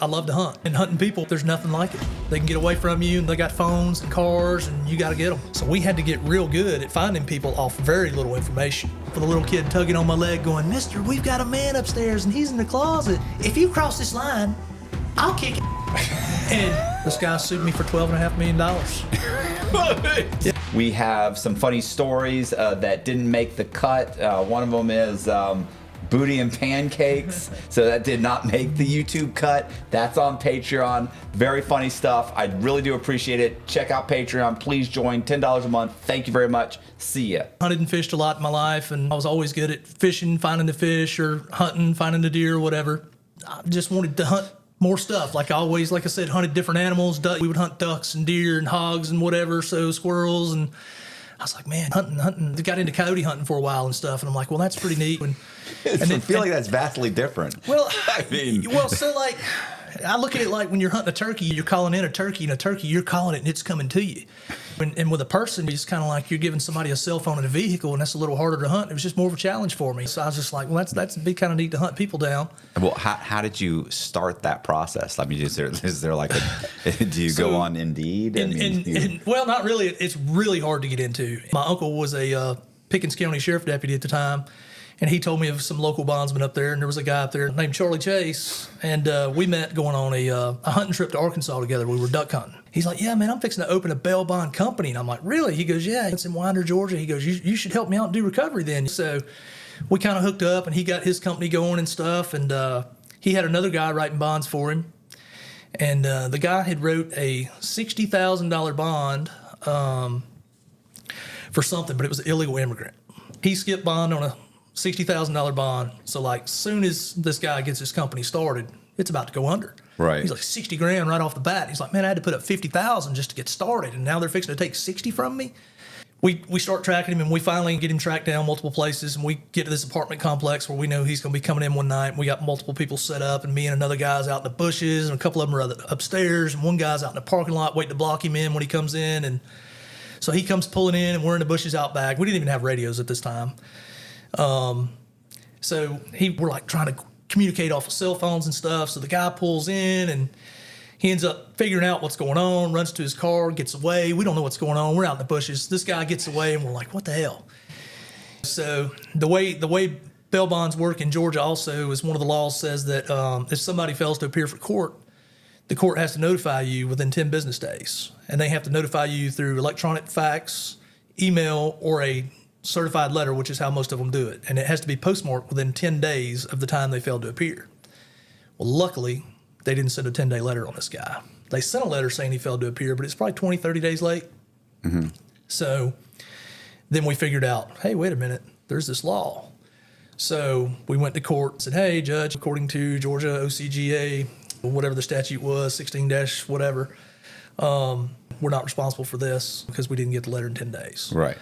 I love to hunt. And hunting people, there's nothing like it. They can get away from you, and they got phones and cars, and you got to get them. So we had to get real good at finding people off very little information. For the little kid tugging on my leg going, "Mister, we've got a man upstairs, and he's in the closet. If you cross this line, I'll kick it." And this guy sued me for $12.5 million. Yeah. We have some funny stories that didn't make the cut. One of them is booty and pancakes. So that did not make the YouTube cut. That's on Patreon. Very funny stuff. I really do appreciate it. Check out Patreon. Please join. $10 a month. Thank you very much. See ya. Hunted and fished a lot in my life, and I was always good at fishing, finding the fish, or hunting, finding the deer, or whatever. I just wanted to hunt more stuff. Like I said, hunted different animals. We would hunt ducks and deer and hogs and whatever, so squirrels. And I was like, man, hunting. Got into coyote hunting for a while and stuff. And I'm like, well, that's pretty neat. I feel like that's vastly different. Well, so like, I look at it like when you're hunting a turkey, you're calling in a turkey, and a turkey, you're calling it and it's coming to you. And with a person, it's kind of like you're giving somebody a cell phone and a vehicle, and that's a little harder to hunt. It was just more of a challenge for me. So I was just like, well, that's be kind of neat to hunt people down. Well, how did you start that process? I mean, is there like do you go on Indeed? Well, not really. It's really hard to get into. My uncle was a Pickens County Sheriff deputy at the time, and he told me of some local bondsmen up there, and there was a guy up there named Charlie Chase, and we met going on a hunting trip to Arkansas together. We were duck hunting. He's like, yeah, man, I'm fixing to open a bail bond company. And I'm like, really? He goes, yeah, it's in Winder, Georgia. He goes, you should help me out and do recovery then. So we kind of hooked up, and he got his company going and stuff, and he had another guy writing bonds for him. And the guy had wrote a $60,000 bond for something, but it was an illegal immigrant. He skipped bond on a $60,000 bond. So like, soon as this guy gets his company started, it's about to go under. Right. He's like, $60,000 right off the bat. He's like, man, I had to put up $50,000 just to get started, and now they're fixing to take 60 from me. We start tracking him, and we finally get him tracked down multiple places, and we get to this apartment complex where we know he's going to be coming in one night. And we got multiple people set up, and me and another guy's out in the bushes, and a couple of them are upstairs, and one guy's out in the parking lot waiting to block him in when he comes in. And so he comes pulling in, and we're in the bushes out back. We didn't even have radios at this time. So we're like trying to communicate off of cell phones and stuff. So the guy pulls in, and he ends up figuring out what's going on, runs to his car, gets away. We don't know what's going on. We're out in the bushes. This guy gets away, and we're like, what the hell? So the way bail bonds work in Georgia also is one of the laws says that if somebody fails to appear for court, the court has to notify you within 10 business days. And they have to notify you through electronic fax, email, or a certified letter, which is how most of them do it. And it has to be postmarked within 10 days of the time they failed to appear. Well, luckily, they didn't send a 10-day letter on this guy. They sent a letter saying he failed to appear, but it's probably 20, 30 days late. Mm-hmm. So then we figured out, hey, wait a minute, there's this law. So we went to court and said, hey, judge, according to Georgia OCGA, whatever the statute was, 16-whatever, we're not responsible for this because we didn't get the letter in 10 days. Right.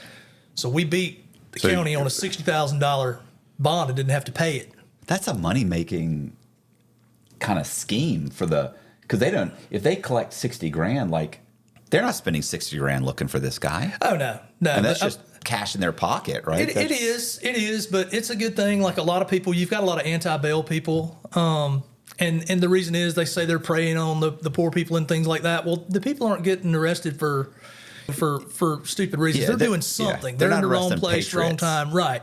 So we beat the county on a $60,000 bond and didn't have to pay it. That's a money-making kind of scheme because if they collect $60,000, like, they're not spending $60,000 looking for this guy. Oh, no. And that's just cash in their pocket, right? It is, but it's a good thing. Like a lot of people, you've got a lot of anti-bail people. And the reason is they say they're preying on the poor people and things like that. Well, the people aren't getting arrested for stupid reasons. They're doing something. They're in the wrong place, wrong time. Right.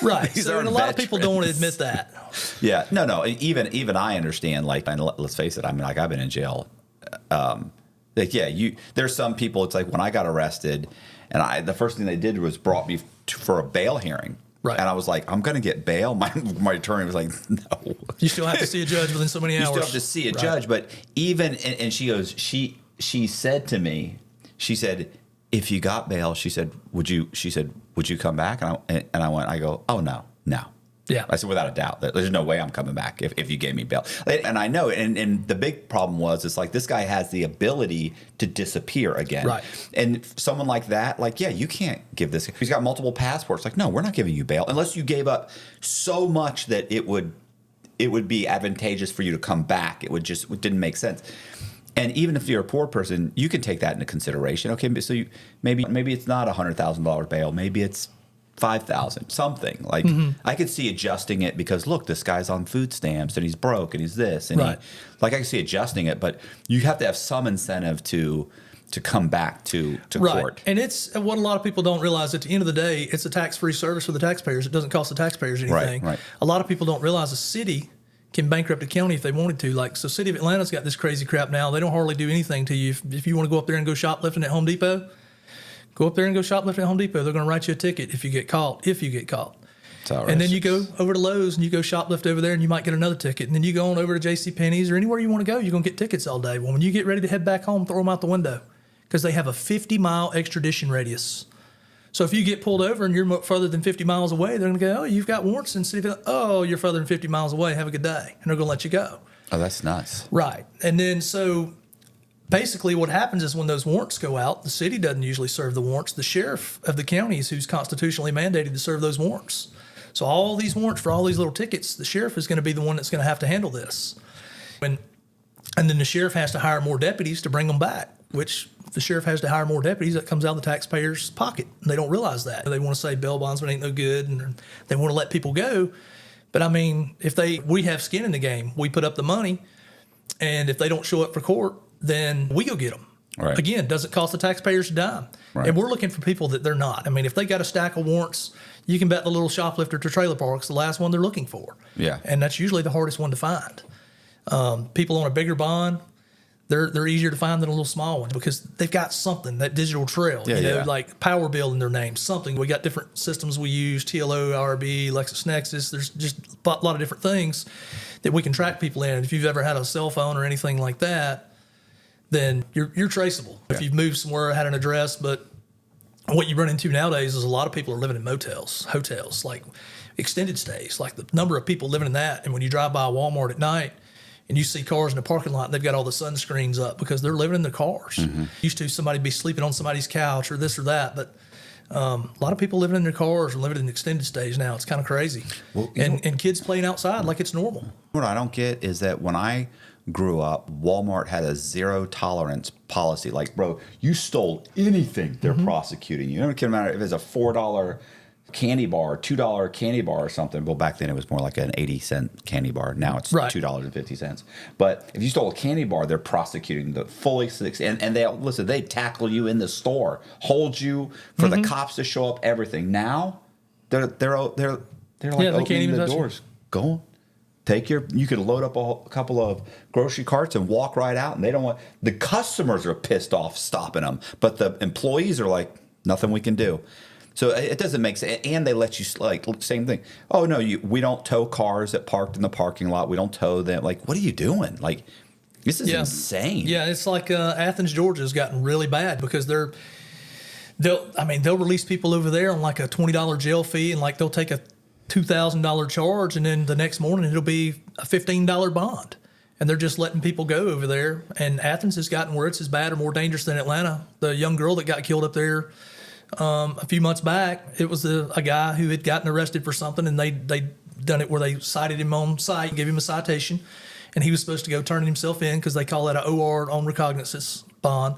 Right. So, and a lot of people don't want to admit that. Yeah. No. Even I understand, like, and let's face it, I mean, like, I've been in jail. There's some people, it's like when I got arrested, and the first thing they did was brought me for a bail hearing. Right. And I was like, I'm going to get bail. My attorney was like, no. You still have to see a judge within so many hours. You still have to see a judge. But even, and she goes, she said to me, she said, if you got bail, she said, would you come back? And I go, oh, no. Yeah. I said, without a doubt, there's no way I'm coming back if you gave me bail. And I know, and the big problem was, it's like this guy has the ability to disappear again. Right. And someone like that, like, yeah, you can't give this. He's got multiple passports. Like, no, we're not giving you bail unless you gave up so much that it would be advantageous for you to come back. It didn't make sense. And even if you're a poor person, you can take that into consideration. Okay, so maybe it's not $100,000 bail. Maybe it's 5,000, something like I could see adjusting it because look, this guy's on food stamps and he's broke and he's this and I could see adjusting it, but you have to have some incentive to come back to court. And it's what a lot of people don't realize. At the end of the day, it's a tax-free service for the taxpayers. It doesn't cost the taxpayers anything. Right. A lot of people don't realize a city can bankrupt a county if they wanted to. Like, so City of Atlanta's got this crazy crap now. They don't hardly do anything to you. If you want to go up there and go shoplifting at Home Depot, go up there and go shoplifting at Home Depot. They're going to write you a ticket if you get caught. And then you go over to Lowe's and you go shoplift over there and you might get another ticket. And then you go on over to JCPenney's or anywhere you want to go, you're going to get tickets all day. Well, when you get ready to head back home, throw them out the window because they have a 50-mile extradition radius. So if you get pulled over and you're further than 50 miles away, they're going to go, oh, you've got warrants in City of, oh, you're further than 50 miles away. Have a good day. And they're going to let you go. Oh, that's nuts. Right. And then so basically what happens is when those warrants go out, the city doesn't usually serve the warrants. The sheriff of the county is who's constitutionally mandated to serve those warrants. So all these warrants for all these little tickets, the sheriff is going to be the one that's going to have to handle this. And then the sheriff has to hire more deputies to bring them back, which if the sheriff has to hire more deputies, that comes out of the taxpayer's pocket. And they don't realize that. They want to say bail bondsman ain't no good and they want to let people go. But I mean, we have skin in the game. We put up the money, and if they don't show up for court, then we go get them. Right. Again, doesn't cost the taxpayers a dime. Right. And we're looking for people that they're not. I mean, if they got a stack of warrants, you can bet the little shoplifter to trailer park's the last one they're looking for. Yeah. And that's usually the hardest one to find. People on a bigger bond, they're easier to find than a little small one because they've got something, that digital trail, like Power Bill in their name, something. We got different systems we use, TLO, RB, LexisNexis. There's just a lot of different things that we can track people in. If you've ever had a cell phone or anything like that, then you're traceable. Yeah. If you've moved somewhere, had an address, but what you run into nowadays is a lot of people are living in motels, hotels, like extended stays, like the number of people living in that. And when you drive by a Walmart at night and you see cars in the parking lot, they've got all the sunscreens up because they're living in their cars. Mm-hmm. Used to somebody be sleeping on somebody's couch or this or that, but a lot of people living in their cars and living in extended stays now. It's kind of crazy. Well, and kids playing outside like it's normal. What I don't get is that when I grew up, Walmart had a zero tolerance policy. Like, bro, you stole anything, they're prosecuting you. It doesn't matter if it's a $4 candy bar, $2 candy bar or something. Well, back then it was more like an 80-cent candy bar. Now it's $2.50. But if you stole a candy bar, they're prosecuting the fully six. And they tackle you in the store, hold you for the cops to show up, everything. Now they're like opening the doors. Go on. You could load up a couple of grocery carts and walk right out, and they don't want. The customers are pissed off stopping them, but the employees are like, nothing we can do. So it doesn't make sense. And they let you, like, same thing. Oh, no, we don't tow cars that parked in the parking lot. We don't tow them. Like, what are you doing? Like, this is insane. Yeah, it's like Athens, Georgia has gotten really bad because they'll release people over there on like a $20 jail fee, and like they'll take a $2,000 charge, and then the next morning it'll be a $15 bond. And they're just letting people go over there. And Athens has gotten where it's as bad or more dangerous than Atlanta. The young girl that got killed up there a few months back, it was a guy who had gotten arrested for something, and they done it where they cited him on site, gave him a citation, and he was supposed to go turn himself in because they call that an OR, on recognizance bond.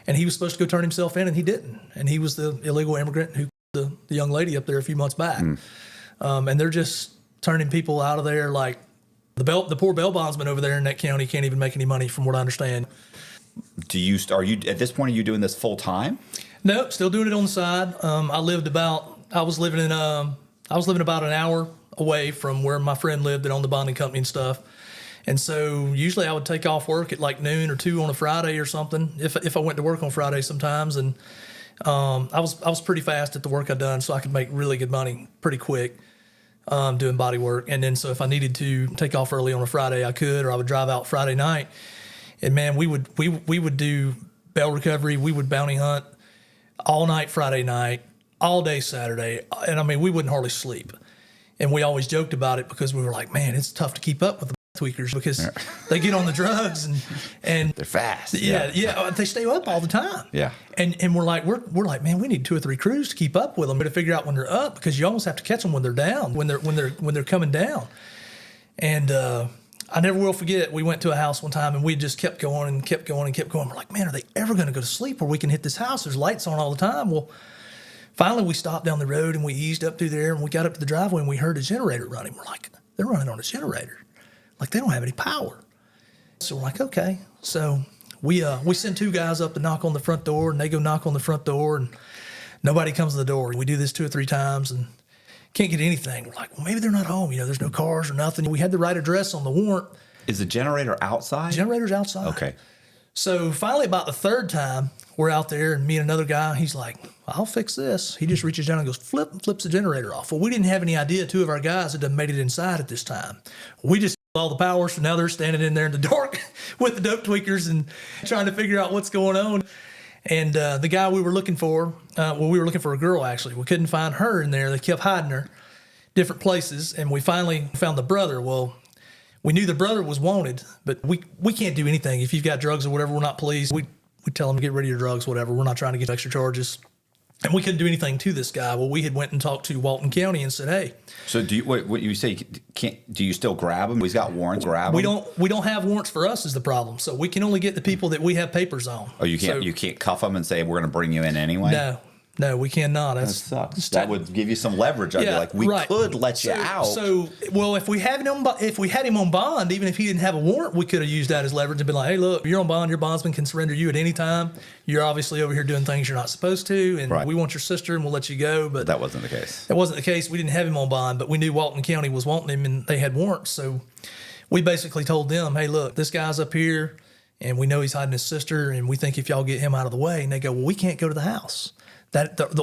And he was supposed to go turn himself in, and he didn't. And he was the illegal immigrant who killed the young lady up there a few months back. And they're just turning people out of there. Like the poor bail bondsman over there in that county can't even make any money, from what I understand. Are you at this point? Are you doing this full time? No, still doing it on the side. I was living about an hour away from where my friend lived that owned the bonding company and stuff. And so usually I would take off work at like noon or 2 on a Friday or something if I went to work on Friday sometimes. And I was pretty fast at the work I'd done, so I could make really good money pretty quick doing body work. And then so if I needed to take off early on a Friday, I could, or I would drive out Friday night. And man, we would do bail recovery. We would bounty hunt all night Friday night, all day Saturday. And I mean, we wouldn't hardly sleep. And we always joked about it because we were like, man, it's tough to keep up with the tweakers because they get on the drugs and they're fast. Yeah, they stay up all the time. Yeah. And we're like, man, we need 2 or 3 crews to keep up with them to figure out when they're up, because you almost have to catch them when they're down, when they're coming down. And I never will forget, we went to a house one time and we just kept going and kept going and kept going. We're like, man, are they ever going to go to sleep where we can hit this house? There's lights on all the time. Well, Finally, we stopped down the road and we eased up through there and we got up to the driveway and we heard a generator running. We're like, they're running on a generator. Like, they don't have any power. So we're like, okay. So we send 2 guys up to knock on the front door, and they go knock on the front door, and nobody comes to the door. We do this 2 or 3 times and can't get anything. We're like, well, maybe they're not home. There's no cars or nothing. We had the right address on the warrant. Is the generator outside? Generator's outside. Okay. So finally, about the 3rd time, we're out there, and me and another guy, he's like, I'll fix this. He just reaches down and goes, flip, and flips the generator off. Well, we didn't have any idea 2 of our guys had made it inside at this time. We just all the power, so now they're standing in there in the dark with the dope tweakers and trying to figure out what's going on. And the guy we were looking for, we were looking for a girl, actually. We couldn't find her in there. They kept hiding her different places, and we finally found the brother. Well, we knew the brother was wanted, but we can't do anything. If you've got drugs or whatever, we're not police. We tell them to get rid of your drugs, whatever. We're not trying to get extra charges. And we couldn't do anything to this guy. Well, we had went and talked to Walton County and said, hey. So do you, what you say, do you still grab him? He's got warrants, grab him? We don't have warrants for us is the problem. So we can only get the people that we have papers on. Oh, you can't cuff them and say, we're going to bring you in anyway? No, we cannot. That sucks. That would give you some leverage. I'd be like, we could let you out. So, well, if we had him on bond, even if he didn't have a warrant, we could have used that as leverage and been like, hey, look, you're on bond. Your bondsman can surrender you at any time. You're obviously over here doing things you're not supposed to, and we want your sister, and we'll let you go. But that wasn't the case. That wasn't the case. We didn't have him on bond, but we knew Walton County was wanting him, and they had warrants. So we basically told them, hey, look, this guy's up here, and we know he's hiding his sister, and we think if y'all get him out of the way. And they go, well, we can't go to the house.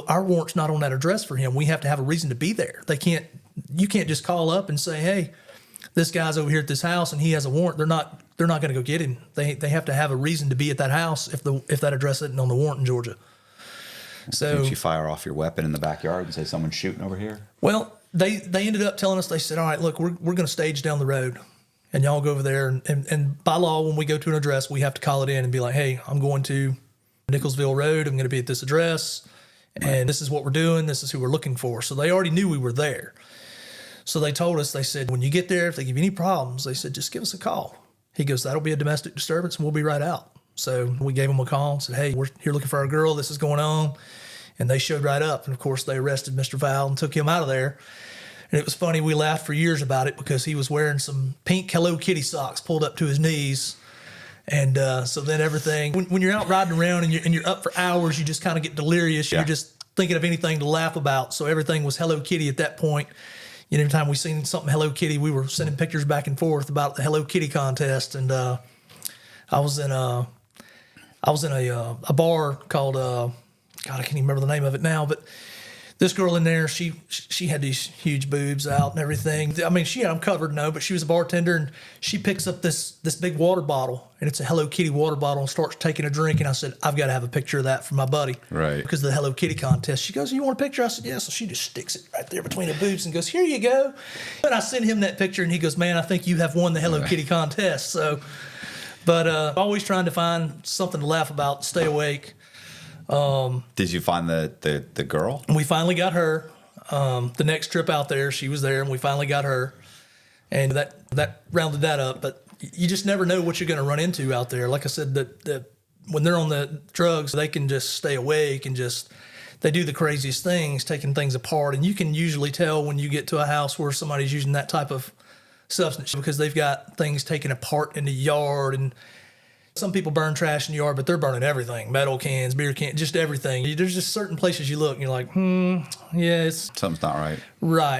Our warrant's not on that address for him. We have to have a reason to be there. You can't just call up and say, hey, this guy's over here at this house and he has a warrant. They're not going to go get him. They have to have a reason to be at that house if that address isn't on the warrant in Georgia. So did you fire off your weapon in the backyard and say someone's shooting over here? Well, they ended up telling us, they said, all right, look, we're going to stage down the road and y'all go over there. And by law, when we go to an address, we have to call it in and be like, hey, I'm going to Nicholsville Road. I'm going to be at this address. And this is what we're doing. This is who we're looking for. So they already knew we were there. So they told us, they said, when you get there, if they give you any problems, they said, just give us a call. He goes, that'll be a domestic disturbance and we'll be right out. So we gave them a call and said, hey, we're here looking for our girl. This is going on. And they showed right up. And of course, they arrested Mr. Val and took him out of there. And it was funny. We laughed for years about it because he was wearing some pink Hello Kitty socks pulled up to his knees. And so then everything, when you're out riding around and you're up for hours, you just kind of get delirious. Yeah. You're just thinking of anything to laugh about. So everything was Hello Kitty at that point. Every time we seen something Hello Kitty, we were sending pictures back and forth about the Hello Kitty contest. And I was in a bar called God, I can't even remember the name of it now, but this girl in there, she had these huge boobs out and everything. I mean, she had them covered, but she was a bartender, and she picks up this big water bottle, and it's a Hello Kitty water bottle, and starts taking a drink. And I said, I've got to have a picture of that for my buddy. Right. Because of the Hello Kitty contest. She goes, you want a picture? I said, yeah. So she just sticks it right there between her boobs and goes, here you go. And I sent him that picture, and he goes, man, I think you have won the Hello Kitty contest. So, but always trying to find something to laugh about, stay awake. Did you find the girl? We finally got her. The next trip out there, she was there, and we finally got her, and that rounded that up. But you just never know what you're going to run into out there. Like I said, that when they're on the drugs, they can just stay awake and they do the craziest things, taking things apart. And you can usually tell when you get to a house where somebody's using that type of substance because they've got things taken apart in the yard. And some people burn trash in the yard, but they're burning everything. Metal cans, beer cans, just everything. There's just certain places you look and you're like, yeah, something's not right.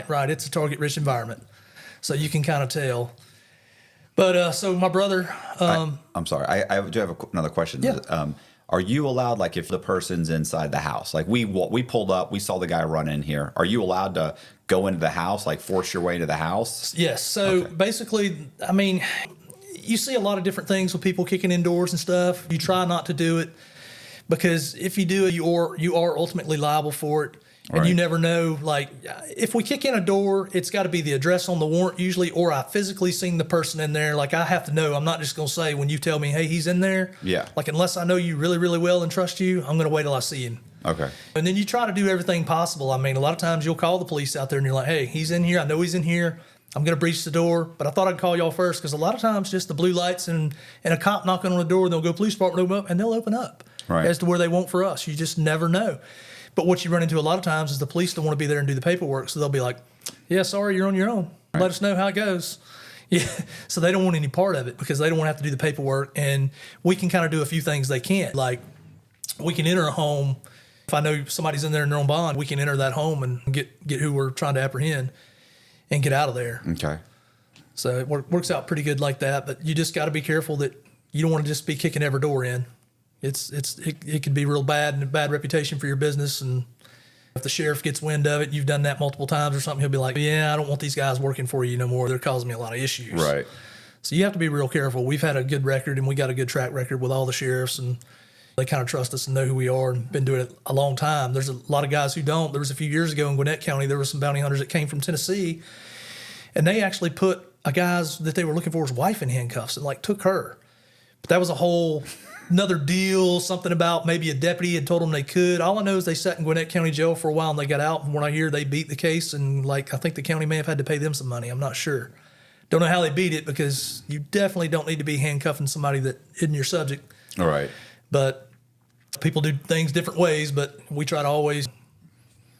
Right. It's a target-rich environment. So you can kind of tell. But so my brother... I'm sorry. I do have another question. Yeah. Are you allowed, like if the person's inside the house, like we pulled up, we saw the guy run in here. Are you allowed to go into the house, like force your way into the house? Yes. So basically, I mean... You see a lot of different things with people kicking in doors and stuff. You try not to do it because if you do it, you are ultimately liable for it. And you never know, like, if we kick in a door, it's got to be the address on the warrant usually, or I physically seen the person in there. Like, I have to know. I'm not just going to say when you tell me, hey, he's in there. Yeah. Like, unless I know you really, really well and trust you, I'm going to wait till I see him. Okay. And then you try to do everything possible. I mean, a lot of times you'll call the police out there and you're like, hey, he's in here. I know he's in here. I'm going to breach the door, but I thought I'd call y'all first because a lot of times just the blue lights and a cop knocking on the door, and they'll go police department, open up, and they'll open up as to where they want for us. You just never know. But what you run into a lot of times is the police don't want to be there and do the paperwork. So they'll be like, yeah, sorry, you're on your own. Right. Let us know how it goes. Yeah. So they don't want any part of it because they don't want to have to do the paperwork. And we can kind of do a few things they can't. Like we can enter a home. If I know somebody's in there and they're on bond, we can enter that home and get who we're trying to apprehend and get out of there. Okay. So it works out pretty good like that. But you just got to be careful that you don't want to just be kicking every door in. It could be real bad and a bad reputation for your business. And if the sheriff gets wind of it, you've done that multiple times or something, he'll be like, yeah, I don't want these guys working for you no more. They're causing me a lot of issues. Right. So you have to be real careful. We've had a good record and we got a good track record with all the sheriffs, and they kind of trust us and know who we are and been doing it a long time. There's a lot of guys who don't. There was a few years ago in Gwinnett County, there were some bounty hunters that came from Tennessee, and they actually put a guy's that they were looking for's wife in handcuffs and like took her. But that was a whole another deal, something about maybe a deputy had told them they could. All I know is they sat in Gwinnett County Jail for a while and they got out. And when I hear they beat the case, and like I think the county may have had to pay them some money. I'm not sure. Don't know how they beat it, because you definitely don't need to be handcuffing somebody that isn't your subject. All right. But people do things different ways, but we try to always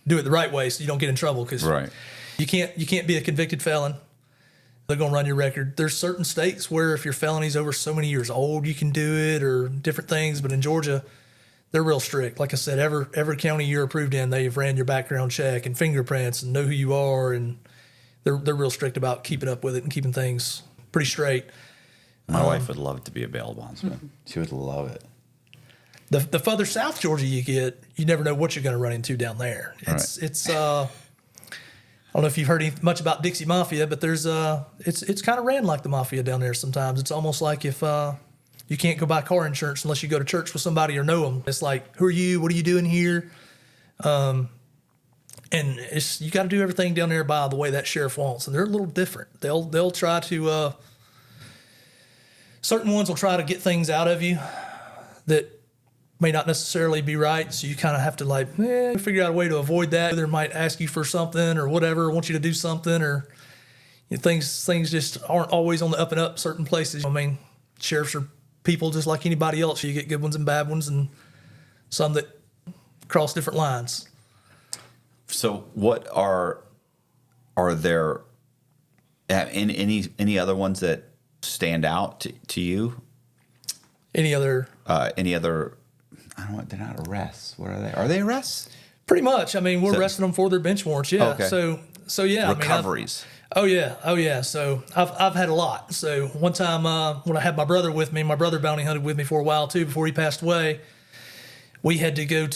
do it the right way so you don't get in trouble, because right. you can't be a convicted felon. They're going to run your record. There's certain states where if your felony's over so many years old, you can do it, or different things. But in Georgia, they're real strict. Like I said, every county you're approved in, they've ran your background check and fingerprints and know who you are. And they're real strict about keeping up with it and keeping things pretty straight. My wife would love to be a bail bondsman. She would love it. The further south Georgia you get, you never know what you're going to run into down there. It's I don't know if you've heard much about Dixie Mafia, but there's it's kind of ran like the mafia down there sometimes. It's almost like if you can't go buy car insurance unless you go to church with somebody or know them. It's like, who are you? What are you doing here? And you got to do everything down there by the way that sheriff wants, and they're a little different. They'll try to certain ones will try to get things out of you that may not necessarily be right, so you kind of have to figure out a way to avoid that. They might ask you for something or whatever, want you to do something, or things just aren't always on the up and up certain places. I mean, sheriffs are people just like anybody else. You get good ones and bad ones, and some that cross different lines. So what are there any other ones that stand out to you? Any other I don't know, they're not arrests. What are they? Are they arrests? Pretty much. I mean, we're arresting them for their bench warrants. Yeah. Okay. So yeah. Recoveries. Oh yeah. So I've had a lot. So one time when I had my brother with me, my brother bounty hunted with me for a while too before he passed away. We had to go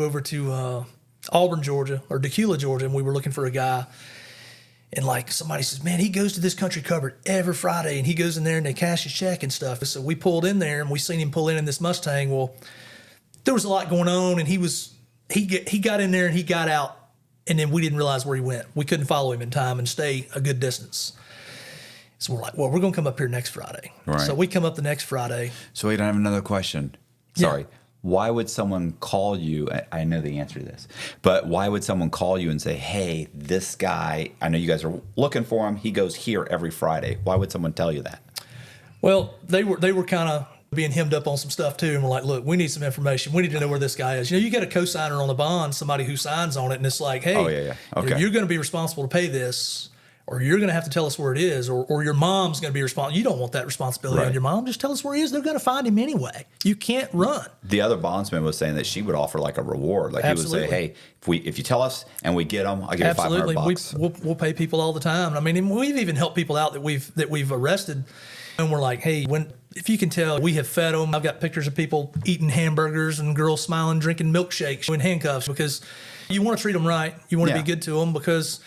over to Auburn, Georgia, or Decula, Georgia, and we were looking for a guy. And like somebody says, man, he goes to this country cupboard every Friday, and he goes in there and they cash his check and stuff. So we pulled in there and we seen him pull in this Mustang. Well, there was a lot going on, and he got in there and he got out, and then we didn't realize where he went. We couldn't follow him in time and stay a good distance. So we're like, well, we're going to come up here next Friday. Right. So we come up the next Friday. So wait, I have another question. Sorry. Yeah. Why would someone call you? I know the answer to this, but why would someone call you and say, hey, this guy, I know you guys are looking for him. He goes here every Friday. Why would someone tell you that? Well, they were kind of being hemmed up on some stuff too. And we're like, look, we need some information. We need to know where this guy is. You get a co-signer on the bond, somebody who signs on it, and it's like, hey, Okay. You're going to be responsible to pay this, or you're going to have to tell us where it is, or your mom's going to be responsible. You don't want that responsibility on your mom. Just tell us where he is. They're going to find him anyway. You can't run. The other bondsman was saying that she would offer like a reward. Like Absolutely. He would say, hey, if you tell us and we get them, I'll give you $500. We'll pay people all the time. I mean, we've even helped people out that we've arrested, and we're like, hey, if you can tell, we have fed them. I've got pictures of people eating hamburgers and girls smiling, drinking milkshakes in handcuffs, because you want to treat them right. You want to be good to them, because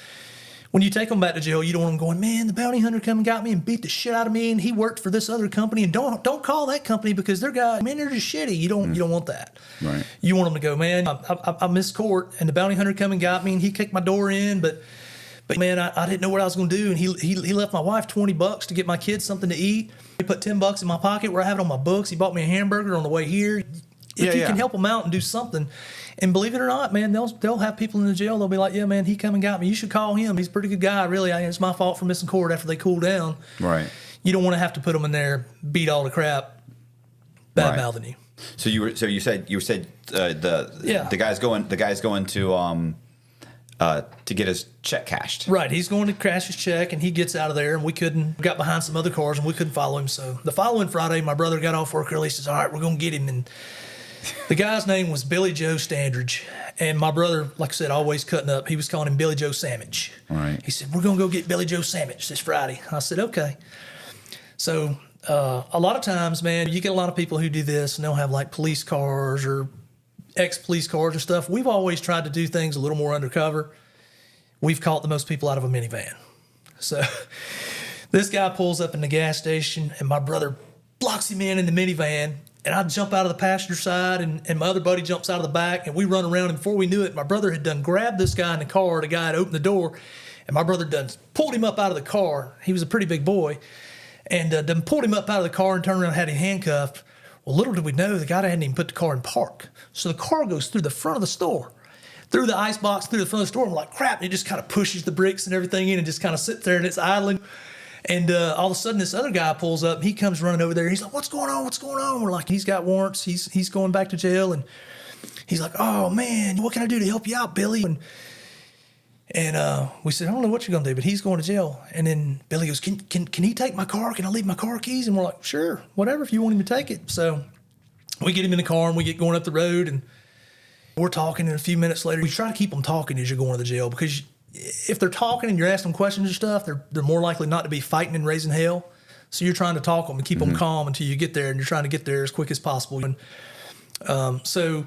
when you take them back to jail, you don't want them going, man, the bounty hunter come and got me and beat the shit out of me, and he worked for this other company, and don't call that company because they're just shitty. You don't want that. Right. You want them to go, man, I missed court, and the bounty hunter come and got me, and he kicked my door in, but man, I didn't know what I was going to do, and he left my wife $20 to get my kids something to eat. He put $10 in my pocket where I have it on my books. He bought me a hamburger on the way here. If you can help them out and do something. And believe it or not, man, they'll have people in the jail. They'll be like, yeah, man, he come and got me. You should call him. He's a pretty good guy. Really, it's my fault for missing court after they cool down. Right. You don't want to have to put them in there, beat all the crap, bad-mouthing you. So you said the guy's going to get his check cashed. Right. He's going to cash his check, and he gets out of there, and we got behind some other cars, and we couldn't follow him. So the following Friday, my brother got off work early. He says, all right, we're going to get him. And the guy's name was Billy Joe Standridge. And my brother, like I said, always cutting up. He was calling him Billy Joe Sandwich. All right. He said, we're going to go get Billy Joe Sandwich this Friday. I said, okay. So a lot of times, man, you get a lot of people who do this, and they'll have like police cars or ex-police cars and stuff. We've always tried to do things a little more undercover. We've caught the most people out of a minivan. So this guy pulls up in the gas station, and my brother blocks him in the minivan, and I jump out of the passenger side, and my other buddy jumps out of the back, and we run around, and before we knew it, my brother had done grabbed this guy in the car. The guy had opened the door, and my brother done pulled him up out of the car. He was a pretty big boy, and done pulled him up out of the car and turned around and had him handcuffed. Well, little did we know, the guy hadn't even put the car in park. So the car goes through the front of the store, through the ice box, through the front of the store. And we're like, crap. And it just kind of pushes the bricks and everything in and just kind of sits there, and it's idling. And all of a sudden, this other guy pulls up, and he comes running over there. He's like, what's going on? What's going on? We're like, he's got warrants. He's going back to jail. And he's like, oh, man, what can I do to help you out, Billy? And we said, I don't know what you're going to do, but he's going to jail. And then Billy goes, can he take my car? Can I leave my car keys? And we're like, sure, whatever, if you want him to take it. So we get him in the car, and we get going up the road, and we're talking. And a few minutes later, we try to keep them talking as you're going to the jail, because if they're talking and you're asking them questions and stuff, they're more likely not to be fighting and raising hell. So you're trying to talk them and keep them calm until you get there, and you're trying to get there as quick as possible. And so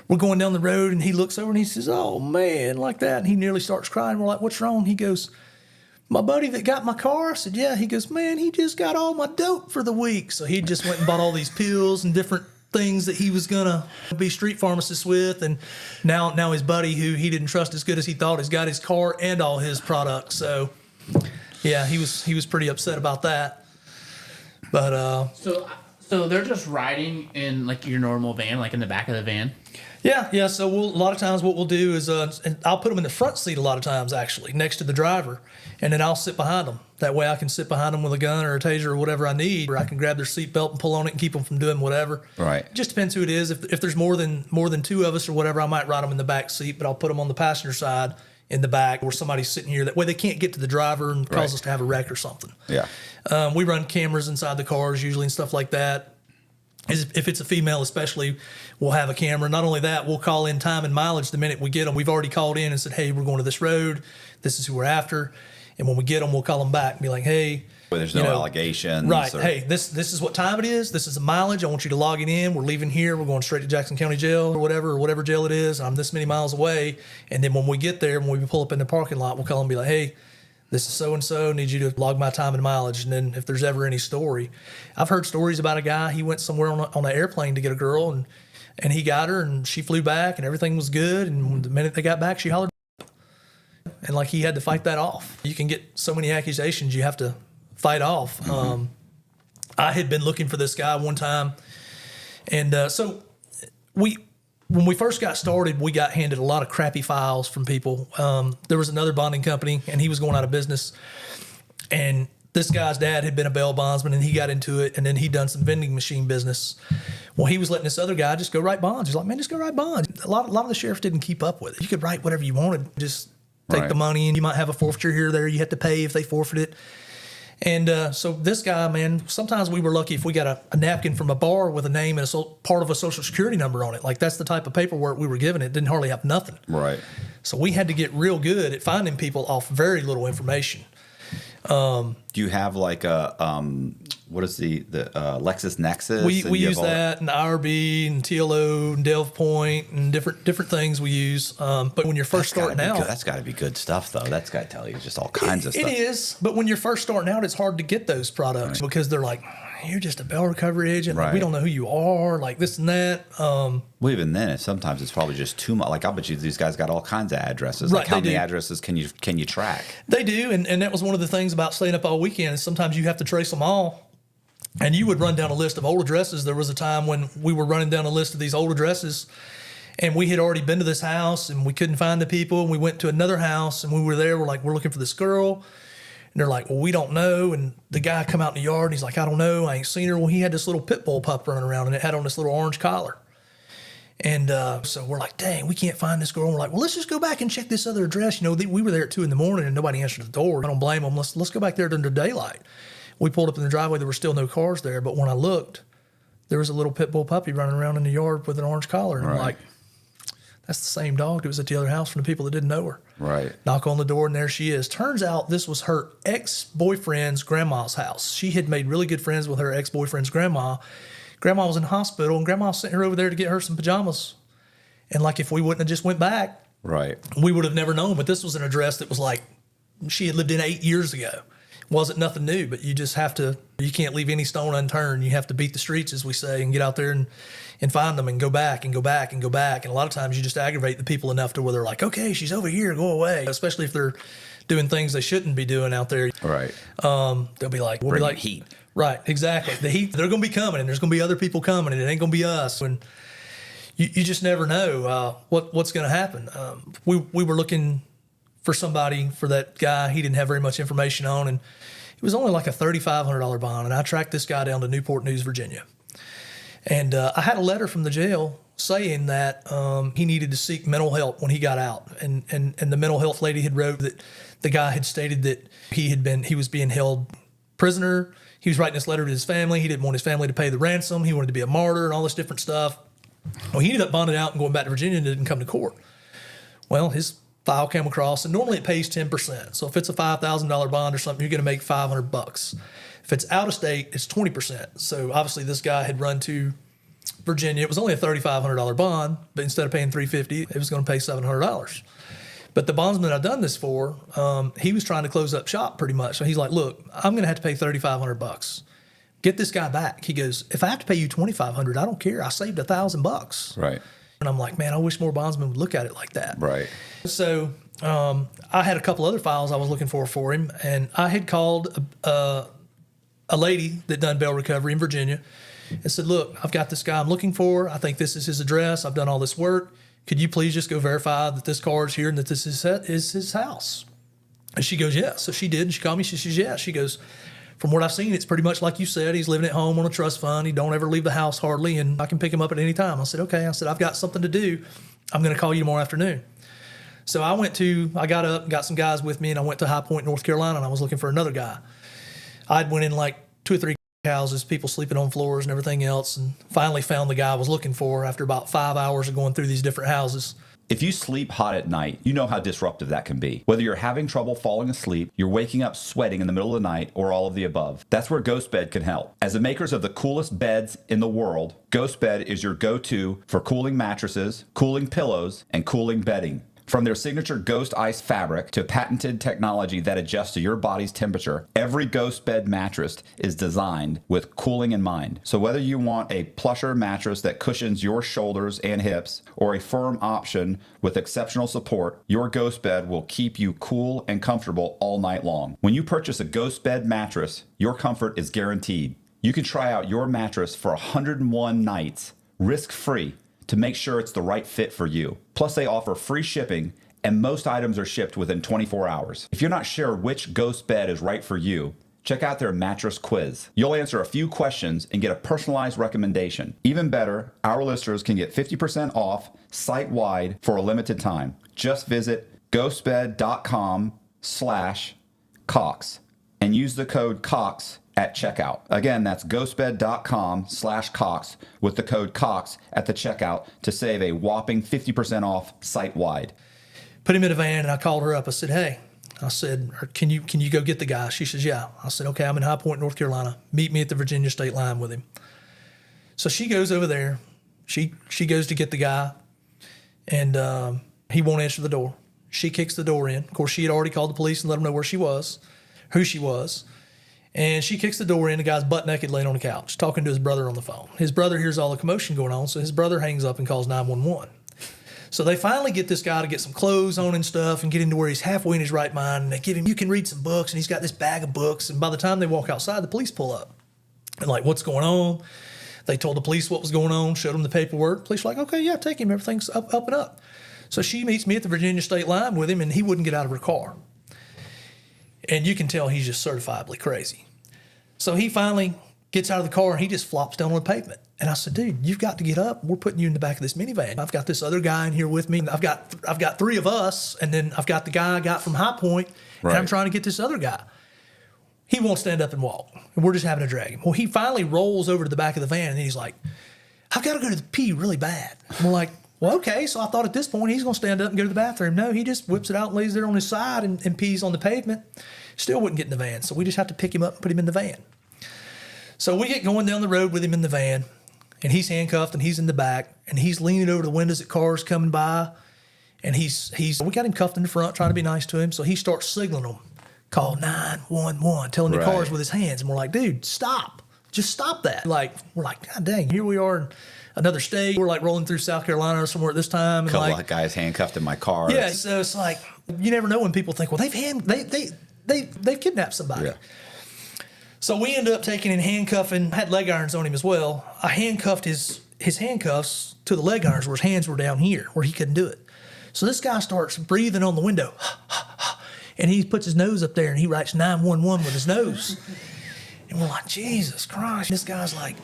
we're going down the road, and he looks over and he says, oh, man, like that. And he nearly starts crying. We're like, what's wrong? He goes, my buddy that got my car. I said, yeah. He goes, man, he just got all my dope for the week. So he just went and bought all these pills and different things that he was going to be street pharmacist with. And now his buddy, who he didn't trust as good as he thought, has got his car and all his products. So, yeah, he was pretty upset about that. But So they're just riding in like your normal van, like in the back of the van? Yeah. So a lot of times what we'll do is, and I'll put them in the front seat a lot of times, actually, next to the driver, and then I'll sit behind them. That way I can sit behind them with a gun or a taser or whatever I need, or I can grab their seatbelt and pull on it and keep them from doing whatever. Right. It just depends who it is. If there's more than two of us or whatever, I might ride them in the back seat, but I'll put them on the passenger side in the back, or somebody's sitting here. That way they can't get to the driver and cause us to have a wreck or something. Yeah. We run cameras inside the cars usually and stuff like that. If it's a female especially, we'll have a camera. Not only that, we'll call in time and mileage the minute we get them. We've already called in and said, hey, we're going to this road. This is who we're after. And when we get them, we'll call them back and be like, hey. Well, there's no allegations. Right. Hey, this is what time it is. This is the mileage. I want you to log it in. We're leaving here. We're going straight to Jackson County Jail or whatever jail it is. I'm this many miles away. And then when we get there, when we pull up in the parking lot, we'll call them and be like, hey, this is so-and-so, need you to log my time and mileage. And then if there's ever any story. I've heard stories about a guy, he went somewhere on an airplane to get a girl, and he got her, and she flew back, and everything was good. And the minute they got back, she hollered. And, like, he had to fight that off. You can get so many accusations you have to fight off. I had been looking for this guy one time. And so when we first got started, we got handed a lot of crappy files from people. There was another bonding company, and he was going out of business. And this guy's dad had been a bail bondsman, and he got into it, and then he done some vending machine business. Well, he was letting this other guy just go write bonds. He's like, man, just go write bonds. A lot of the sheriffs didn't keep up with it. You could write whatever you wanted. Just take the money, and you might have a forfeiture here or there. You have to pay if they forfeit it. And so this guy, man, sometimes we were lucky if we got a napkin from a bar with a name and part of a social security number on it. Like, that's the type of paperwork we were given. It didn't hardly have nothing. Right. So we had to get real good at finding people off very little information. Do you have like a what is the LexisNexis? We use that, and IRB and TLO and Delve Point and different things we use. But when you're first starting out, that's got to be good stuff, though. That's got to tell you just all kinds of stuff. It is, but when you're first starting out, it's hard to get those products because they're like, you're just a bail recovery agent. Like, we don't know who you are, like this and that. Well, even then, sometimes it's probably just too much. Like, I bet you these guys got all kinds of addresses. Like, how many addresses can you track? They do, and that was one of the things about staying up all weekend. Is sometimes you have to trace them all. And you would run down a list of old addresses. There was a time when we were running down a list of these old addresses, and we had already been to this house, and we couldn't find the people. And we went to another house, and we were there. We're like, we're looking for this girl. And they're like, well, we don't know. And the guy come out in the yard and he's like, I don't know. I ain't seen her. Well, he had this little pit bull pup running around and it had on this little orange collar. And so we're like, dang, we can't find this girl. And we're like, well, let's just go back and check this other address. You know, we were there at 2 a.m. and nobody answered the door. I don't blame them. Let's go back there during the daylight. We pulled up in the driveway. There were still no cars there. But when I looked, there was a little pit bull puppy running around in the yard with an orange collar. And I'm like, that's the same dog that was at the other house from the people that didn't know her. Right. Knock on the door, and there she is. Turns out this was her ex-boyfriend's grandma's house. She had made really good friends with her ex-boyfriend's grandma. Grandma was in the hospital, and Grandma sent her over there to get her some pajamas. And like if we wouldn't have just went back, we would have never known. But this was an address that was like she had lived in 8 years ago. Wasn't nothing new, but you just have to, you can't leave any stone unturned. You have to beat the streets, as we say, and get out there and find them and go back and go back and go back. And a lot of times you just aggravate the people enough to where they're like, okay, she's over here, go away. Especially if they're doing things they shouldn't be doing out there. Right. They'll be like, we'll be like, heat. Right, exactly. The heat, they're going to be coming, and there's going to be other people coming, and it ain't going to be us. And you just never know what's going to happen. We were looking for somebody for that guy he didn't have very much information on, and it was only like a $3,500 bond. And I tracked this guy down to Newport News, Virginia. And I had a letter from the jail saying that he needed to seek mental help when he got out. And the mental health lady had wrote that the guy had stated that he was being held prisoner. He was writing this letter to his family. He didn't want his family to pay the ransom. He wanted to be a martyr and all this different stuff. Well, he ended up bonding out and going back to Virginia and didn't come to court. Well, his file came across, and normally it pays 10%. So if it's a $5,000 bond or something, you're going to make $500. If it's out of state, it's 20%. So obviously this guy had run to Virginia. It was only a $3,500 bond, but instead of paying $350, it was going to pay $700. But the bondsman I'd done this for, he was trying to close up shop pretty much. So he's like, look, I'm going to have to pay $3,500. Get this guy back. He goes, if I have to pay you $2,500, I don't care. I saved $1,000. Right. And I'm like, man, I wish more bondsmen would look at it like that. Right. So I had a couple other files I was looking for him, and I had called a lady that done bail recovery in Virginia and said, look, I've got this guy I'm looking for. I think this is his address. I've done all this work. Could you please just go verify that this car is here and that this is his house? And she goes, yeah. So she did, and she called me. She says, yeah. She goes, from what I've seen, it's pretty much like you said. He's living at home on a trust fund. He don't ever leave the house hardly, and I can pick him up at any time. I said, okay. I said, I've got something to do. I'm going to call you tomorrow afternoon. So I got up, got some guys with me, and I went to High Point, North Carolina, and I was looking for another guy. I'd went in like 2 or 3 houses, people sleeping on floors and everything else, and finally found the guy I was looking for after about 5 hours of going through these different houses. If you sleep hot at night, you know how disruptive that can be. Whether you're having trouble falling asleep, you're waking up sweating in the middle of the night, or all of the above. That's where GhostBed can help. As the makers of the coolest beds in the world, GhostBed is your go-to for cooling mattresses, cooling pillows, and cooling bedding. From their signature Ghost Ice fabric to patented technology that adjusts to your body's temperature, every GhostBed mattress is designed with cooling in mind. So whether you want a plusher mattress that cushions your shoulders and hips, or a firm option with exceptional support, your GhostBed will keep you cool and comfortable all night long. When you purchase a GhostBed mattress, your comfort is guaranteed. You can try out your mattress for 101 nights, risk-free, to make sure it's the right fit for you. Plus, they offer free shipping, and most items are shipped within 24 hours. If you're not sure which ghost bed is right for you, check out their mattress quiz. You'll answer a few questions and get a personalized recommendation. Even better, our listeners can get 50% off site-wide for a limited time. Just visit ghostbed.com/Cox and use the code COX at checkout. Again, that's ghostbed.com/Cox with the code COX at the checkout to save a whopping 50% off site-wide. Put him in a van, and I called her up. I said, hey, can you go get the guy? She says, yeah. I said, okay, I'm in High Point, North Carolina. Meet me at the Virginia state line with him. So she goes over there. She goes to get the guy, and he won't answer the door. She kicks the door in. Of course, she had already called the police and let them know who she was. And she kicks the door in. The guy's butt naked laying on the couch, talking to his brother on the phone. His brother hears all the commotion going on, so his brother hangs up and calls 911. So they finally get this guy to get some clothes on and stuff and get him to where he's halfway in his right mind. And they give him, you can read some books, and he's got this bag of books. And by the time they walk outside, the police pull up. And like, what's going on? They told the police what was going on, showed them the paperwork. Police were like, okay, yeah, take him. Everything's up and up. So she meets me at the Virginia state line with him, and he wouldn't get out of her car. And you can tell he's just certifiably crazy. So he finally gets out of the car and he just flops down on the pavement. And I said, dude, you've got to get up. We're putting you in the back of this minivan. I've got this other guy in here with me. I've got 3 of us, and then I've got the guy I got from High Point, and I'm trying to get this other guy. He won't stand up and walk. And we're just having to drag him. Well, he finally rolls over to the back of the van, and he's like, I've got to go to the pee really bad. And we're like, well, okay. So I thought at this point he's going to stand up and go to the bathroom. No, he just whips it out and lays there on his side and pees on the pavement. Still wouldn't get in the van. So we just have to pick him up and put him in the van. So we get going down the road with him in the van, and he's handcuffed and he's in the back, and he's leaning over the windows at cars coming by, and we got him cuffed in the front trying to be nice to him. So he starts signaling them, call 911, telling the cars with his hands. And we're like, dude, stop. Just stop that. We're like, God dang, here we are in another state. We're like rolling through South Carolina or somewhere at this time. And couple of guys handcuffed in my car. Yeah, so it's like, you never know when people think, well, they've kidnapped somebody. Yeah. So we ended up taking and handcuffing, had leg irons on him as well. I handcuffed his handcuffs to the leg irons where his hands were down here, where he couldn't do it. So this guy starts breathing on the window, and he puts his nose up there, and he writes 911 with his nose. And we're like, Jesus Christ. This guy's like,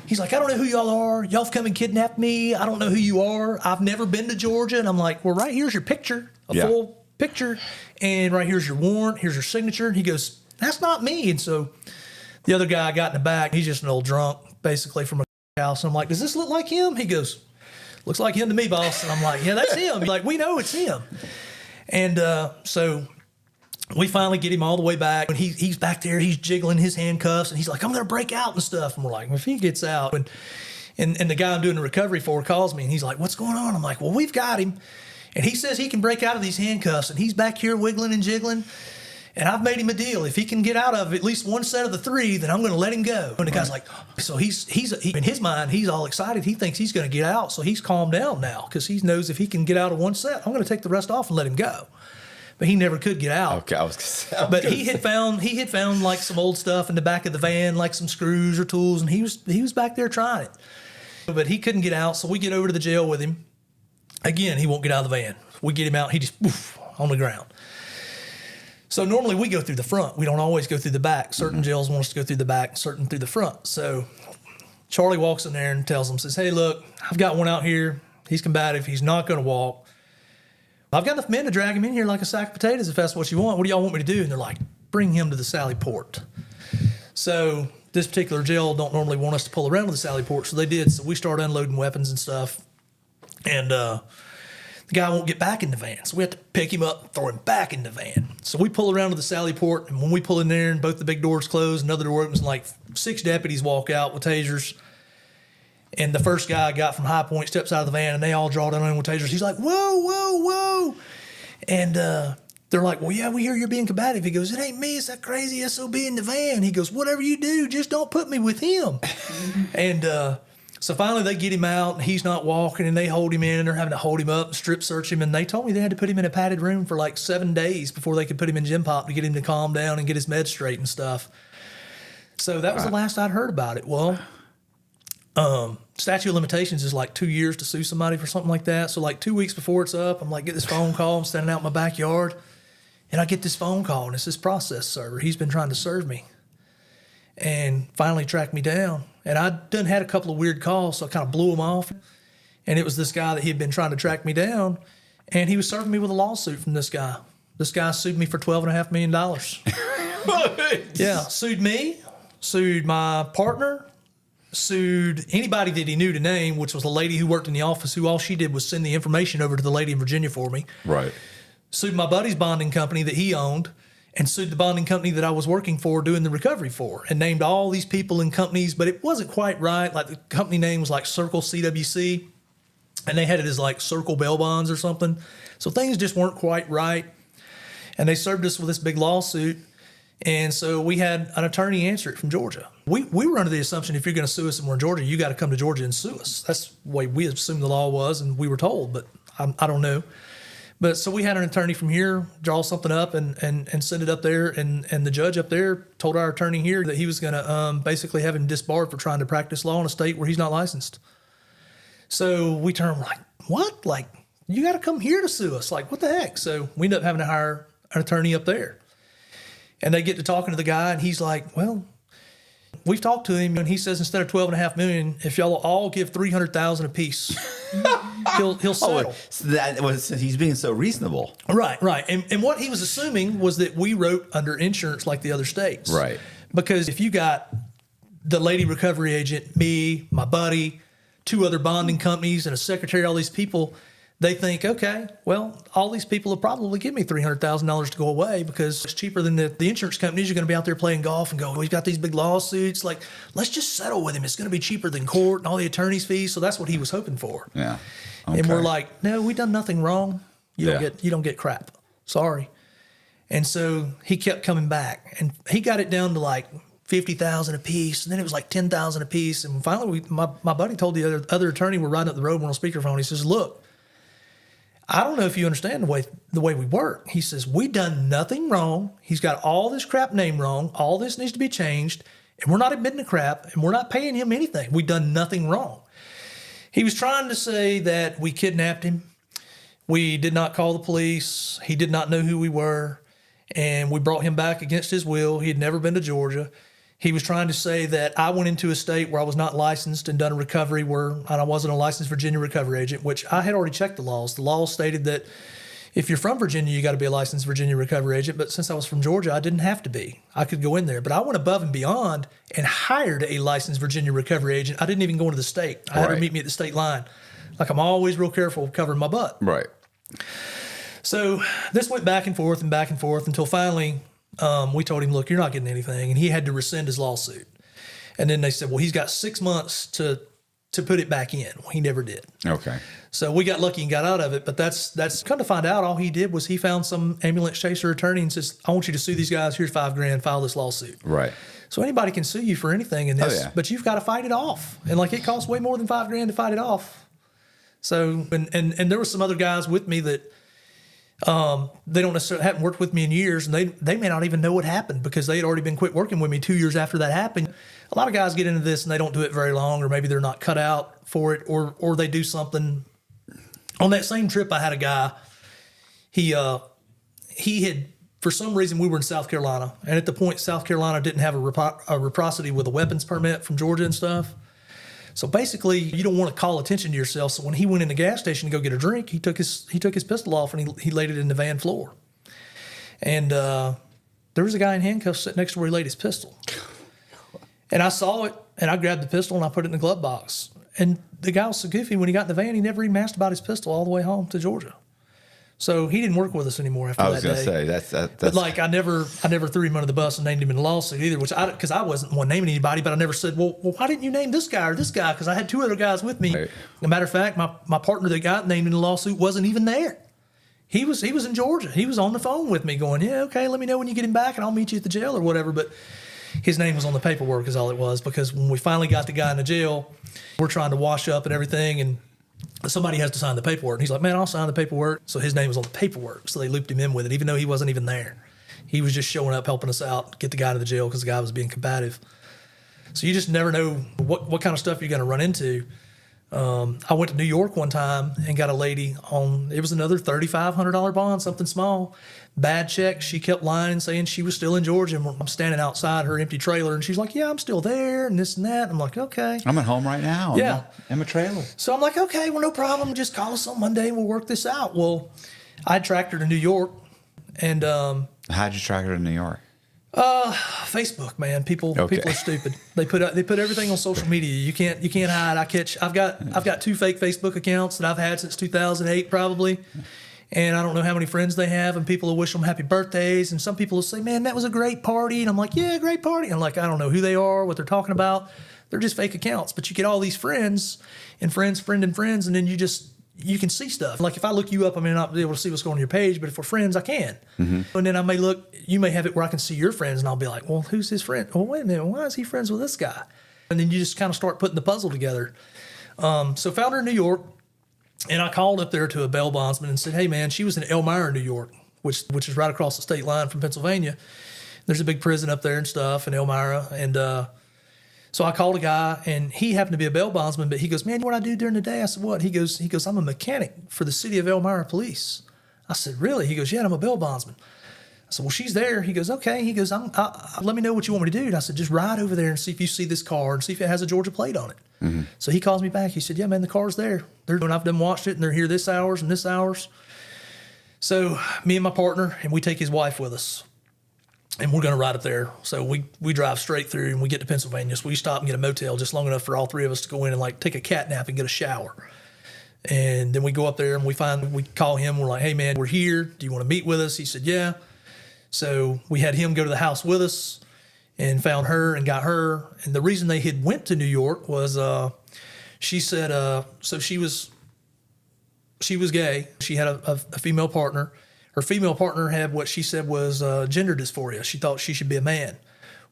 he's like, I don't know who y'all are. Y'all have come and kidnapped me. I don't know who you are. I've never been to Georgia. And I'm like, well, right here's your picture, full picture. And right here's your warrant. Here's your signature. And he goes, that's not me. And so the other guy got in the back. He's just an old drunk, basically, from a house. And I'm like, does this look like him? He goes, looks like him to me, boss. And I'm like, yeah, that's him. He's like, we know it's him. And so we finally get him all the way back, and he's back there. He's jiggling his handcuffs, and he's like, I'm going to break out and stuff. And we're like, well, if he gets out, and the guy I'm doing the recovery for calls me, and he's like, what's going on? I'm like, well, we've got him. And he says he can break out of these handcuffs, and he's back here wiggling and jiggling. And I've made him a deal. If he can get out of at least one set of the 3, then I'm going to let him go. And the guy's like, so he's in his mind, he's all excited. He thinks he's going to get out. So he's calmed down now because he knows if he can get out of one set, I'm going to take the rest off and let him go. But he never could get out. Okay, but he had found like some old stuff in the back of the van, like some screws or tools, and he was back there trying it. But he couldn't get out, so we get over to the jail with him. Again, he won't get out of the van. We get him out, he just on the ground. So normally we go through the front. We don't always go through the back. Certain jails want us to go through the back, certain through the front. So Charlie walks in there and tells them, says, hey, look, I've got one out here. He's combative. He's not going to walk. I've got enough men to drag him in here like a sack of potatoes if that's what you want. What do y'all want me to do? And they're like, bring him to the Sally Port. So this particular jail don't normally want us to pull around to the Sally Port, so they did. So we started unloading weapons and stuff. And the guy won't get back in the van. So we have to pick him up and throw him back in the van. So we pull around to the Sally Port, and when we pull in there and both the big doors close, another door opens, and like 6 deputies walk out with tasers. And the first guy I got from High Point steps out of the van, and they all draw down on him with tasers. He's like, whoa, whoa, whoa. And they're like, well, yeah, we hear you're being combative. He goes, it ain't me. It's that crazy SOB in the van. He goes, whatever you do, just don't put me with him. And so finally they get him out, and he's not walking, and they hold him in, and they're having to hold him up and strip search him. And they told me they had to put him in a padded room for like 7 days before they could put him in gym pop to get him to calm down and get his meds straight and stuff. So that was the last I'd heard about it. Well, statute of limitations is like 2 years to sue somebody for something like that. So like 2 weeks before it's up, I'm like, get this phone call. I'm standing out in my backyard, and I get this phone call, and it's this process server. He's been trying to serve me, and finally tracked me down. And I'd done had a couple of weird calls, so I kind of blew him off. And it was this guy that he had been trying to track me down, and he was serving me with a lawsuit from this guy. This guy sued me for $12.5 million. Yeah, sued me, sued my partner, sued anybody that he knew to name, which was a lady who worked in the office who all she did was send the information over to the lady in Virginia for me. Right. Sued my buddy's bonding company that he owned, and sued the bonding company that I was working for doing the recovery for, and named all these people and companies, but it wasn't quite right. Like the company name was like Circle CWC, and they had it as like Circle Bail Bonds or something. So things just weren't quite right. And they served us with this big lawsuit. And so we had an attorney answer it from Georgia. We were under the assumption if you're going to sue us and we're in Georgia, you got to come to Georgia and sue us. That's the way we assumed the law was, and we were told, but I don't know. But so we had an attorney from here draw something up and send it up there, and the judge up there told our attorney here that he was going to basically have him disbarred for trying to practice law in a state where he's not licensed. So we turned like, what? Like, you got to come here to sue us? Like, what the heck? So we ended up having to hire an attorney up there. And they get to talking to the guy, and he's like, well, we've talked to him, and he says instead of $12.5 million, if y'all all give $300,000 apiece, he'll settle. So he's being so reasonable. Right. And what he was assuming was that we wrote under insurance like the other states. Right. Because if you got the lady recovery agent, me, my buddy, 2 other bonding companies, and a secretary, all these people, they think, okay, well, all these people will probably give me $300,000 to go away because it's cheaper than the insurance companies are going to be out there playing golf and go, we've got these big lawsuits. Like, let's just settle with him. It's going to be cheaper than court and all the attorney's fees. So that's what he was hoping for. Yeah. Okay. And we're like, no, we done nothing wrong. You don't get crap. Sorry. And so he kept coming back, and he got it down to like $50,000 a piece, and then it was like $10,000 a piece. And finally, my buddy told the other attorney, we're riding up the road, we're on speakerphone. He says, look, I don't know if you understand the way we work. He says, we done nothing wrong. He's got all this crap named wrong. All this needs to be changed, and we're not admitting the crap, and we're not paying him anything. We done nothing wrong. He was trying to say that we kidnapped him. We did not call the police. He did not know who we were, and we brought him back against his will. He had never been to Georgia. He was trying to say that I went into a state where I was not licensed and done a recovery where I wasn't a licensed Virginia recovery agent, which I had already checked the laws. The law stated that if you're from Virginia, you got to be a licensed Virginia recovery agent. But since I was from Georgia, I didn't have to be. I could go in there. But I went above and beyond and hired a licensed Virginia recovery agent. I didn't even go into the state. I had her meet me at the state line. Like, I'm always real careful covering my butt. Right. So this went back and forth until finally we told him, look, you're not getting anything. And he had to rescind his lawsuit. And then they said, well, he's got 6 months to put it back in. Well, he never did. Okay. So we got lucky and got out of it. But that's come to find out, all he did was he found some ambulance chaser attorney and says, I want you to sue these guys. Here's $5,000. File this lawsuit. Right. So anybody can sue you for anything in this, but you've got to fight it off. And like, it costs way more than $5,000 to fight it off. So, and there were some other guys with me that they don't necessarily haven't worked with me in years, and they may not even know what happened because they had already been quit working with me 2 years after that happened. A lot of guys get into this and they don't do it very long, or maybe they're not cut out for it, or they do something. On that same trip, I had a guy. He had, for some reason, we were in South Carolina, and at the point, South Carolina didn't have a reciprocity with a weapons permit from Georgia and stuff. So basically, you don't want to call attention to yourself. So when he went in the gas station to go get a drink, he took his pistol off and he laid it in the van floor. And there was a guy in handcuffs sitting next to where he laid his pistol. And I saw it, and I grabbed the pistol and I put it in the glove box. And the guy was so goofy, when he got in the van, he never even asked about his pistol all the way home to Georgia. So he didn't work with us anymore after that day. I was going to say that's. But like, I never threw him under the bus and named him in a lawsuit either, because I wasn't one naming anybody. But I never said, well, why didn't you name this guy or this guy? Because I had 2 other guys with me. Right. As a matter of fact, my partner that got named in the lawsuit wasn't even there. He was in Georgia. He was on the phone with me, going, yeah, okay, let me know when you get him back, and I'll meet you at the jail or whatever. But his name was on the paperwork, is all it was. Because when we finally got the guy in the jail, we're trying to wash up and everything, and somebody has to sign the paperwork. And he's like, man, I'll sign the paperwork. So his name was on the paperwork. So they looped him in with it, even though he wasn't even there. He was just showing up, helping us out, get the guy to the jail because the guy was being combative. So you just never know what kind of stuff you're going to run into. I went to New York one time and got a lady on, it was another $3,500 bond, something small. Bad check. She kept lying, saying she was still in Georgia. And I'm standing outside her empty trailer, and she's like, yeah, I'm still there, and this and that. I'm like, okay. I'm at home right now. Yeah. I'm a trailer. So I'm like, okay, well, no problem. Just call us on Monday and we'll work this out. Well, I tracked her to New York, and how'd you track her to New York? Facebook, man. People are stupid. They put everything on social media. You can't hide. I've got 2 fake Facebook accounts that I've had since 2008 probably. And I don't know how many friends they have, and people will wish them happy birthdays. And some people will say, man, that was a great party. And I'm like, yeah, great party. And I'm like, I don't know who they are, what they're talking about. They're just fake accounts. But you get all these friends, and friends, and then you can see stuff. Like, if I look you up, I may not be able to see what's going on your page, but if we're friends, I can. Mm-hmm. And then you may have it where I can see your friends, and I'll be like, well, who's his friend? Oh, wait a minute, why is he friends with this guy? And then you just kind of start putting the puzzle together. So found her in New York, and I called up there to a bail bondsman and said, hey, man, she was in Elmira, New York, which is right across the state line from Pennsylvania. There's a big prison up there and stuff in Elmira, and so I called a guy, and he happened to be a bail bondsman, but he goes, man, what I do during the day? I said, what? He goes, I'm a mechanic for the city of Elmira Police. I said, really? He goes, yeah, I'm a bail bondsman. I said, well, she's there. He goes, okay. He goes, let me know what you want me to do. And I said, just ride over there and see if you see this car and see if it has a Georgia plate on it. Mm-hmm. So he calls me back. He said, yeah, man, the car's there. I've done watched it, and they're here this hours and this hours. So me and my partner, and we take his wife with us. And we're going to ride up there. So we drive straight through, and we get to Pennsylvania. So we stop and get a motel just long enough for all three of us to go in and like take a cat nap and get a shower. And then we go up there and we call him. We're like, hey, man, we're here. Do you want to meet with us? He said, yeah. So we had him go to the house with us and found her and got her. And the reason they had went to New York was she said, so she was gay. She had a female partner. Her female partner had what she said was gender dysphoria. She thought she should be a man.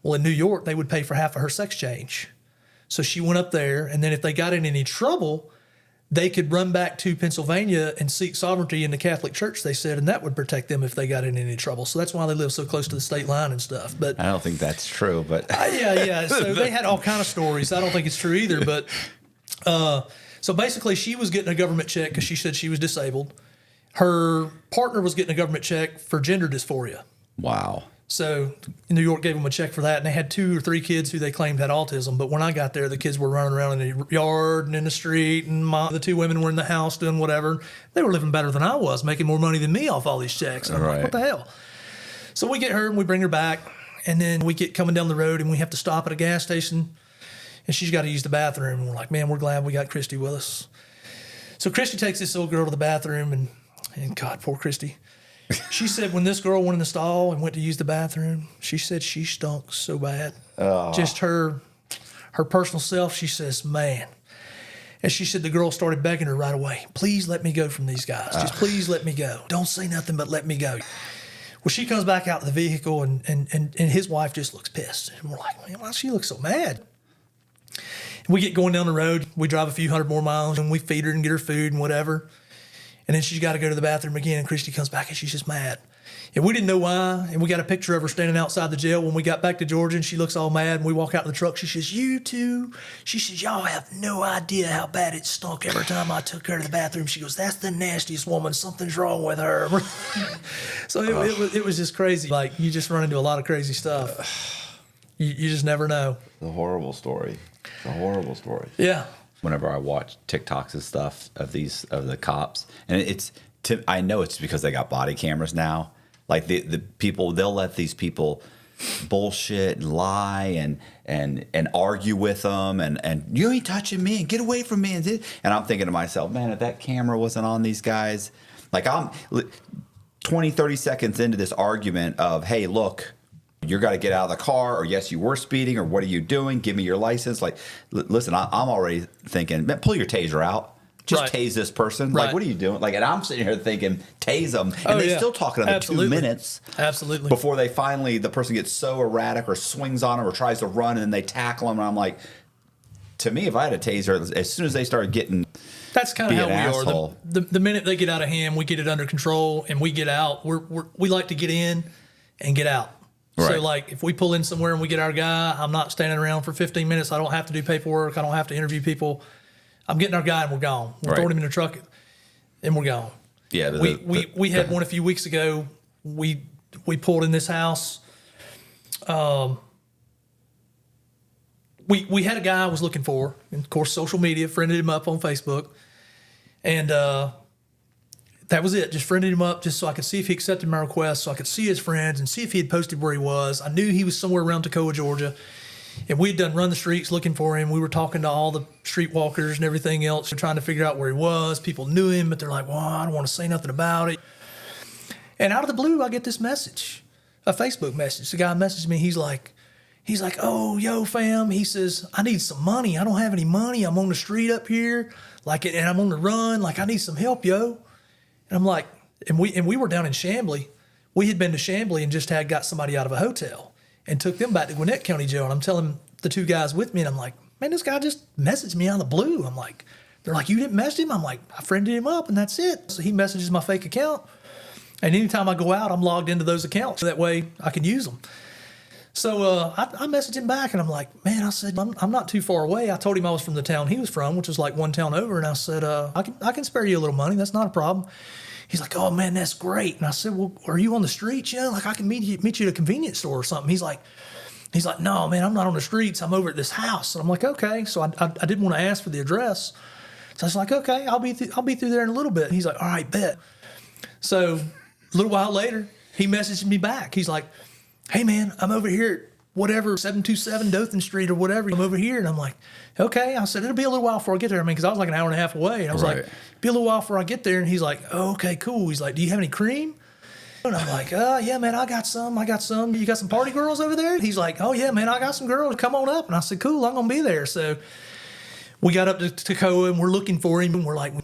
Well, in New York, they would pay for half of her sex change. So she went up there, and then if they got in any trouble, they could run back to Pennsylvania and seek sovereignty in the Catholic Church, they said, and that would protect them if they got in any trouble. So that's why they live so close to the state line and stuff. But I don't think that's true, but yeah. So they had all kind of stories. I don't think it's true either. But so basically, she was getting a government check because she said she was disabled. Her partner was getting a government check for gender dysphoria. Wow. So New York gave them a check for that, and they had 2 or 3 kids who they claimed had autism. But when I got there, the kids were running around in the yard and in the street, and the 2 women were in the house doing whatever. They were living better than I was, making more money than me off all these checks. And I'm like, what the hell? So we get her, and we bring her back, and then we get coming down the road, and we have to stop at a gas station, and she's got to use the bathroom. And we're like, man, we're glad we got Christy with us. So Christy takes this little girl to the bathroom, and God, poor Christy. She said when this girl went in the stall and went to use the bathroom, she said she stunk so bad. Oh. Just her personal self, she says, man. And she said the girl started begging her right away, please let me go from these guys. Just please let me go. Don't say nothing but let me go. Well, she comes back out to the vehicle, and his wife just looks pissed. And we're like, man, why does she look so mad? We get going down the road. We drive a few hundred more miles, and we feed her and get her food and whatever. And then she's got to go to the bathroom again, and Christy comes back, and she's just mad. And we didn't know why, and we got a picture of her standing outside the jail when we got back to Georgia, and she looks all mad, and we walk out in the truck. She says, you two, she says, y'all have no idea how bad it stunk every time I took her to the bathroom. She goes, that's the nastiest woman. Something's wrong with her. So it was just crazy. Like, you just run into a lot of crazy stuff. You just never know. It's a horrible story. It's a horrible story. Yeah. Whenever I watch TikToks and stuff of the cops, and I know it's because they got body cameras now. Like the people, they'll let these people bullshit and lie and argue with them, and you ain't touching me and get away from me, and I'm thinking to myself, man, if that camera wasn't on these guys, like I'm 20, 30 seconds into this argument of, hey, look, you got to get out of the car, or yes, you were speeding, or what are you doing? Give me your license. Like, listen, I'm already thinking, man, pull your taser out. Just tase this person. Right. Like, what are you doing? Like, and I'm sitting here thinking, tase them. And they still talking another 2 minutes. Absolutely. Before they finally, the person gets so erratic or swings on them or tries to run, and then they tackle them. And I'm like, to me, if I had a taser, as soon as they started getting, that's kind of how we are. The minute they get out of hand, we get it under control, and we get out. We like to get in and get out. Right. So, like, if we pull in somewhere and we get our guy, I'm not standing around for 15 minutes. I don't have to do paperwork. I don't have to interview people. I'm getting our guy, and we're gone. We're throwing him in the truck, and we're gone. Yeah. We had one a few weeks ago. We pulled in this house. We had a guy I was looking for, and of course, social media, friended him up on Facebook, and that was it. Just friended him up just so I could see if he accepted my request, so I could see his friends and see if he had posted where he was. I knew he was somewhere around Toccoa, Georgia, and we had done run the streets looking for him. We were talking to all the streetwalkers and everything else, trying to figure out where he was. People knew him, but they're like, well, I don't want to say nothing about it. And out of the blue, I get this message, a Facebook message. The guy messaged me. He's like, oh, yo, fam. He says, I need some money. I don't have any money. I'm on the street up here, and I'm on the run. Like, I need some help, yo. And I'm like, and we were down in Chamblee. We had been to Chamblee and just got somebody out of a hotel and took them back to Gwinnett County Jail. And I'm telling the 2 guys with me, and I'm like, man, this guy just messaged me out of the blue. I'm like, they're like, you didn't message him? I'm like, I friended him up, and that's it. So he messages my fake account. And anytime I go out, I'm logged into those accounts. So that way I can use them. So I messaged him back, and I'm like, man, I said, I'm not too far away. I told him I was from the town he was from, which was like one town over. And I said, I can spare you a little money. That's not a problem. He's like, oh man, that's great. And I said, well, are you on the streets? You know, like I can meet you at a convenience store or something. He's like, no, man, I'm not on the streets. I'm over at this house. And I'm like, okay. So I didn't want to ask for the address. So I was like, okay, I'll be through there in a little bit. And he's like, all right, bet. So a little while later, he messaged me back. He's like, hey man, I'm over here at whatever, 727 Dothan Street or whatever. I'm over here. And I'm like, okay. I said, it'll be a little while before I get there. I mean, because I was like an hour and a half away. And I was like, be a little while before I get there. And he's like, oh, okay, cool. He's like, do you have any cream? And I'm like, yeah, man, I got some. You got some party girls over there? He's like, oh, yeah, man, I got some girls. Come on up. And I said, cool, I'm going to be there. So we got up to Toccoa, and we're looking for him. And we're like,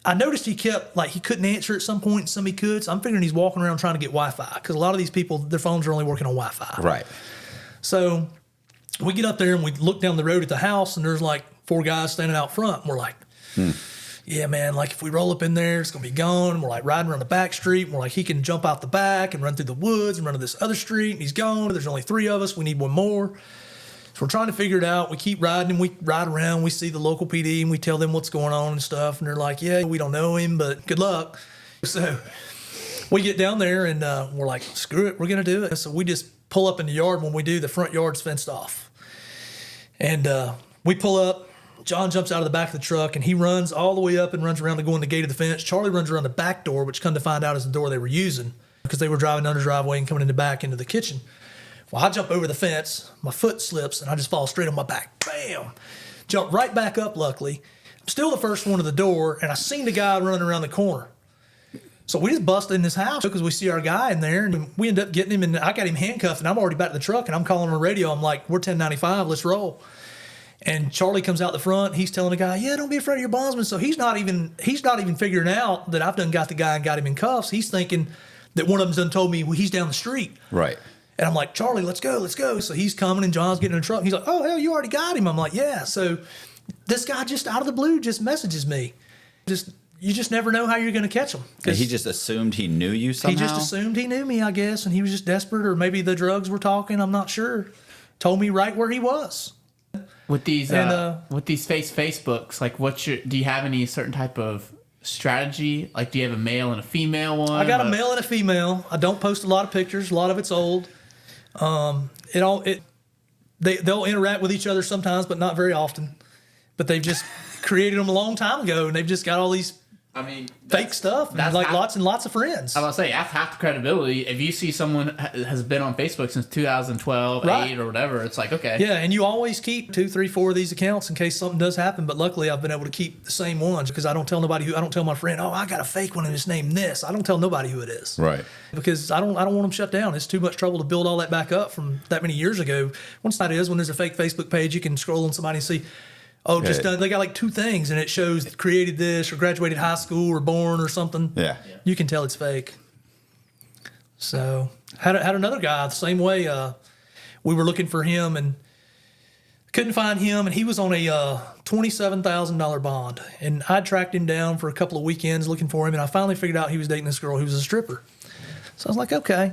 I noticed he kept, like, he couldn't answer at some point. Some he could. So I'm figuring he's walking around trying to get Wi-Fi. Because a lot of these people, their phones are only working on Wi-Fi. Right. So we get up there, and we look down the road at the house, and there's, like, 4 guys standing out front. And we're like, yeah, man, like if we roll up in there, it's going to be gone. And we're like riding around the back street. And we're like, he can jump out the back and run through the woods and run to this other street. And he's gone. There's only 3 of us. We need one more. So we're trying to figure it out. We keep riding and we ride around. We see the local PD and we tell them what's going on and stuff. And they're like, yeah, we don't know him, but good luck. So we get down there and we're like, screw it, we're going to do it. So we just pull up in the yard. When we do, the front yard's fenced off. And we pull up. John jumps out of the back of the truck, and he runs all the way up and runs around to go in the gate of the fence. Charlie runs around the back door, which come to find out is the door they were using because they were driving under the driveway and coming in the back into the kitchen. Well, I jump over the fence, my foot slips, and I just fall straight on my back. Bam! Jump right back up, luckily. I'm still the first one to the door, and I seen the guy running around the corner. So we just bust in this house because we see our guy in there, and we end up getting him, and I got him handcuffed, and I'm already back to the truck, and I'm calling on the radio. I'm like, we're 1095, let's roll. And Charlie comes out the front. He's telling the guy, yeah, don't be afraid of your bondsman. So he's not even figuring out that I've done got the guy and got him in cuffs. He's thinking that one of them's done told me, well, he's down the street. Right. And I'm like, Charlie, let's go. So he's coming, and John's getting in the truck. He's like, oh, hell, you already got him. I'm like, yeah. So this guy just out of the blue just messages me. You just never know how you're going to catch him. And he just assumed he knew you somehow? He just assumed he knew me, I guess, and he was just desperate, or maybe the drugs were talking. I'm not sure. Told me right where he was. With these Facebooks, like do you have any certain type of strategy? Like, do you have a male and a female one? I got a male and a female. I don't post a lot of pictures. A lot of it's old. They'll interact with each other sometimes, but not very often. But they've just created them a long time ago, and they've just got all these fake stuff, and like lots and lots of friends. I was gonna say, that's half the credibility. If you see someone has been on Facebook since 2012, 8 or whatever, it's like, okay. Yeah, and you always keep 2, 3, 4 of these accounts in case something does happen. But luckily, I've been able to keep the same ones because I don't tell my friend, oh, I got a fake one and it's named this. I don't tell nobody who it is. Right. Because I don't want them shut down. It's too much trouble to build all that back up from that many years ago. Once that is, when there's a fake Facebook page, you can scroll on somebody and see, oh, just done. They got like 2 things, and it shows created this or graduated high school or born or something. Yeah. You can tell it's fake. So had another guy the same way. We were looking for him and couldn't find him, and he was on a $27,000 bond. And I tracked him down for a couple of weekends looking for him, and I finally figured out he was dating this girl who was a stripper. So I was like, okay.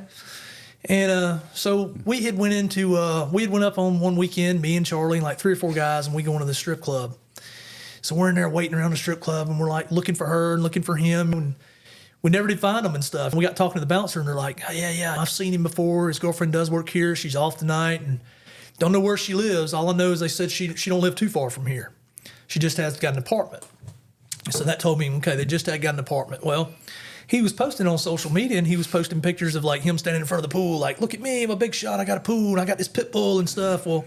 And so we had went up on one weekend, me and Charlie and like 3 or 4 guys, and we go into the strip club. So we're in there waiting around the strip club, and we're like looking for her and looking for him, and we never did find them and stuff. And we got talking to the bouncer, and they're like, oh, yeah, I've seen him before. His girlfriend does work here. She's off tonight, and don't know where she lives. All I know is they said she don't live too far from here. She just has got an apartment. So that told me, okay, they just had got an apartment. Well, he was posting on social media, and he was posting pictures of like him standing in front of the pool, like, look at me, I'm a big shot, I got a pool, and I got this pit bull and stuff. Well,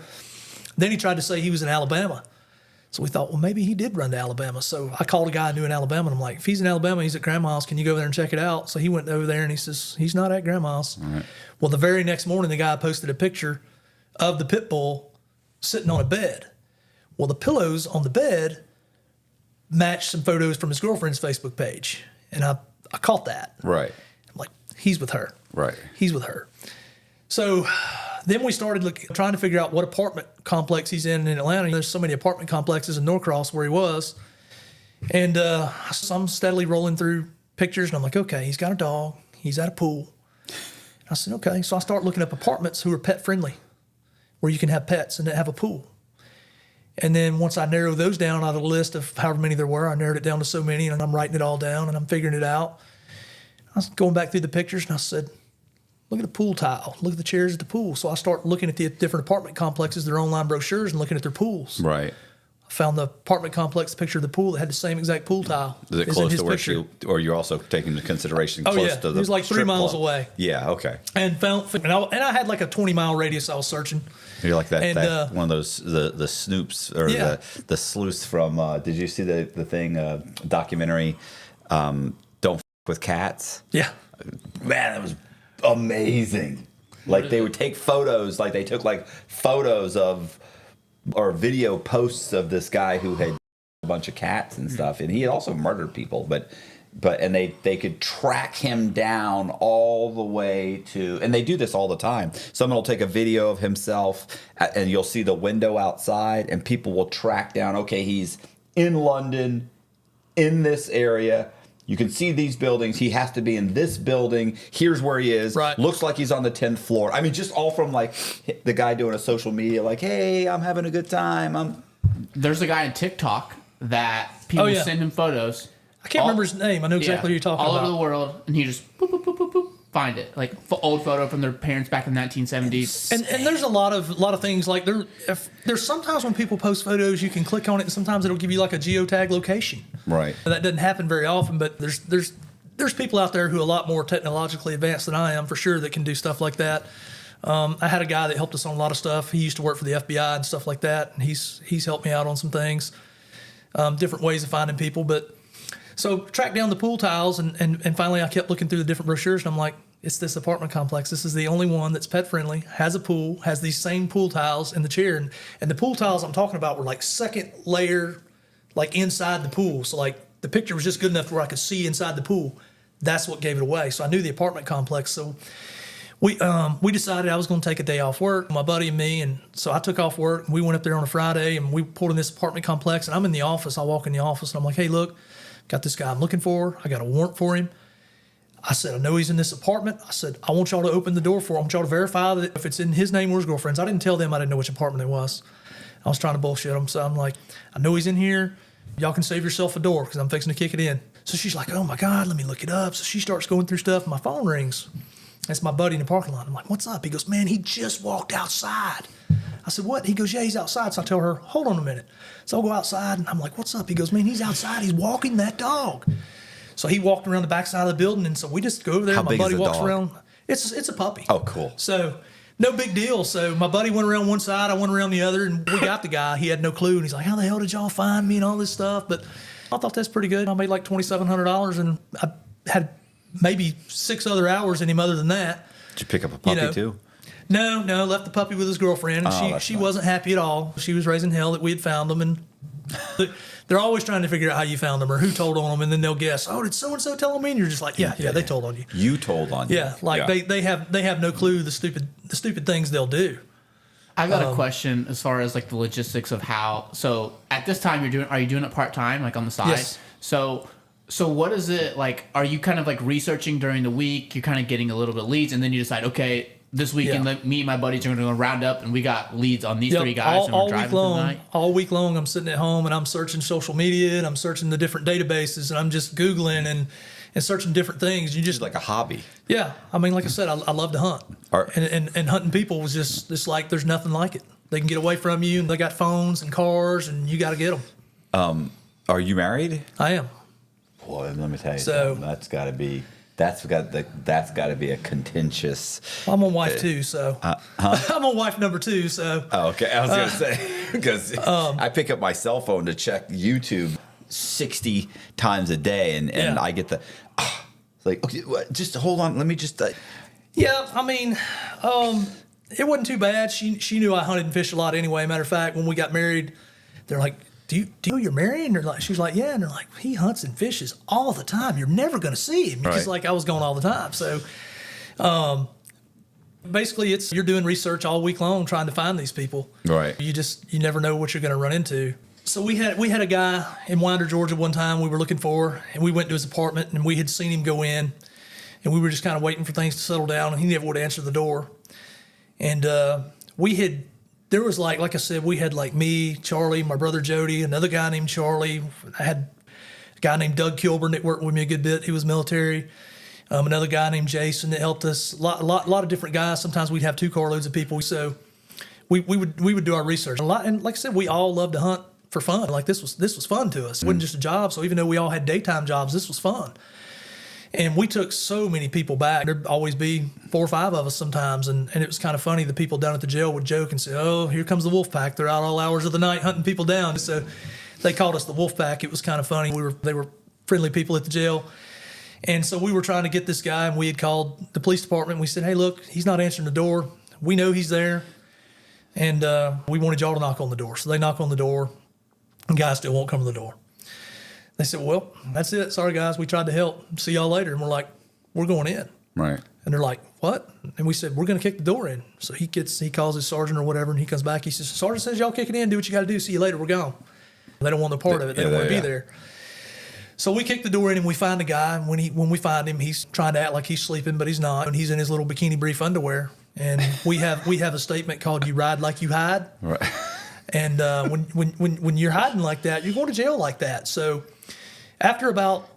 then he tried to say he was in Alabama. So we thought, well, maybe he did run to Alabama. So I called a guy I knew in Alabama, and I'm like, if he's in Alabama, he's at Grandma's, can you go over there and check it out? So he went over there, and he says, he's not at Grandma's. All right. Well, the very next morning, the guy posted a picture of the pit bull sitting on a bed. Well, the pillows on the bed matched some photos from his girlfriend's Facebook page. And I caught that. Right. I'm like, he's with her. Right. He's with her. So then we started trying to figure out what apartment complex he's in Atlanta. There's so many apartment complexes in Norcross where he was. And so I'm steadily rolling through pictures, and I'm like, okay, he's got a dog. He's at a pool. I said, okay. So I start looking up apartments who are pet friendly, where you can have pets and have a pool. And then once I narrowed those down out of the list of however many there were, I narrowed it down to so many, and I'm writing it all down, and I'm figuring it out. I was going back through the pictures and I said, look at the pool tile. Look at the chairs at the pool. So I start looking at the different apartment complexes, their online brochures, and looking at their pools. Right. I found the apartment complex picture of the pool that had the same exact pool tile. Is it close to where or you're also taking into consideration close to the it was like 3 miles club? away. Yeah, okay. And I had like a 20-mile radius I was searching. You're like that one of those the snoops or the sleuths from did you see the thing documentary Don't F with Cats? Yeah. Man, that was amazing. Like they would take photos, like they took like photos of or video posts of this guy who had a bunch of cats and stuff, and he had also murdered people, but and they could track him down all the way to, and they do this all the time. Someone will take a video of himself and you'll see the window outside and people will track down, okay, he's in London in this area. You can see these buildings. He has to be in this building. Here's where he is. Right. Looks like he's on the 10th floor. I mean, just all from like the guy doing a social media, like, hey, I'm having a good time. There's a guy on TikTok that people send him photos. I can't remember his name. I know exactly who you're talking about. All over the world, and he just boop, boop, boop, boop, boop, find it. Like old photo from their parents back in the 1970s. And there's a lot of things like there's sometimes when people post photos, you can click on it, and sometimes it'll give you like a geotag location. Right. And that doesn't happen very often, but there's people out there who are a lot more technologically advanced than I am, for sure, that can do stuff like that. I had a guy that helped us on a lot of stuff. He used to work for the FBI and stuff like that, and he's helped me out on some things, different ways of finding people, but. So tracked down the pool tiles, and finally I kept looking through the different brochures, and I'm like, it's this apartment complex. This is the only one that's pet friendly, has a pool, has these same pool tiles in the chair. And the pool tiles I'm talking about were like second layer, like inside the pool. So like the picture was just good enough where I could see inside the pool. That's what gave it away. So I knew the apartment complex. So we decided I was going to take a day off work, my buddy and me. And so I took off work, and we went up there on a Friday, and we pulled in this apartment complex, and I'm in the office. I walk in the office, and I'm like, hey, look, got this guy I'm looking for. I got a warrant for him. I said, I know he's in this apartment. I said, I want y'all to open the door for him. I want y'all to verify that if it's in his name or his girlfriend's. I didn't tell them I didn't know which apartment it was. I was trying to bullshit them. So I'm like, I know he's in here. Y'all can save yourself a door because I'm fixing to kick it in. So she's like, oh my God, let me look it up. So she starts going through stuff, and my phone rings. That's my buddy in the parking lot. I'm like, what's up? He goes, man, he just walked outside. I said, what? He goes, yeah, he's outside. So I tell her, hold on a minute. So I'll go outside, and I'm like, what's up? He goes, man, he's outside. He's walking that dog. So he walked around the backside of the building, and so we just go over there. How my big buddy is the walks dog? around. It's a puppy. Oh, cool. So no big deal. So my buddy went around one side, I went around the other, and we got the guy. He had no clue, and he's like, how the hell did y'all find me and all this stuff? But I thought that's pretty good. I made like $2,700, and I had maybe 6 other hours in him other than that. Did you pick up a puppy too? No, left the puppy with his girlfriend, and she wasn't happy at all. She was raising hell that we had found them, and they're always trying to figure out how you found them or who told on them, and then they'll guess, oh, did so-and-so tell on me? And you're just like, yeah, they told on you. You told on you. Yeah, like they have no clue the stupid things they'll do. I got a question as far as like the logistics of how. So at this time, are you doing it part time, like on the side? Yes. So what is it like? Are you kind of like researching during the week? You're kind of getting a little bit of leads, and then you decide, okay, this weekend, me and my buddies are going to round up, and we got leads on these 3 guys, and we're driving through the night. All week long, I'm sitting at home, and I'm searching social media, and I'm searching the different databases, and I'm just Googling and searching different things. You just It's like a hobby. Yeah, I mean, like I said, I love to hunt, and hunting people was just like there's nothing like it. They can get away from you, and they got phones and cars, and you got to get them. Are you married? I am. Well, let me tell you, So- that's got to be a contentious. I'm a wife too, so I'm a wife number 2. So Oh, okay. I was gonna say because I pick up my cell phone to check YouTube 60 times a day, and Yeah. I get the it's like, okay, just hold on, let me just. yeah, I mean, it wasn't too bad. She knew I hunted and fished a lot anyway. Matter of fact, when we got married, they're like, Do you know you're married? And they're like, she was like, yeah. And they're like, he hunts and fishes all the time. You're never going to see him. Because Right. like I was going all the time. So basically you're doing research all week long trying to find these people. Right. You never know what you're going to run into. So we had a guy in Winder, Georgia one time we were looking for, and we went to his apartment, and we had seen him go in, and we were just kind of waiting for things to settle down, and he never would answer the door. And there was like I said, we had like me, Charlie, my brother Jody, another guy named Charlie. I had a guy named Doug Kilburn that worked with me a good bit. He was military. Another guy named Jason that helped us. A lot of different guys. Sometimes we'd have 2 carloads of people. So we would do our research a lot. And like I said, we all love to hunt for fun. Like this was fun to us. It wasn't just a job. So even though we all had daytime jobs, this was fun. And we took so many people back. There'd always be 4 or 5 of us sometimes. And it was kind of funny. The people down at the jail would joke and say, oh, here comes the wolf pack. They're out all hours of the night hunting people down. So they called us the wolf pack. It was kind of funny. They were friendly people at the jail. And so we were trying to get this guy, and we had called the police department. We said, hey, look, he's not answering the door. We know he's there. And we wanted y'all to knock on the door. So they knock on the door, and guys still won't come to the door. They said, well, that's it. Sorry, guys. We tried to help. See y'all later. And we're like, we're going in. Right. And they're like, what? And we said, we're going to kick the door in. So he calls his sergeant or whatever, and he comes back. He says, sergeant says y'all kick it in. Do what you got to do. See you later. We're gone. They don't want no part of it. They don't want to be there. So we kick the door in and we find the guy. And when we find him, he's trying to act like he's sleeping, but he's not. And he's in his little bikini brief underwear. And we have a statement called "You ride like you hide." Right. And when you're hiding like that, you're going to jail like that. So after about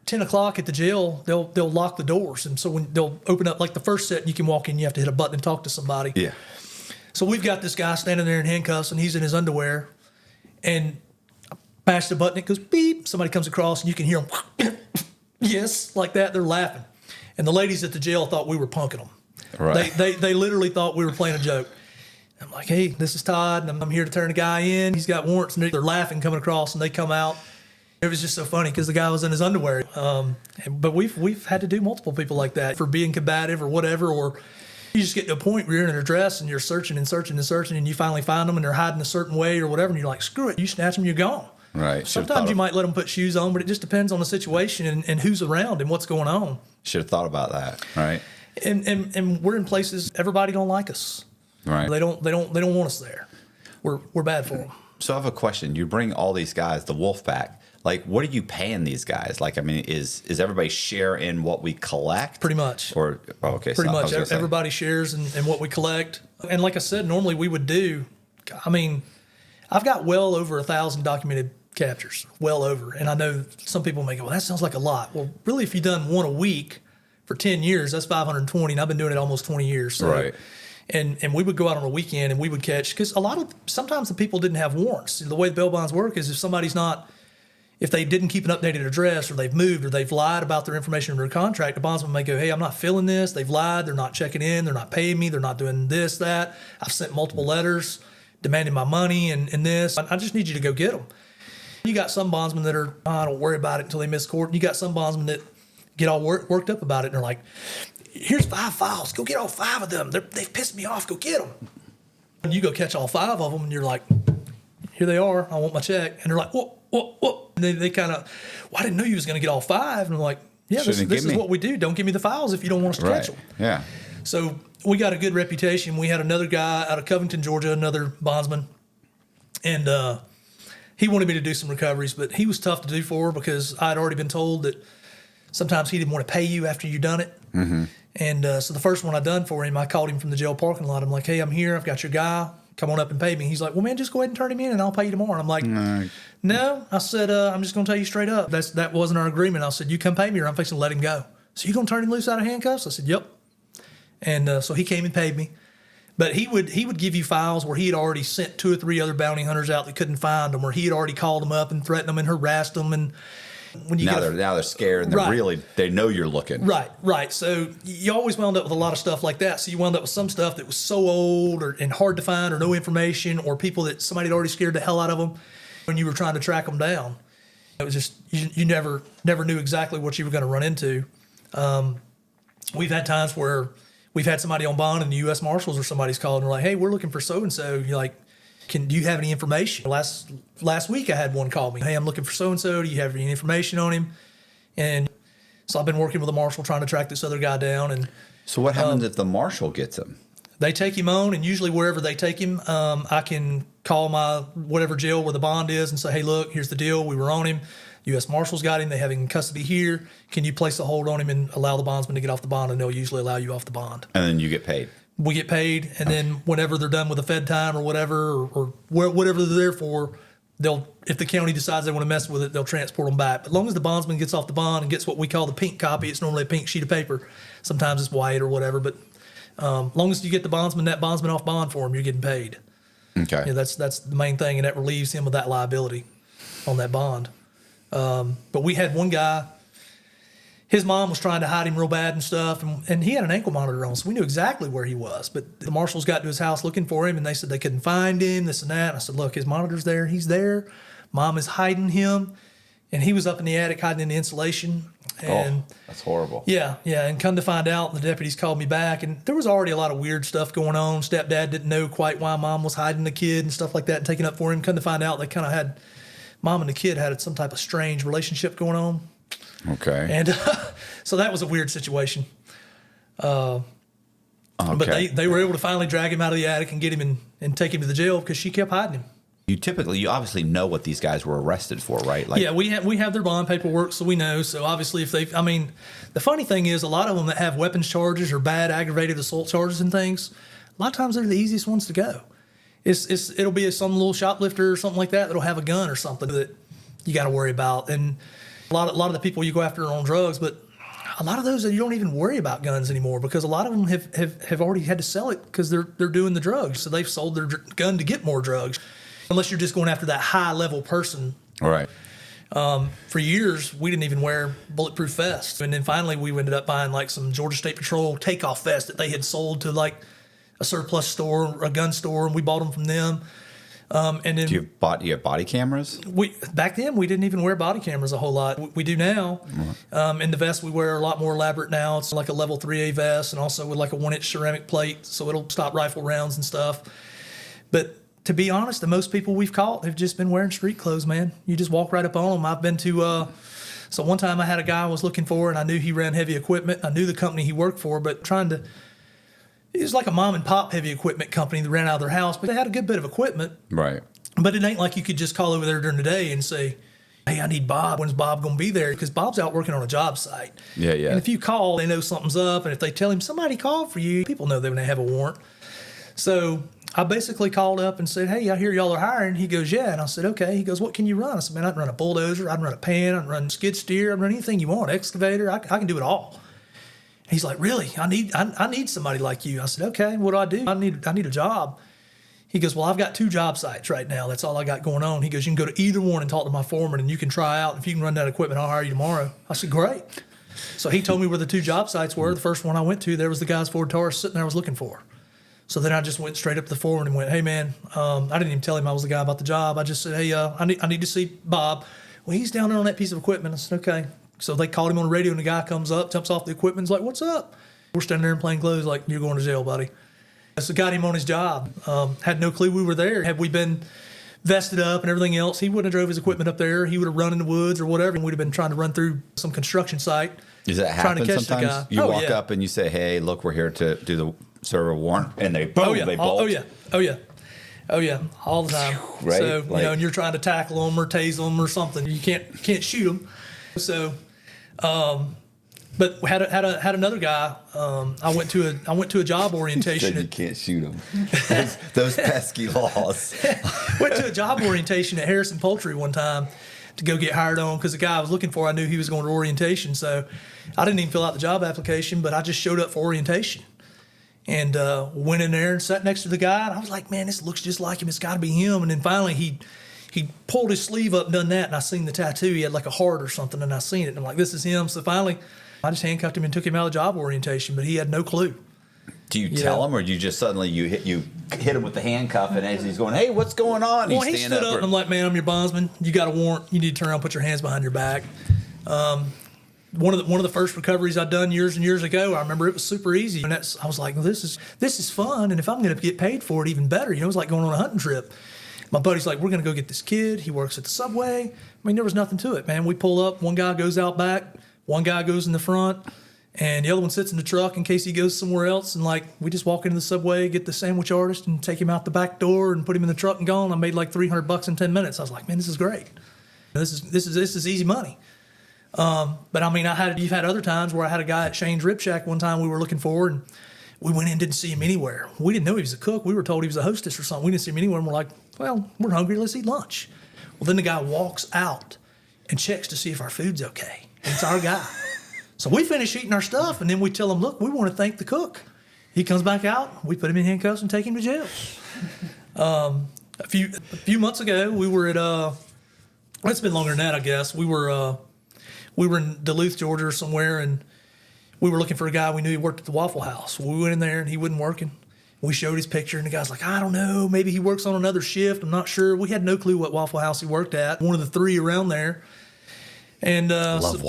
10 o'clock at the jail, they'll lock the doors. And so when they'll open up, like the first set, you can walk in, you have to hit a button and talk to somebody. Yeah. So we've got this guy standing there in handcuffs, and he's in his underwear. And mash the button, it goes beep. Somebody comes across, and you can hear them, yes, like that. They're laughing. And the ladies at the jail thought we were punking them. Right. They literally thought we were playing a joke. I'm like, hey, this is Todd, and I'm here to turn the guy in. He's got warrants, and they're laughing coming across, and they come out. It was just so funny because the guy was in his underwear. But we've had to do multiple people like that for being combative or whatever, or you just get to a point where you're in an address and you're searching and searching and searching, and you finally find them, and they're hiding a certain way or whatever, and you're like, screw it, you snatch them, you're gone. Right. Sometimes you might let them put shoes on, but it just depends on the situation and who's around and what's going on. Should have thought about that, right? And we're in places everybody don't like us. Right. They don't want us there. We're bad for them. So I have a question. You bring all these guys, the wolf pack. Like, what are you paying these guys? Like, I mean, is everybody share in what we collect? Pretty much. Or okay, pretty much. Everybody shares in what we collect. And like I said, normally we would do. I mean, I've got well over 1,000 documented captures, well over. And I know some people may go, well, that sounds like a lot. Well, really, if you've done one a week for 10 years, that's 520, and I've been doing it almost 20 years. So, right. And we would go out on a weekend and we would catch, because sometimes the people didn't have warrants. The way the bail bonds work is if they didn't keep an updated address, or they've moved, or they've lied about their information in their contract, the bondsman may go, hey, I'm not filling this. They've lied. They're not checking in. They're not paying me. They're not doing this, that. I've sent multiple letters demanding my money and this. I just need you to go get them. You got some bondsmen that are, I don't worry about it until they miss court. You got some bondsmen that get all worked up about it, and they're like, here's 5 files. Go get all 5 of them. They've pissed me off. Go get them. And you go catch all 5 of them, and you're like, here they are. I want my check. And they're like, what? And they kind of, well, I didn't know you was going to get all 5. And I'm like, yeah, this is what we do. Don't give me the files if you don't want us to catch them. Yeah. So we got a good reputation. We had another guy out of Covington, Georgia, another bondsman, and he wanted me to do some recoveries, but he was tough to do for because I'd already been told that sometimes he didn't want to pay you after you done it. Mm-hmm. And so the first one I done for him, I called him from the jail parking lot. I'm like, hey, I'm here. I've got your guy. Come on up and pay me. He's like, well, man, just go ahead and turn him in and I'll pay you tomorrow. And I'm like, no. I said, I'm just going to tell you straight up. That wasn't our agreement. I said, you come pay me or I'm fixing to let him go. So you going to turn him loose out of handcuffs? I said, yep. And so he came and paid me. But he would give you files where he had already sent 2 or 3 other bounty hunters out that couldn't find them, or he had already called them up and threatened them and harassed them. And when you now they're scared and they know you're looking. Right. So you always wound up with a lot of stuff like that. So you wound up with some stuff that was so old and hard to find, or no information, or people that somebody had already scared the hell out of them when you were trying to track them down. It was just you never knew exactly what you were going to run into. We've had times where we've had somebody on bond and the U.S. Marshals or somebody's called and they're like, hey, we're looking for so-and-so. You're like, do you have any information? Last week I had one call me. Hey, I'm looking for so-and-so. Do you have any information on him? And so I've been working with a marshal trying to track this other guy down. And so what happens if the marshal gets him? They take him on, and usually wherever they take him, I can call my whatever jail where the bond is and say, hey, look, here's the deal. We were on him. U.S. Marshals got him. They have him in custody here. Can you place a hold on him and allow the bondsman to get off the bond? And they'll usually allow you off the bond. And then you get paid. We get paid, and then whenever they're done with the Fed time or whatever, or whatever they're there for, if the county decides they want to mess with it, they'll transport them back. But as long as the bondsman gets off the bond and gets what we call the pink copy, it's normally a pink sheet of paper. Sometimes it's white or whatever. But as long as you get that bondsman off bond for him, you're getting paid. Okay. Yeah, that's the main thing, and that relieves him of that liability on that bond. But we had one guy, his mom was trying to hide him real bad and stuff, and he had an ankle monitor on, so we knew exactly where he was. But the marshals got to his house looking for him, and they said they couldn't find him, this and that. And I said, look, his monitor's there. He's there. Mom is hiding him, and he was up in the attic hiding in the insulation. And that's horrible. Yeah. And come to find out, the deputies called me back, and there was already a lot of weird stuff going on. Stepdad didn't know quite why Mom was hiding the kid and stuff like that and taking up for him. Come to find out, they kind of had, Mom and the kid had some type of strange relationship going on. Okay. And so that was a weird situation. Okay. But they were able to finally drag him out of the attic and get him and take him to the jail because she kept hiding him. You obviously know what these guys were arrested for, right? Like, yeah, we have their bond paperwork, so we know. So obviously, the funny thing is, a lot of them that have weapons charges or bad aggravated assault charges and things, a lot of times they're the easiest ones to go. It'll be some little shoplifter or something like that that'll have a gun or something that you got to worry about. And a lot of the people you go after are on drugs, but a lot of those you don't even worry about guns anymore because a lot of them have already had to sell it because they're doing the drugs, so they've sold their gun to get more drugs. Unless you're just going after that high level person. All right. For years, we didn't even wear bulletproof vests. And then finally, we ended up buying like some Georgia State Patrol takeoff vests that they had sold to like a surplus store, a gun store, and we bought them from them. And then Do you have body cameras? Back then, we didn't even wear body cameras a whole lot. We do now. And the vests we wear are a lot more elaborate now. It's like a level 3A vest and also with like a 1-inch ceramic plate, so it'll stop rifle rounds and stuff. But to be honest, the most people we've caught have just been wearing street clothes, man. You just walk right up on them. I've been to, so one time I had a guy I was looking for, and I knew he ran heavy equipment. I knew the company he worked for, but it was like a mom and pop heavy equipment company that ran out of their house, but they had a good bit of equipment. Right. But it ain't like you could just call over there during the day and say, hey, I need Bob. When's Bob going to be there? Because Bob's out working on a job site. Yeah. And if you call, they know something's up. And if they tell him somebody called for you, people know that when they have a warrant. So I basically called up and said, hey, I hear y'all are hiring. He goes, yeah. And I said, okay. He goes, what can you run? I said, man, I can run a bulldozer. I can run a pan. I can run skid steer. I can run anything you want. Excavator. I can do it all. He's like, really? I need somebody like you. I said, okay, what do? I need a job. He goes, well, I've got 2 job sites right now. That's all I got going on. He goes, you can go to either one and talk to my foreman, and you can try out. If you can run that equipment, I'll hire you tomorrow. I said, great. So he told me where the 2 job sites were. The first one I went to, there was the guy's Ford Taurus sitting there I was looking for. So then I just went straight up to the foreman and went, hey, man, I didn't even tell him I was the guy about the job. I just said, hey, I need to see Bob. Well, he's down there on that piece of equipment. I said, okay. So they called him on the radio, and the guy comes up, jumps off the equipment, and is like, what's up? We're standing there in plain clothes like, you're going to jail, buddy. So got him on his job. Had no clue we were there. Had we been vested up and everything else, he wouldn't have drove his equipment up there. He would have run in the woods or whatever, and we'd have been trying to run through some construction site. Does that happen sometimes? You walk up and you say, hey, look, we're here to do the serve a warrant, and they boom, they bolt. Oh yeah, all the time. Right? So and you're trying to tackle them or tase them or something. You can't shoot them. So, but had another guy. I went to a job orientation. You can't shoot them. Those pesky laws. Went to a job orientation at Harrison Poultry one time to go get hired on because the guy I was looking for, I knew he was going to orientation. So I didn't even fill out the job application, but I just showed up for orientation. And went in there and sat next to the guy. And I was like, man, this looks just like him. It's got to be him. And then finally he pulled his sleeve up and done that. And I seen the tattoo. He had like a heart or something. And I seen it. And I'm like, this is him. So finally, I just handcuffed him and took him out of job orientation. But he had no clue. Do you tell him, or do you just suddenly you hit him with the handcuff, and as he's going, hey, what's going on? Well, he stood up and I'm like, man, I'm your bondsman. You got a warrant. You need to turn around and put your hands behind your back. One of the first recoveries I'd done years and years ago, I remember it was super easy. And I was like, well, this is fun. And if I'm going to get paid for it, even better. It was like going on a hunting trip. My buddy's like, we're going to go get this kid. He works at the Subway. I mean, there was nothing to it, man. We pull up. One guy goes out back. One guy goes in the front. And the other one sits in the truck in case he goes somewhere else. And like, we just walk into the Subway, get the sandwich artist, and take him out the back door and put him in the truck and gone. I made like $300 in 10 minutes. I was like, man, this is great. This is easy money. But I mean, you've had other times where I had a guy at Shane's Rib Shack one time we were looking for, and we went in and didn't see him anywhere. We didn't know he was a cook. We were told he was a hostess or something. We didn't see him anywhere, and we're like, well, we're hungry. Let's eat lunch. Well, then the guy walks out and checks to see if our food's okay. It's our guy. So we finish eating our stuff, and then we tell him, look, we want to thank the cook. He comes back out. We put him in handcuffs and take him to jail. A few months ago, we were at it's been longer than that, I guess. We were in Duluth, Georgia, or somewhere, and we were looking for a guy we knew he worked at the Waffle House. We went in there, and he wasn't working. We showed his picture, and the guy's like, I don't know, maybe he works on another shift. I'm not sure. We had no clue what Waffle House he worked at. One of the three around there. And I love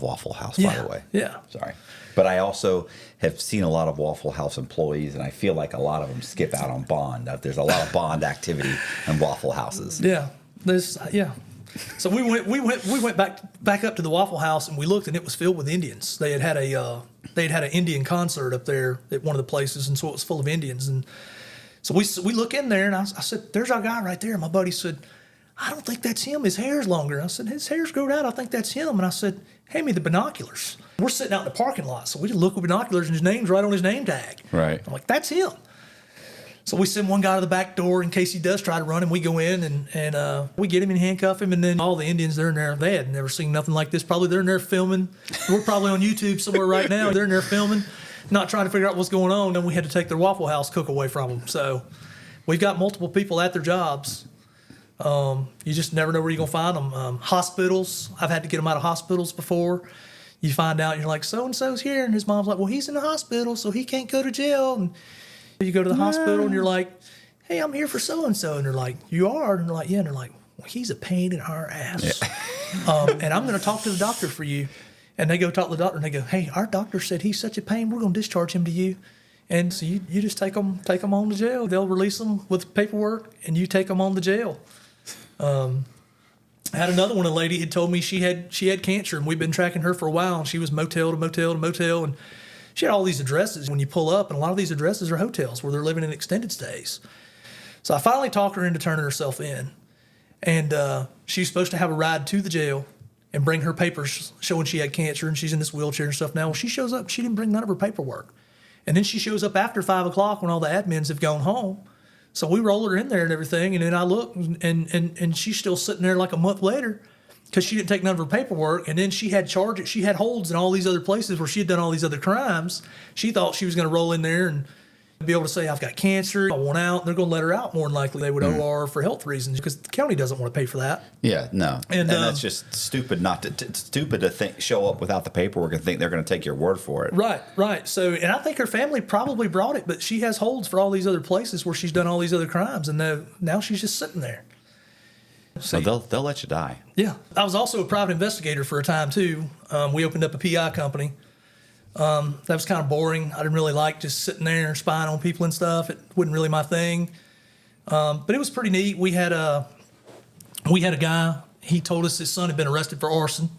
Waffle House, by the way. Yeah. Sorry. But I also have seen a lot of Waffle House employees, and I feel like a lot of them skip out on bond. There's a lot of bond activity in Waffle Houses. Yeah. So we went back up to the Waffle House, and we looked, and it was filled with Indians. They had an Indian concert up there at one of the places, and so it was full of Indians. And so we look in there, and I said, "There's our guy right there." My buddy said, "I don't think that's him. His hair's longer." I said, "His hair's growed out. I think that's him." And I said, "Hand me the binoculars." We're sitting out in the parking lot, so we just look with binoculars, and his name's right on his name tag. Right. I'm like, "That's him." So we send one guy to the back door in case he does try to run, and we go in and we get him and handcuff him. And then all the Indians, they're in there. They had never seen nothing like this. Probably they're in there filming. We're probably on YouTube somewhere right now. They're in there filming, not trying to figure out what's going on. Then we had to take their Waffle House cook away from them. So we've got multiple people at their jobs. You just never know where you're going to find them. Hospitals, I've had to get them out of hospitals before. You find out, you're like, so-and-so's here. And his mom's like, well, he's in the hospital, so he can't go to jail. And you go to the hospital, and you're like, hey, I'm here for so-and-so. And they're like, you are? And they're like, yeah. And they're like, well, he's a pain in our ass. Yeah. And I'm going to talk to the doctor for you. And they go talk to the doctor, and they go, hey, our doctor said he's such a pain. We're going to discharge him to you. And so you just take them on to jail. They'll release them with paperwork, and you take them on to jail. I had another one. A lady had told me she had cancer, and we've been tracking her for a while. And she was motel to motel to motel, and she had all these addresses when you pull up, and a lot of these addresses are hotels where they're living in extended stays. So I finally talked her into turning herself in, and she's supposed to have a ride to the jail and bring her papers showing she had cancer, and she's in this wheelchair and stuff now. Well, she shows up, she didn't bring none of her paperwork, and then she shows up after 5 o'clock when all the admins have gone home. So we roll her in there and everything, and then I look, and she's still sitting there like a month later because she didn't take none of her paperwork, and then she had charges. She had holds in all these other places where she had done all these other crimes. She thought she was going to roll in there and be able to say, I've got cancer, I want out. They're going to let her out more than likely. They would OR for health reasons because the county doesn't want to pay for that. Yeah, no. And that's just stupid stupid to think, show up without the paperwork and think they're going to take your word for it. Right. So, and I think her family probably brought it, but she has holds for all these other places where she's done all these other crimes, and now she's just sitting there. So they'll let you die. Yeah. I was also a private investigator for a time, too. We opened up a PI company. That was kind of boring. I didn't really like just sitting there and spying on people and stuff. It wasn't really my thing. But it was pretty neat. We had a guy, he told us his son had been arrested for arson,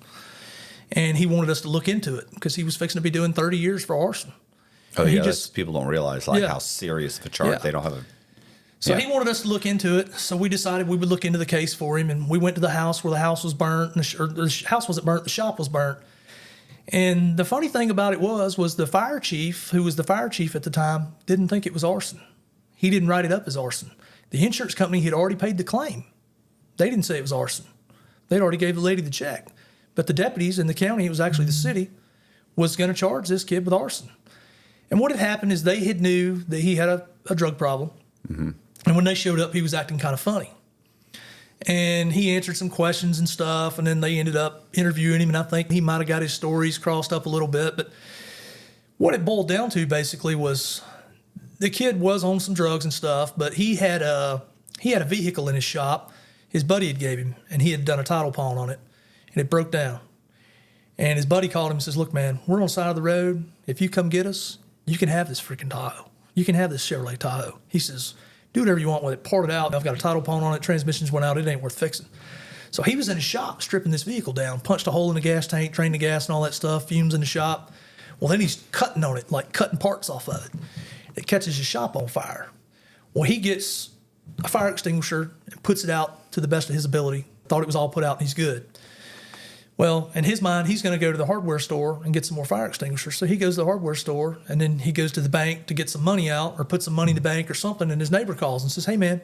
and he wanted us to look into it because he was fixing to be doing 30 years for arson. Oh, yeah, people don't realize how serious of a charge. They don't have a... So he wanted us to look into it, so we decided we would look into the case for him, and we went to the house where the house was burnt, or the house wasn't burnt, the shop was burnt. And the funny thing about it was the fire chief, who was the fire chief at the time, didn't think it was arson. He didn't write it up as arson. The insurance company had already paid the claim. They didn't say it was arson. They'd already gave the lady the check. But the deputies in the county, it was actually the city, was going to charge this kid with arson. And what had happened is they had knew that he had a drug problem. Mm-hmm. And when they showed up, he was acting kind of funny. And he answered some questions and stuff, and then they ended up interviewing him, and I think he might have got his stories crossed up a little bit. But what it boiled down to basically was the kid was on some drugs and stuff, but he had a vehicle in his shop his buddy had gave him, and he had done a title pawn on it, and it broke down. And his buddy called him and says, look, man, we're on the side of the road. If you come get us, you can have this freaking Tahoe. You can have this Chevrolet Tahoe. He says, do whatever you want with it. Part it out. I've got a title pawn on it. Transmissions went out. It ain't worth fixing. So he was in his shop stripping this vehicle down, punched a hole in the gas tank, drained the gas and all that stuff, fumes in the shop. Well, then he's cutting on it, like cutting parts off of it. It catches his shop on fire. Well, he gets a fire extinguisher and puts it out to the best of his ability. Thought it was all put out and he's good. Well, in his mind, he's going to go to the hardware store and get some more fire extinguishers. So he goes to the hardware store, and then he goes to the bank to get some money out or put some money in the bank or something, and his neighbor calls and says, hey, man,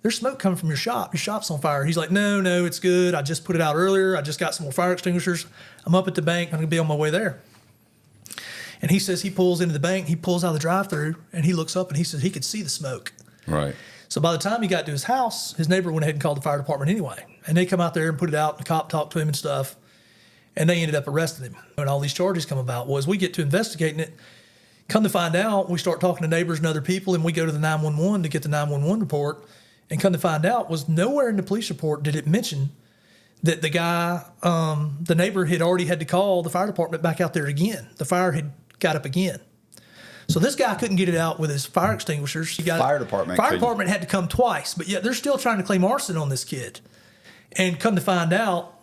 there's smoke coming from your shop. Your shop's on fire. He's like, no, it's good. I just put it out earlier. I just got some more fire extinguishers. I'm up at the bank. I'm going to be on my way there. And he says he pulls into the bank. He pulls out of the drive-through, and he looks up, and he says he could see the smoke. Right. So by the time he got to his house, his neighbor went ahead and called the fire department anyway. And they come out there and put it out, and the cop talked to him and stuff. And they ended up arresting him. And all these charges come about. Well, as we get to investigating it, come to find out, we start talking to neighbors and other people, and we go to the 911 to get the 911 report. And come to find out, was nowhere in the police report did it mention that the guy, the neighbor had already had to call the fire department back out there again. The fire had got up again. So this guy couldn't get it out with his fire extinguishers. Fire department had to come twice, but yet they're still trying to claim arson on this kid. And come to find out,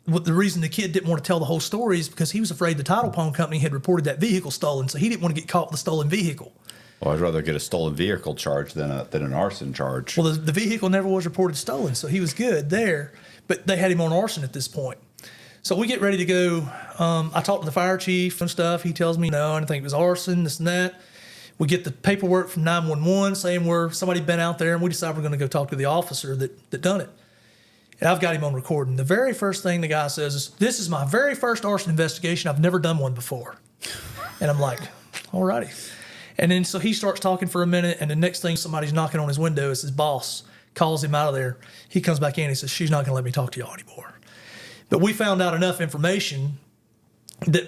what the reason the kid didn't want to tell the whole story is because he was afraid the title pawn company had reported that vehicle stolen, so he didn't want to get caught with the stolen vehicle. Well, I'd rather get a stolen vehicle charge than an arson charge. Well, the vehicle never was reported stolen, so he was good there. But they had him on arson at this point. So we get ready to go. I talked to the fire chief and stuff. He tells me, no, I didn't think it was arson, this and that. We get the paperwork from 911 saying somebody'd been out there, and we decide we're going to go talk to the officer that done it. And I've got him on recording. The very first thing the guy says is, this is my very first arson investigation. I've never done one before. And I'm like, all righty. And then so he starts talking for a minute, and the next thing somebody's knocking on his window is his boss. Calls him out of there. He comes back in. He says, she's not going to let me talk to y'all anymore. But we found out enough information that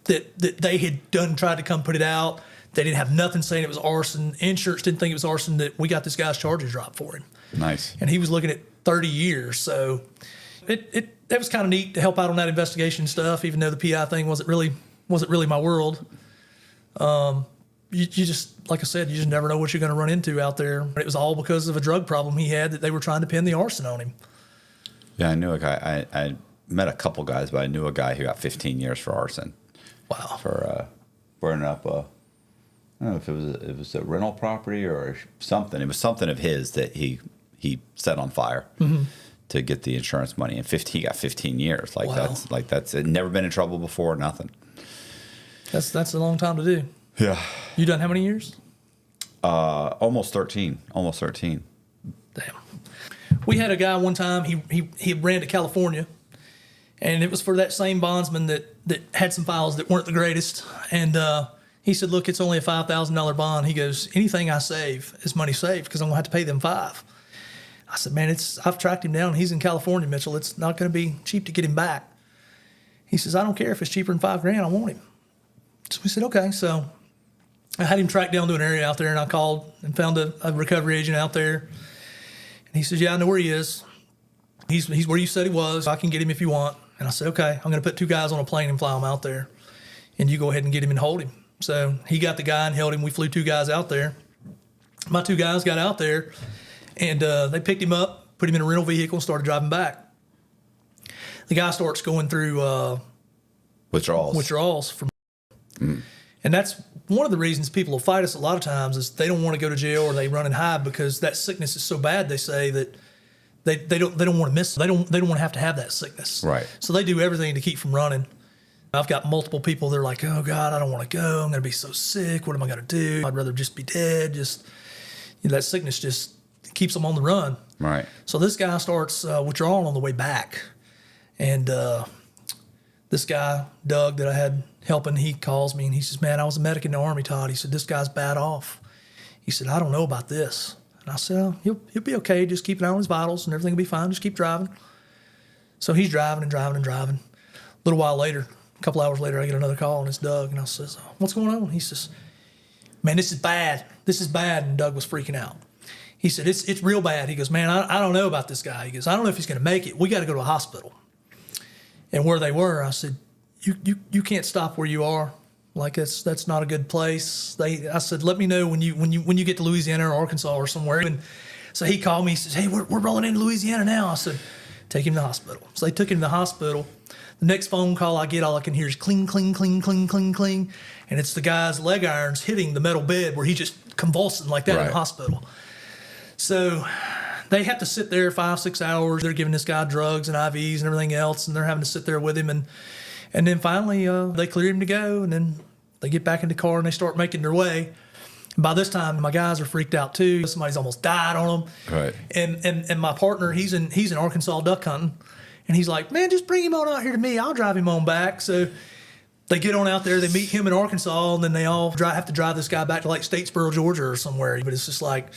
that they had tried to come put it out. They didn't have nothing saying it was arson. Insurance didn't think it was arson. That we got this guy's charges dropped for him. Nice. And he was looking at 30 years. So that was kind of neat to help out on that investigation stuff, even though the PI thing wasn't really my world. You just, like I said, you just never know what you're going to run into out there. It was all because of a drug problem he had that they were trying to pin the arson on him. Yeah, I knew a guy. I met a couple guys, but I knew a guy who got 15 years for arson. Wow. For burning up I don't know if it was a rental property or something. It was something of his that he set on fire to get the insurance money. And he got 15 years. Wow. That's never been in trouble before. Nothing. That's a long time to do. Yeah. You done how many years? Almost 13. Almost 13. Damn. We had a guy one time. He ran to California, and it was for that same bondsman that had some files that weren't the greatest. And he said, "Look, it's only a $5,000 bond." He goes, "Anything I save is money saved because I'm gonna have to pay them $5,000." I said, "Man, I've tracked him down. He's in California, Mitchell. It's not going to be cheap to get him back." He says, "I don't care if it's cheaper than $5,000. I want him." So we said, "Okay." So I had him tracked down to an area out there, and I called and found a recovery agent out there. And he says, "Yeah, I know where he is. He's where you said he was. I can get him if you want." And I said, "Okay, I'm going to put 2 guys on a plane and fly him out there. And you go ahead and get him and hold him." So he got the guy and held him. We flew 2 guys out there. My 2 guys got out there, and they picked him up, put him in a rental vehicle, and started driving back. The guy starts going through withdrawals from. And that's one of the reasons people will fight us a lot of times is they don't want to go to jail or they run and hide because that sickness is so bad. They say that they don't want to miss it. They don't want to have that sickness. Right. So they do everything to keep from running. I've got multiple people. They're like, "Oh God, I don't want to go. I'm going to be so sick. What am I going to do? I'd rather just be dead." That sickness just keeps them on the run. Right. So this guy starts withdrawing on the way back, and this guy Doug that I had helping, he calls me and he says, "Man, I was a medic in the Army, Todd." He said, "This guy's bad off." He said, "I don't know about this." And I said, "Oh, he'll be okay. Just keep an eye on his vitals and everything will be fine. Just keep driving." So he's driving and driving and driving. A little while later, a couple hours later, I get another call and it's Doug. And I says, "What's going on?" He says, "Man, this is bad. This is bad." And Doug was freaking out. He said, it's real bad. He goes, "Man, I don't know about this guy." He goes, "I don't know if he's going to make it. We got to go to a hospital." And where they were, I said, You can't stop where you are. Like that's not a good place. I said, "Let me know when you get to Louisiana or Arkansas or somewhere." And so he called me. He says, "Hey, we're rolling into Louisiana now." I said, "Take him to the hospital." So they took him to the hospital. The next phone call I get, all I can hear is cling, cling, cling, cling, cling, cling, and it's the guy's leg irons hitting the metal bed where he's just convulsing like that in the hospital. So they have to sit there 5-6 hours. They're giving this guy drugs and IVs and everything else, and they're having to sit there with him and then finally, they clear him to go, and then they get back in the car and they start making their way. By this time, my guys are freaked out too. Somebody's almost died on them. Right. And my partner, he's in Arkansas duck hunting, and he's like, man, just bring him on out here to me. I'll drive him on back. So they get on out there. They meet him in Arkansas, and then they all have to drive this guy back to like Statesboro, Georgia, or somewhere. But it's just like,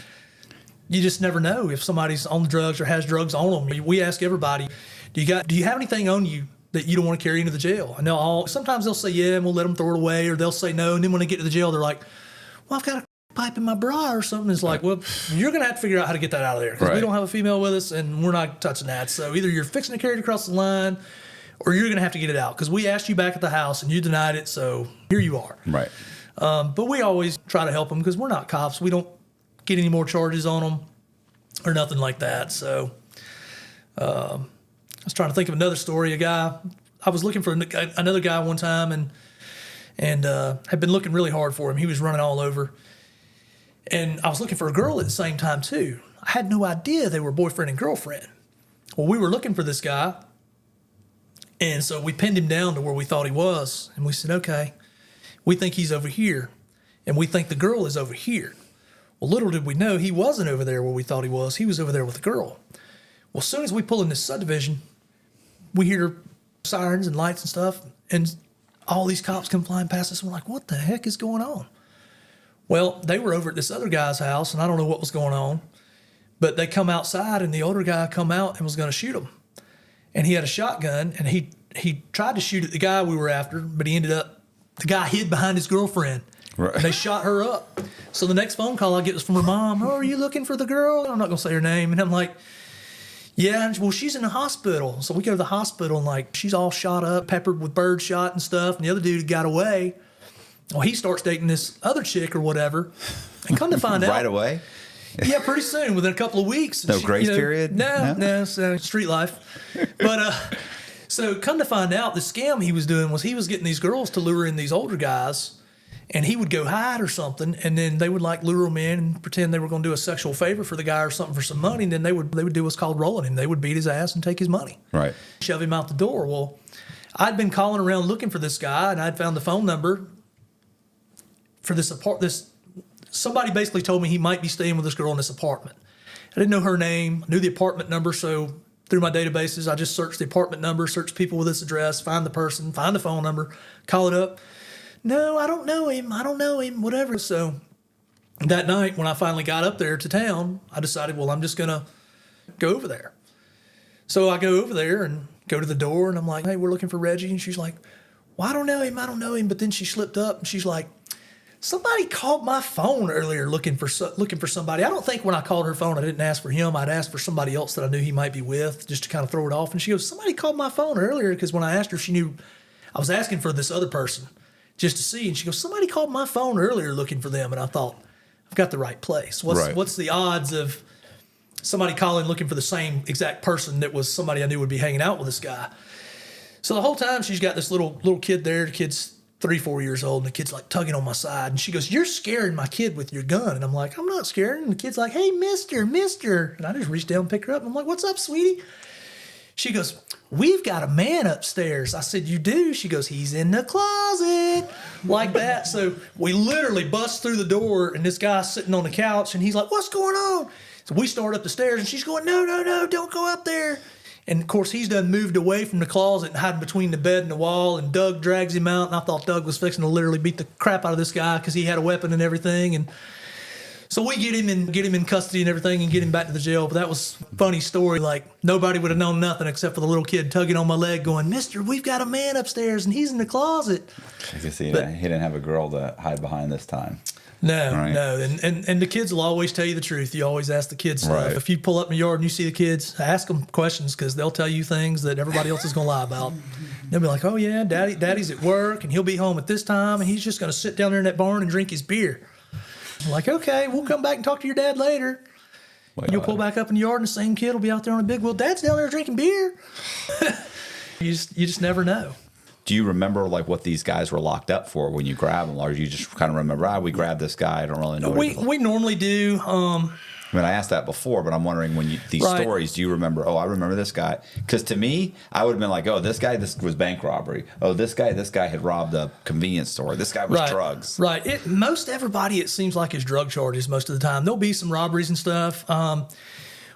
you just never know if somebody's on the drugs or has drugs on them. We ask everybody, do you have anything on you that you don't want to carry into the jail? And sometimes they'll say yeah, and we'll let them throw it away, or they'll say no, and then when they get to the jail, they're like, well, I've got a pipe in my bra or something. It's like, well, you're going to have to figure out how to get that out of there, because we don't have a female with us, and we're not touching that. So either you're fixing to carry it across the line, or you're going to have to get it out, because we asked you back at the house and you denied it, so here you are. Right. But we always try to help them, because we're not cops. We don't get any more charges on them or nothing like that. So I was trying to think of another story. I was looking for another guy one time, and had been looking really hard for him. He was running all over. And I was looking for a girl at the same time, too. I had no idea they were boyfriend and girlfriend. Well, we were looking for this guy, and so we pinned him down to where we thought he was. And we said, okay, we think he's over here, and we think the girl is over here. Well, little did we know he wasn't over there where we thought he was. He was over there with the girl. Well, as soon as we pull in this subdivision, we hear sirens and lights and stuff, and all these cops come flying past us. And we're like, what the heck is going on? Well, they were over at this other guy's house, and I don't know what was going on, but they come outside, and the older guy come out and was going to shoot him. And he had a shotgun, and he tried to shoot at the guy we were after, but the guy hid behind his girlfriend. Right. And they shot her up. So the next phone call I get was from her mom. Oh, are you looking for the girl? I'm not going to say her name. And I'm like, yeah, well, she's in the hospital. So we go to the hospital, and like, she's all shot up, peppered with bird shot and stuff. And the other dude got away. Well, he starts dating this other chick or whatever. And come to find out. Right away? Yeah, pretty soon, within a couple of weeks. No grace period? No, so street life. But so come to find out, the scam he was doing was he was getting these girls to lure in these older guys, and he would go hide or something, and then they would like lure him in and pretend they were going to do a sexual favor for the guy or something for some money, and then they would do what's called rolling him. They would beat his ass and take his money. Right. Shove him out the door. Well, I'd been calling around looking for this guy, and I'd found the phone number for somebody basically told me he might be staying with this girl in this apartment. I didn't know her name. I knew the apartment number, so through my databases, I just searched the apartment number, searched people with this address, find the person, find the phone number, call it up. No, I don't know him, whatever. So that night when I finally got up there to town, I decided, well, I'm just going to go over there. So I go over there and go to the door, and I'm like, hey, we're looking for Reggie. And she's like, well, I don't know him. But then she slipped up, and she's like, somebody called my phone earlier looking for somebody. I don't think when I called her phone, I didn't ask for him. I'd asked for somebody else that I knew he might be with, just to kind of throw it off. And she goes, somebody called my phone earlier, because when I asked her, she knew I was asking for this other person just to see. And she goes, somebody called my phone earlier looking for them. And I thought, I've got the right place. What's the odds of somebody calling looking for the same exact person that was somebody I knew would be hanging out with this guy? So the whole time she's got this little kid there. The kid's 3-4 years old, and the kid's like tugging on my side, and she goes, you're scaring my kid with your gun. And I'm like, I'm not scared. And the kid's like, hey, mister. And I just reached down and picked her up. I'm like, what's up, sweetie? She goes, we've got a man upstairs. I said, you do? She goes, he's in the closet. Like that. So we literally bust through the door, and this guy's sitting on the couch, and he's like, what's going on? So we start up the stairs, and she's going, no, don't go up there. And, of course, he's done moved away from the closet and hiding between the bed and the wall, and Doug drags him out, and I thought Doug was fixing to literally beat the crap out of this guy because he had a weapon and everything. And so we get him in custody and everything and get him back to the jail. But that was a funny story. Like, nobody would have known nothing except for the little kid tugging on my leg going, mister, we've got a man upstairs, and he's in the closet. I can see that he didn't have a girl to hide behind this time. No. And the kids will always tell you the truth. You always ask the kids stuff. Right. If you pull up in the yard and you see the kids, ask them questions, because they'll tell you things that everybody else is going to lie about. They'll be like, oh, yeah, daddy's at work, and he'll be home at this time, and he's just going to sit down there in that barn and drink his beer. I'm like, okay, we'll come back and talk to your dad later. Well, you'll pull back up in the yard, and the same kid will be out there on a big wheel. Dad's down there drinking beer. You just never know. Do you remember like what these guys were locked up for when you grab them, or you just kind of remember, we grabbed this guy? I don't really know. We normally do. I mean, I asked that before, but I'm wondering these stories, do you remember, I remember this guy? Because to me, I would have been like, this was bank robbery. This guy had robbed a convenience store. This guy was drugs. Right. Most everybody, it seems like, is drug charges most of the time. There'll be some robberies and stuff.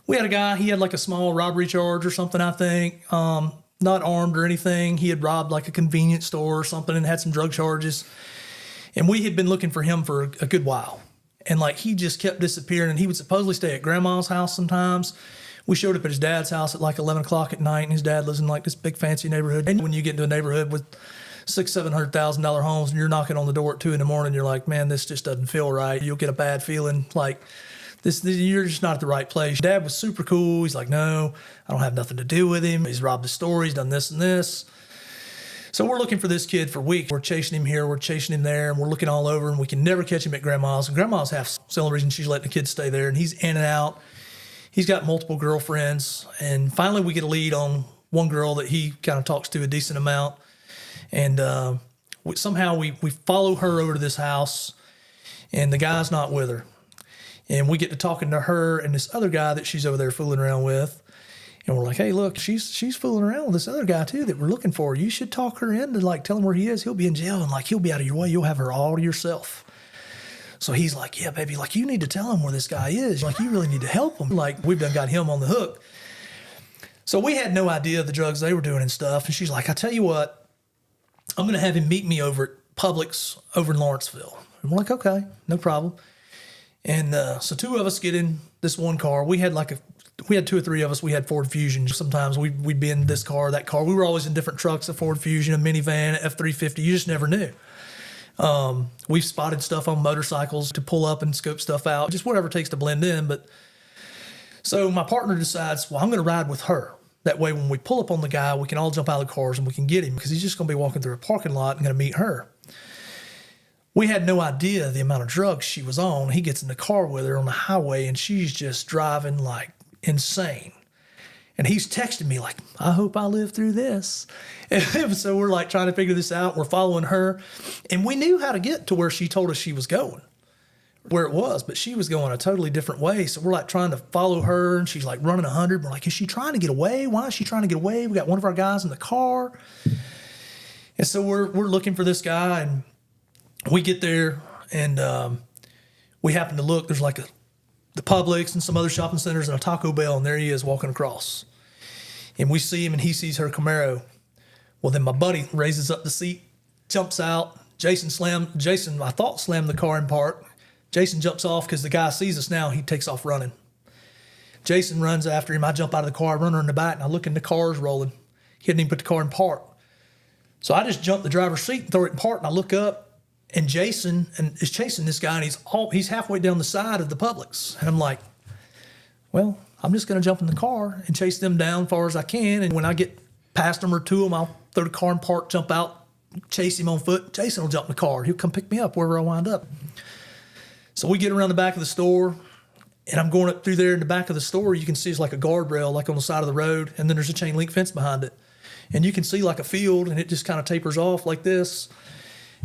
We had a guy, he had like a small robbery charge or something, I think. Not armed or anything. He had robbed like a convenience store or something and had some drug charges. And we had been looking for him for a good while. And like he just kept disappearing, and he would supposedly stay at grandma's house sometimes. We showed up at his dad's house at like 11 o'clock at night, and his dad lives in like this big fancy neighborhood. And when you get into a neighborhood with $600,000-$700,000 homes and you're knocking on the door at 2 a.m, you're like, man, this just doesn't feel right. You'll get a bad feeling like you're just not at the right place. Dad was super cool. He's like, no, I don't have nothing to do with him. He's robbed the store. He's done this and this. So we're looking for this kid for weeks. We're chasing him here, we're chasing him there, and we're looking all over, and we can never catch him at grandma's. And grandma's half the only reason she's letting the kids stay there, and he's in and out. He's got multiple girlfriends, and finally we get a lead on one girl that he kind of talks to a decent amount, and somehow we follow her over to this house, and the guy's not with her. And we get to talking to her and this other guy that she's over there fooling around with. And we're like, hey, look, she's fooling around with this other guy, too, that we're looking for. You should talk her into, like, tell him where he is. He'll be in jail, and, like, he'll be out of your way. You'll have her all to yourself. So he's like, yeah, baby, like, you need to tell him where this guy is. Like, you really need to help him. Like, we've done got him on the hook. So we had no idea of the drugs they were doing and stuff. And she's like, I tell you what, I'm going to have him meet me over at Publix over in Lawrenceville. And we're like, okay, no problem. And so two of us get in this one car. We had 2 or 3 of us. We had Ford Fusions. Sometimes we'd be in this car, that car. We were always in different trucks, a Ford Fusion, a minivan, F-350. You just never knew. We've spotted stuff on motorcycles to pull up and scope stuff out, just whatever it takes to blend in. But so my partner decides, well, I'm going to ride with her. That way, when we pull up on the guy, we can all jump out of the cars and we can get him, because he's just going to be walking through a parking lot and going to meet her. We had no idea the amount of drugs she was on. He gets in the car with her on the highway, and she's just driving like insane. And he's texting me like, I hope I live through this. And so we're like trying to figure this out. We're following her. And we knew how to get to where she told us she was going, where it was, but she was going a totally different way. So we're like trying to follow her, and she's like running 100. We're like, is she trying to get away? Why is she trying to get away? We got one of our guys in the car. And so we're looking for this guy, and we get there, and we happen to look. There's like the Publix and some other shopping centers and a Taco Bell, and there he is walking across. And we see him, and he sees her Camaro. Well, then my buddy raises up the seat, jumps out. Jason, I thought, slammed the car in park. Jason jumps off because the guy sees us now. He takes off running. Jason runs after him. I jump out of the car, run her in the back, and I look, and the car's rolling. He hadn't even put the car in park. So I just jump the driver's seat and throw it in park, and I look up, and Jason is chasing this guy, and he's halfway down the side of the Publix. And I'm like, well, I'm just going to jump in the car and chase them down as far as I can. And when I get past them or to them, I'll throw the car in park, jump out, chase him on foot. Jason will jump in the car. He'll come pick me up wherever I wind up. So we get around the back of the store, and I'm going up through there in the back of the store. You can see it's like a guardrail, like on the side of the road, and then there's a chain link fence behind it. And you can see like a field, and it just kind of tapers off like this.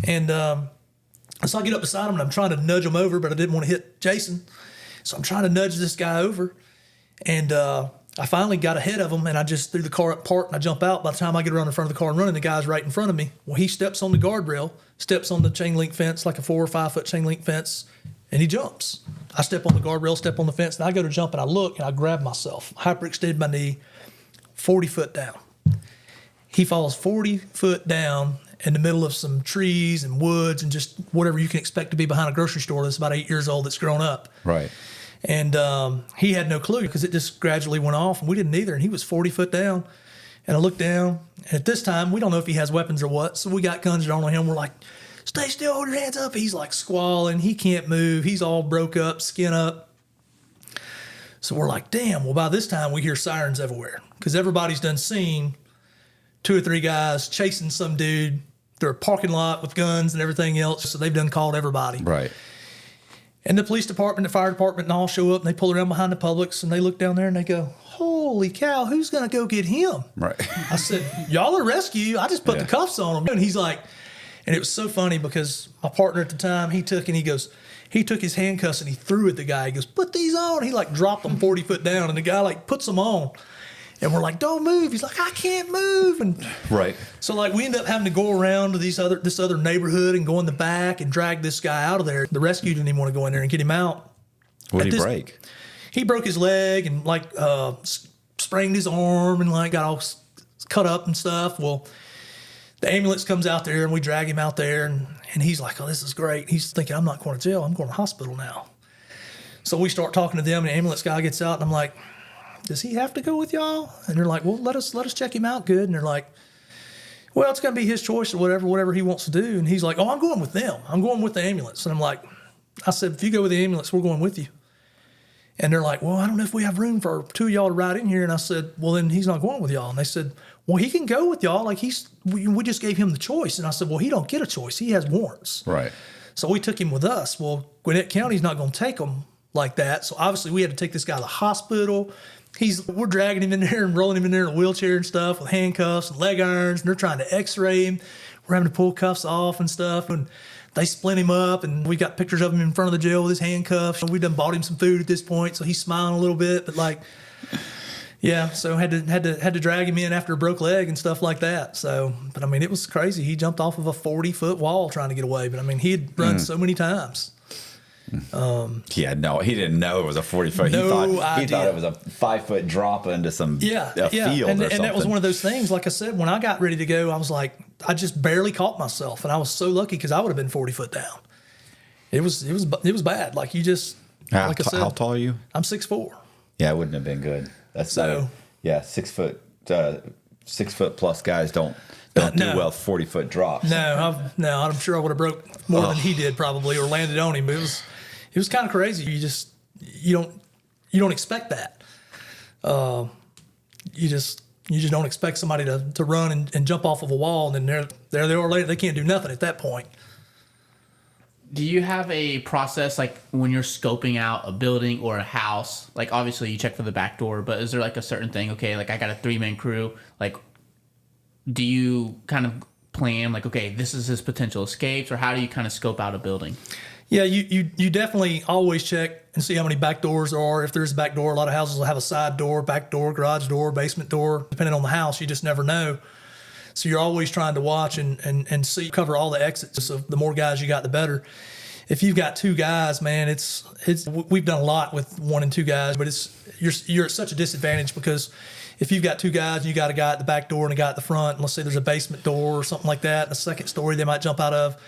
And so I get up beside him, and I'm trying to nudge him over, but I didn't want to hit Jason. So I'm trying to nudge this guy over. And I finally got ahead of him, and I just threw the car up park, and I jump out. By the time I get around in front of the car and running, the guy's right in front of me. Well, he steps on the guardrail, steps on the chain link fence, like a 4 or 5 foot chain link fence, and he jumps. I step on the guardrail, step on the fence, and I go to jump, and I look, and I grab myself, hyperextended my knee, 40 foot down. He falls 40 foot down in the middle of some trees and woods and just whatever you can expect to be behind a grocery store that's about 8 years old that's grown up. Right. And he had no clue because it just gradually went off, and we didn't either. And he was 40 foot down. And I looked down, and at this time, we don't know if he has weapons or what. So we got guns drawn on him. We're like, stay still, hold your hands up. He's like squalling. He can't move. He's all broke up, skin up. So we're like, damn. Well, by this time, we hear sirens everywhere because everybody's done seen 2 or 3 guys chasing some dude through a parking lot with guns and everything else. So they've done called everybody. Right. And the police department, the fire department, and all show up, and they pull around behind the Publix, and they look down there, and they go, holy cow, who's going to go get him? Right. I said, y'all are rescue. I just put the cuffs on him. And he's like, and it was so funny because my partner at the time, he took and he goes, He took his handcuffs and he threw at the guy. He goes, put these on. He like dropped them 40 foot down, and the guy like puts them on. And we're like, don't move. He's like, I can't move. And right. So like we end up having to go around to this other neighborhood and go in the back and drag this guy out of there. The rescue didn't even want to go in there and get him out. What did he break? He broke his leg and like sprained his arm and like got all cut up and stuff. Well, the ambulance comes out there and we drag him out there, and he's like, oh, this is great. He's thinking, I'm not going to jail. I'm going to hospital now. So we start talking to them, and the ambulance guy gets out, and I'm like, does he have to go with y'all? And they're like, well, let us check him out good. And they're like, well, it's going to be his choice or whatever he wants to do. And he's like, oh, I'm going with them. I'm going with the ambulance. And I'm like, I said, if you go with the ambulance, we're going with you. And they're like, well, I don't know if we have room for two of y'all to ride in here. And I said, well, then he's not going with y'all. And they said, well, he can go with y'all. Like we just gave him the choice. And I said, well, he don't get a choice. He has warrants. Right. So we took him with us. Well, Gwinnett County's not going to take him like that. So obviously we had to take this guy to the hospital. We're dragging him in there and rolling him in there in a wheelchair and stuff with handcuffs and leg irons. And they're trying to x-ray him. We're having to pull cuffs off and stuff. And they splint him up, and we got pictures of him in front of the jail with his handcuffs. We done bought him some food at this point, so he's smiling a little bit. But like, yeah, so had to drag him in after a broke leg and stuff like that. So, but I mean, it was crazy. He jumped off of a 40-foot wall trying to get away. But I mean, he had run so many times. He didn't know it was a 40-foot. He thought it was a 5-foot drop into some field or something. And that was one of those things. Like I said, when I got ready to go, I was like, I just barely caught myself, and I was so lucky because I would have been 40 foot down. It was bad. Like you just like I said. How tall are you? I'm 6'4". Yeah, it wouldn't have been good. That's so. 6 foot plus guys don't do well 40-foot drops. No, I'm sure I would have broke more than he did probably, or landed on him. It was kind of crazy. You don't expect that. You just don't expect somebody to run and jump off of a wall, and then there they are later. They can't do nothing at that point. Do you have a process like when you're scoping out a building or a house? Like obviously you check for the back door, but is there like a certain thing? Okay, like I got a 3-man crew. Like, do you kind of plan like, okay, this is his potential escapes, or how do you kind of scope out a building? Yeah, you definitely always check and see how many back doors there are. If there's a back door, a lot of houses will have a side door, back door, garage door, basement door. Depending on the house, you just never know. So you're always trying to watch and see, cover all the exits. So the more guys you got, the better. If you've got 2 guys, man, it's we've done a lot with 1 and 2 guys, but you're at such a disadvantage because if you've got 2 guys and you got a guy at the back door and a guy at the front, and let's say there's a basement door or something like that, a second story they might jump out of,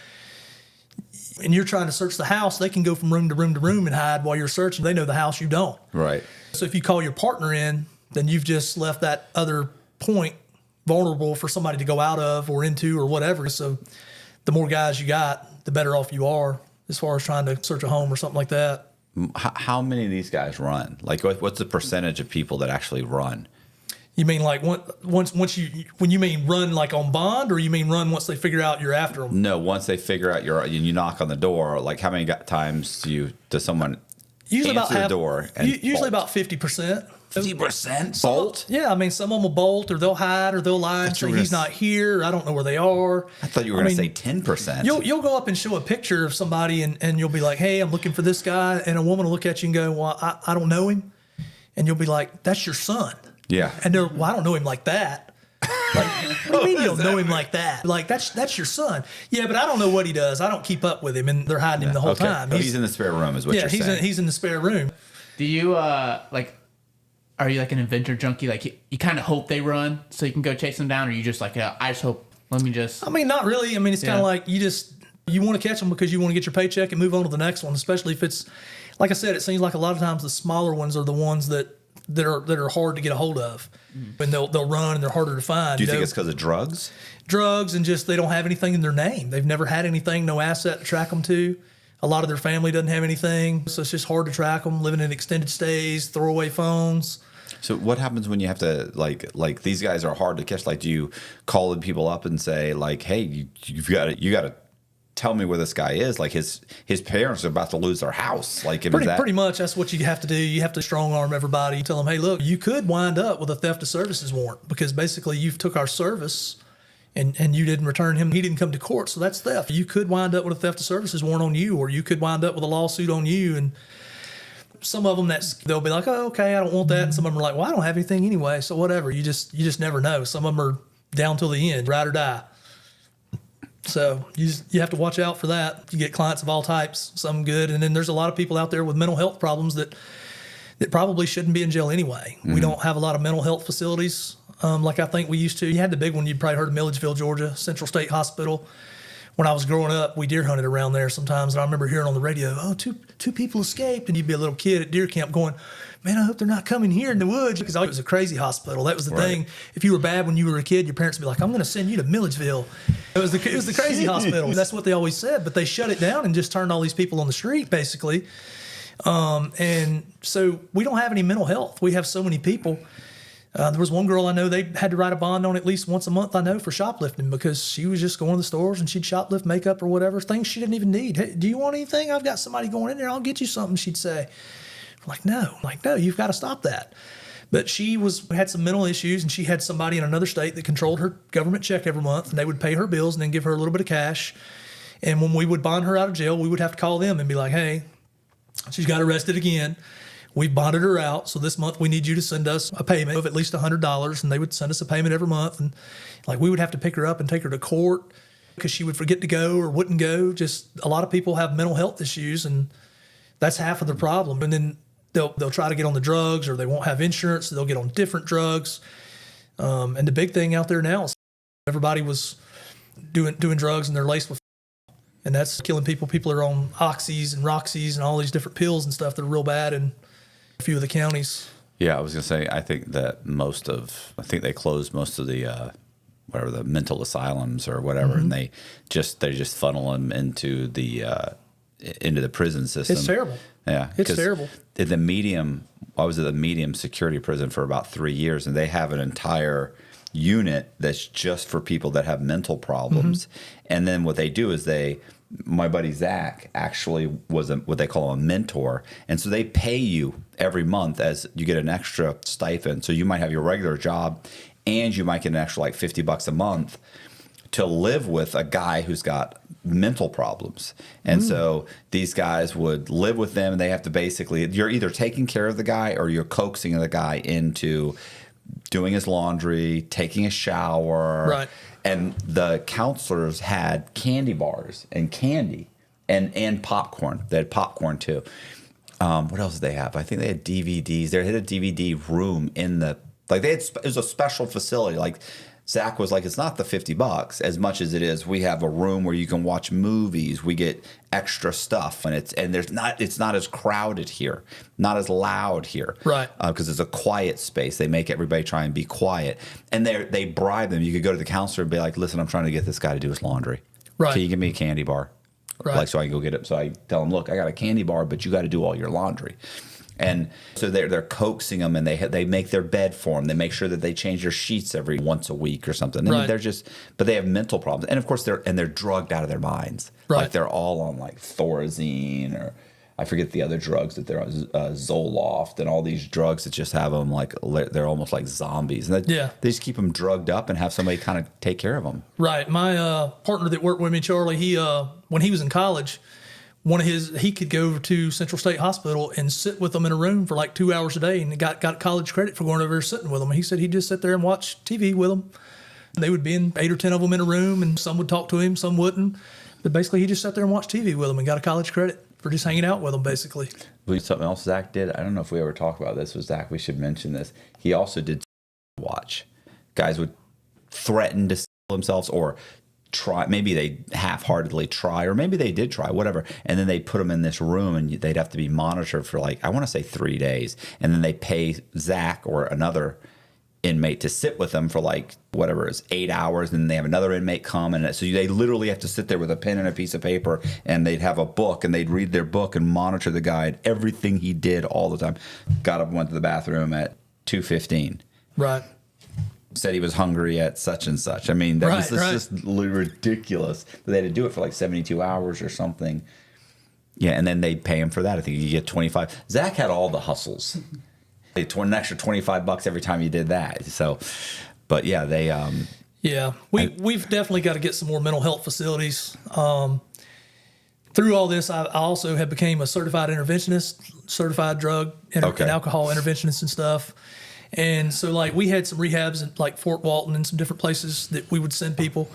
and you're trying to search the house, they can go from room to room to room and hide while you're searching. They know the house, you don't. Right. So if you call your partner in, then you've just left that other point vulnerable for somebody to go out of or into or whatever. So the more guys you got, the better off you are as far as trying to search a home or something like that. How many of these guys run? Like, what's the percentage of people that actually run? You mean like when you mean run like on bond, or you mean run once they figure out you're after them? No, once they figure out you knock on the door. Like how many times does someone answer the door? Usually about 50%. 50% bolt? Yeah, I mean some of them will bolt, or they'll hide, or they'll lie and say he's not here. I don't know where they are. I thought you were going to say 10%. You'll go up and show a picture of somebody, and you'll be like, hey, I'm looking for this guy, and a woman will look at you and go, well, I don't know him, and you'll be like, that's your son. Yeah. And they're, well, I don't know him like that. Like, what do you mean you don't know him like that? Like, that's your son. Yeah, but I don't know what he does. I don't keep up with him, and they're hiding him the whole time. So he's in the spare room is what you're saying. He's in the spare room. Do you, are you like an adventure junkie? Like, you kind of hope they run so you can go chase them down, or you just like, I just hope, let me just... I mean, not really. I mean, it's kind of like you want to catch them because you want to get your paycheck and move on to the next one, especially if it's, like I said, it seems like a lot of times the smaller ones are the ones that are hard to get a hold of, and they'll run and they're harder to find. Do you think it's because of drugs? Drugs, and just they don't have anything in their name. They've never had anything, no asset to track them to. A lot of their family doesn't have anything, so it's just hard to track them. Living in extended stays, throwaway phones. So what happens when you have to like these guys are hard to catch? Like, do you call people up and say like, hey, you got to tell me where this guy is? Like his parents are about to lose their house. Like pretty much that's what you have to do. You have to strong arm everybody. You tell them, hey, look, you could wind up with a theft of services warrant because basically you've took our service and you didn't return him, he didn't come to court, so that's theft. You could wind up with a theft of services warrant on you, or you could wind up with a lawsuit on you. And some of them, they'll be like, oh, okay, I don't want that. And some of them are like, well, I don't have anything anyway, so whatever. You just never know. Some of them are down till the end, ride or die. So you have to watch out for that. You get clients of all types, some good, and then there's a lot of people out there with mental health problems that probably shouldn't be in jail anyway. Mm-hmm. We don't have a lot of mental health facilities like I think we used to. You had the big one, you'd probably heard of Milledgeville, Georgia, Central State Hospital. When I was growing up, we deer hunted around there sometimes, and I remember hearing on the radio, oh, two people escaped, and you'd be a little kid at deer camp going, man, I hope they're not coming here in the woods, because it was a crazy hospital. That was the thing. If you were bad when you were a kid, your parents would be like, I'm going to send you to Milledgeville. It was the crazy hospital. That's what they always said, but they shut it down and just turned all these people on the street, basically. And so we don't have any mental health. We have so many people. There was one girl I know, they had to write a bond on at least once a month, I know, for shoplifting, because she was just going to the stores and she'd shoplift makeup or whatever, things she didn't even need. Hey, do you want anything? I've got somebody going in there. I'll get you something, she'd say. I'm like, no, you've got to stop that. But she had some mental issues, and she had somebody in another state that controlled her government check every month, and they would pay her bills and then give her a little bit of cash. And when we would bond her out of jail, we would have to call them and be like, hey, she's got arrested again. We've bonded her out, so this month we need you to send us a payment of at least $100, and they would send us a payment every month. And like we would have to pick her up and take her to court because she would forget to go or wouldn't go. Just a lot of people have mental health issues, and that's half of the problem. And then they'll try to get on the drugs, or they won't have insurance, so they'll get on different drugs. And the big thing out there now is everybody was doing drugs, and they're laced with, and that's killing people. People are on oxys and roxys and all these different pills and stuff that are real bad in a few of the counties. Yeah, I was gonna say, I think they closed most of the the mental asylums or whatever, mm-hmm. and they just funnel them into the prison system. It's terrible. Yeah, it's terrible. I was at the medium security prison for about 3 years, and they have an entire unit that's just for people that have mental problems. Mm-hmm. And then what they do is my buddy Zach actually was what they call a mentor. And so they pay you every month as you get an extra stipend. So you might have your regular job, and you might get an extra like $50 a month to live with a guy who's got mental problems. And so these guys would live with them, and they have to basically, you're either taking care of the guy or you're coaxing the guy into doing his laundry, taking a shower. Right. And the counselors had candy bars and candy and popcorn. They had popcorn too. What else did they have? I think they had DVDs. They had a DVD room it was a special facility. Like Zach was like, it's not the $50 as much as it is. We have a room where you can watch movies. We get extra stuff, and it's not as crowded here, not as loud here, right? Because it's a quiet space. They make everybody try and be quiet, and they bribe them. You could go to the counselor and be like, listen, I'm trying to get this guy to do his laundry. Right? Can you give me a candy bar? Right. Like so I can go get it. So I tell them, look, I got a candy bar, but you got to do all your laundry. And so they're coaxing them, and they make their bed for them. They make sure that they change their sheets every once a week or something. And right. But they have mental problems, and of course they're drugged out of their minds. Right. Like they're all on like Thorazine, or I forget the other drugs that they're on, Zoloft, and all these drugs that just have them like they're almost like zombies. And they just keep them drugged up and have somebody kind of take care of them. Right. My partner that worked with me, Charlie, he when he was in college, he could go over to Central State Hospital and sit with them in a room for like 2 hours a day, and got college credit for going over there sitting with them. And he said he'd just sit there and watch TV with them. And they would be in 8 or 10 of them in a room, and some would talk to him, some wouldn't. But basically, he just sat there and watched TV with them and got a college credit for just hanging out with them, basically. Something else Zach did, I don't know if we ever talked about this with Zach. We should mention this. He also did watch. Guys would threaten to kill themselves, or try, maybe they half-heartedly try, or maybe they did try, whatever, and then they put them in this room, and they'd have to be monitored for like, I want to say 3 days, and then they pay Zach or another inmate to sit with them for like whatever it is, 8 hours, and then they have another inmate come, and so they literally have to sit there with a pen and a piece of paper, and they'd have a book, and they'd read their book and monitor the guy and everything he did all the time. Got up and went to the bathroom at 2:15. Right. Said he was hungry at such and such. I mean, that was just ridiculous. But they had to do it for like 72 hours or something. Yeah, and then they pay him for that. I think you get 25. Zach had all the hustles. An extra $25 every time you did that. So, but yeah, Yeah, we've definitely got to get some more mental health facilities. Through all this, I also have became a certified interventionist, certified drug and alcohol interventionist and stuff. And so, like, we had some rehabs in, like, Fort Walton and some different places that we would send people.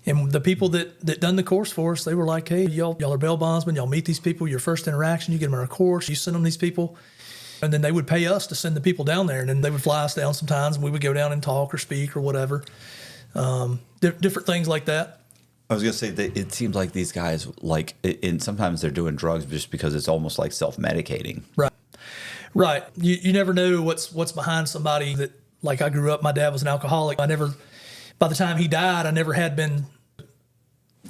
And the people that done the course for us, they were like, hey, y'all are bail bondsmen. Y'all meet these people. Your first interaction, you get them on a course. You send them these people. And then they would pay us to send the people down there. And then they would fly us down sometimes, and we would go down and talk or speak or whatever. Different things like that. I was going to say that it seems like these guys, like, and sometimes they're doing drugs just because it's almost like self-medicating. Right. You never know what's behind somebody that, like, I grew up, my dad was an alcoholic. By the time he died, I never had been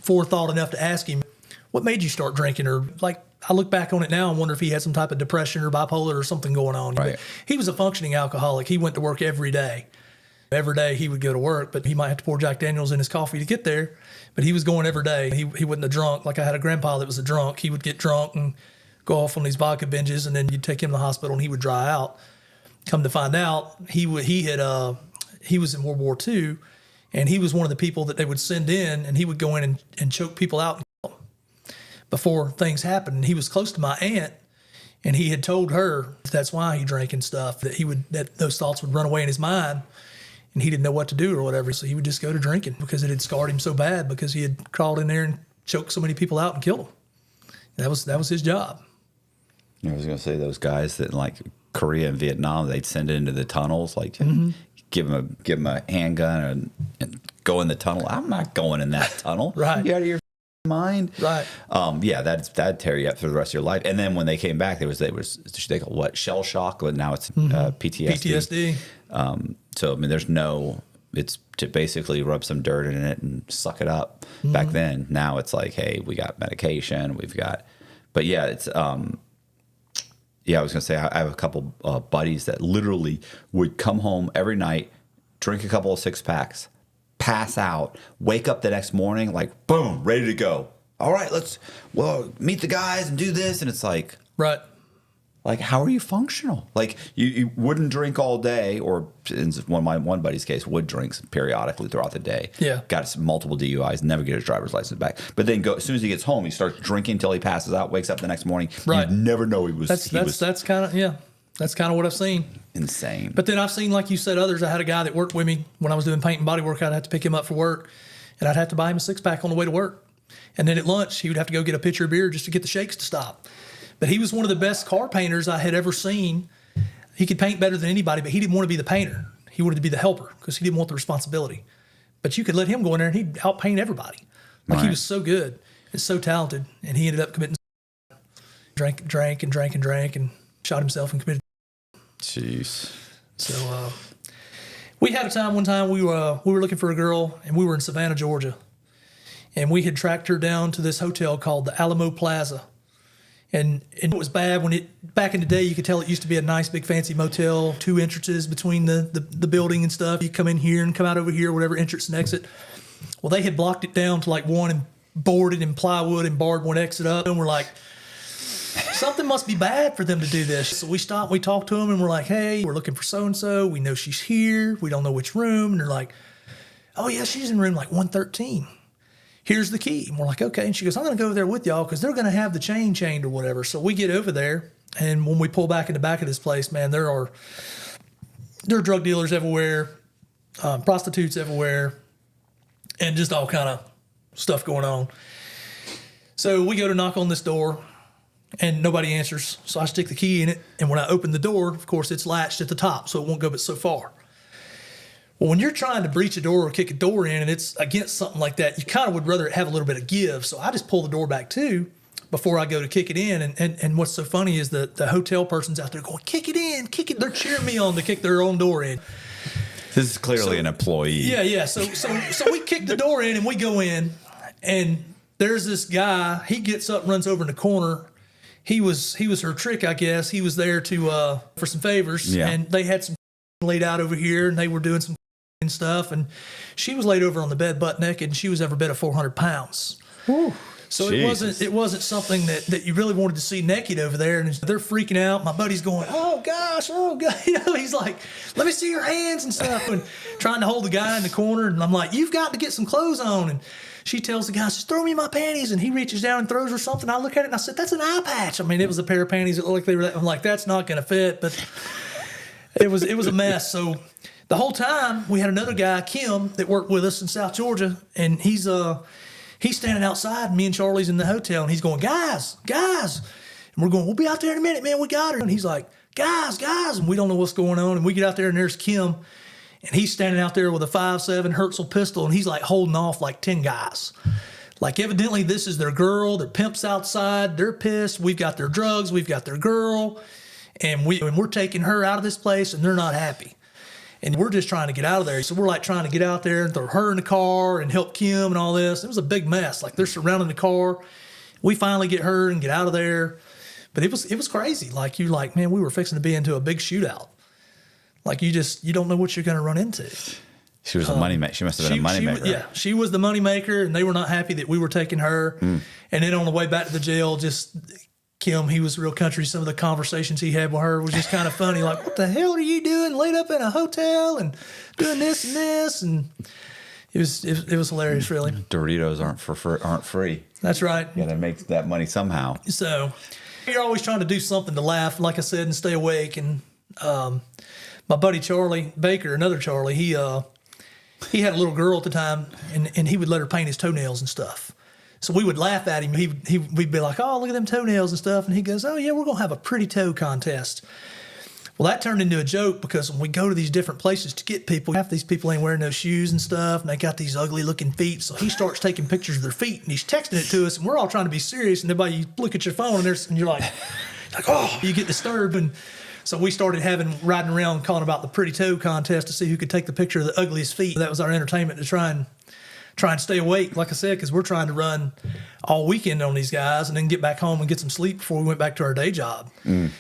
forethought enough to ask him, what made you start drinking? Or, like, I look back on it now and wonder if he had some type of depression or bipolar or something going on. Right. But he was a functioning alcoholic. He went to work every day. Every day he would go to work, but he might have to pour Jack Daniels in his coffee to get there. But he was going every day. He wasn't a drunk. Like, I had a grandpa that was a drunk. He would get drunk and go off on these vodka binges, and then you'd take him to the hospital and he would dry out. Come to find out, he was in World War II, and he was one of the people that they would send in, and he would go in and choke people out and kill them before things happened. And he was close to my aunt, and he had told her that's why he drank and stuff, that those thoughts would run away in his mind. And he didn't know what to do or whatever, so he would just go to drinking because it had scarred him so bad because he had crawled in there and choked so many people out and killed them. That was his job. I was going to say those guys that, like, Korea and Vietnam, they'd send it into the tunnels, like, give them a handgun and go in the tunnel. I'm not going in that tunnel. Right. You out of your mind. Right. Yeah, that'd tear you up for the rest of your life. And then when they came back, they call what, shell shock, but now it's PTSD. So, I mean, it's to basically rub some dirt in it and suck it up. Back then. Now it's like, hey, we got medication, but yeah, it's, yeah, I was going to say, I have a couple buddies that literally would come home every night, drink a couple of 6-packs, pass out, wake up the next morning, like, boom, ready to go. All right, let's meet the guys and do this. And it's like, right. Like, how are you functional? Like, you wouldn't drink all day, or in one buddy's case, would drink periodically throughout the day. Yeah. Got multiple DUIs, never get his driver's license back. But then as soon as he gets home, he starts drinking until he passes out, wakes up the next morning. Right. You never know That's kind of what I've seen. Insane. But then I've seen, like you said, others. I had a guy that worked with me when I was doing paint and body work. I'd have to pick him up for work, and I'd have to buy him a 6-pack on the way to work. And then at lunch, he would have to go get a pitcher of beer just to get the shakes to stop. But he was one of the best car painters I had ever seen. He could paint better than anybody, but he didn't want to be the painter. He wanted to be the helper because he didn't want the responsibility. But you could let him go in there and he'd outpaint everybody. Like, he was so good and so talented. And he ended up committing, drank and shot himself and committed. Jeez. So we had a time one time we were looking for a girl, and we were in Savannah, Georgia. And we had tracked her down to this hotel called the Alamo Plaza. And it was bad back in the day, you could tell it used to be a nice big fancy motel, 2 entrances between the building and stuff. You come in here and come out over here, whatever entrance and exit. Well, they had blocked it down to like one and boarded and plywood and barred one exit up. And we're like, something must be bad for them to do this. So we stopped, we talked to them, and we're like, hey, we're looking for so-and-so. We know she's here. We don't know which room. And they're like, oh yeah, she's in room like 113. Here's the key. And we're like, okay. And she goes, I'm going to go over there with y'all because they're going to have the chain chained or whatever. So we get over there, and when we pull back in the back of this place, man, there are drug dealers everywhere, prostitutes everywhere, and just all kind of stuff going on. So we go to knock on this door, and nobody answers. So I stick the key in it, and when I open the door, of course, it's latched at the top, so it won't go but so far. Well, when you're trying to breach a door or kick a door in and it's against something like that, you kind of would rather have a little bit of give. So I just pull the door back too before I go to kick it in. And what's so funny is the hotel person's out there going, kick it in, kick it. They're cheering me on to kick their own door in. This is clearly an employee. Yeah. So we kick the door in and we go in, and there's this guy. He gets up, runs over in the corner. He was her trick, I guess. He was there to for some favors, and they had some laid out over here, and they were doing some and stuff, and she was laid over on the bed butt naked, and she was every bit of 400 pounds. Ooh. So Jesus. it wasn't something that you really wanted to see naked over there. And they're freaking out. My buddy's going, oh gosh, oh God. He's like, let me see your hands and stuff, and trying to hold the guy in the corner. And I'm like, you've got to get some clothes on. And she tells the guy, just throw me my panties. And he reaches down and throws her something. I look at it and I said, that's an eye patch. I mean, it was a pair of panties that looked like they were I'm like, that's not going to fit. But it was a mess. So the whole time we had another guy, Kim, that worked with us in South Georgia. And he's standing outside, and me and Charlie's in the hotel, and he's going, guys. And we're going, we'll be out there in a minute, man. We got her. And he's like, guys. And we don't know what's going on. And we get out there, and there's Kim. And he's standing out there with a 5.7 Herzl pistol, and he's like holding off like 10 guys. Like, evidently, this is their girl. Their pimp's outside. They're pissed. We've got their drugs. We've got their girl. And we're taking her out of this place, and they're not happy. And we're just trying to get out of there. So we're like trying to get out there and throw her in the car and help Kim and all this. It was a big mess. Like, they're surrounding the car. We finally get her and get out of there. But it was crazy. Like, you're like, man, we were fixing to be into a big shootout. Like, you don't know what you're going to run into. She was a money maker. She must have been a money maker. Yeah, she was the money maker, and they were not happy that we were taking her. And then on the way back to the jail, just Kim, he was real country. Some of the conversations he had with her was just kind of funny. Like, what the hell are you doing? Laid up in a hotel and doing this and this, and it was hilarious, really. Doritos aren't free. That's right. Yeah, they make that money somehow. So you're always trying to do something to laugh, like I said, and stay awake. And my buddy Charlie Baker, another Charlie, he had a little girl at the time, and he would let her paint his toenails and stuff. So we would laugh at him. We'd be like, oh, look at them toenails and stuff. And he goes, oh, yeah, we're going to have a pretty toe contest. Well, that turned into a joke, because when we go to these different places to get people, half these people ain't wearing no shoes and stuff, and they got these ugly looking feet. So he starts taking pictures of their feet, and he's texting it to us, and we're all trying to be serious. And everybody, you look at your phone, and you're like, oh, you get disturbed. And so we started riding around calling about the pretty toe contest to see who could take the picture of the ugliest feet. That was our entertainment, to try and stay awake, like I said, because we're trying to run all weekend on these guys and then get back home and get some sleep before we went back to our day job.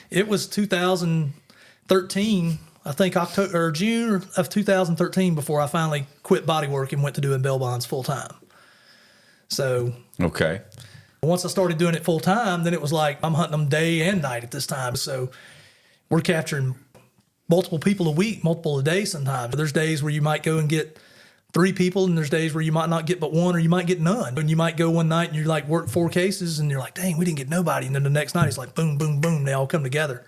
It was 2013, I think October or June of 2013, before I finally quit bodywork and went to doing bail bonds full time. So okay, once I started doing it full time, then it was like I'm hunting them day and night at this time. So we're capturing multiple people a week, multiple a day sometimes. There's days where you might go and get 3 people, and there's days where you might not get but 1, or you might get none. And you might go one night and you're like, work 4 cases, and you're like, dang, we didn't get nobody. And then the next night it's like, boom, boom, boom, they all come together.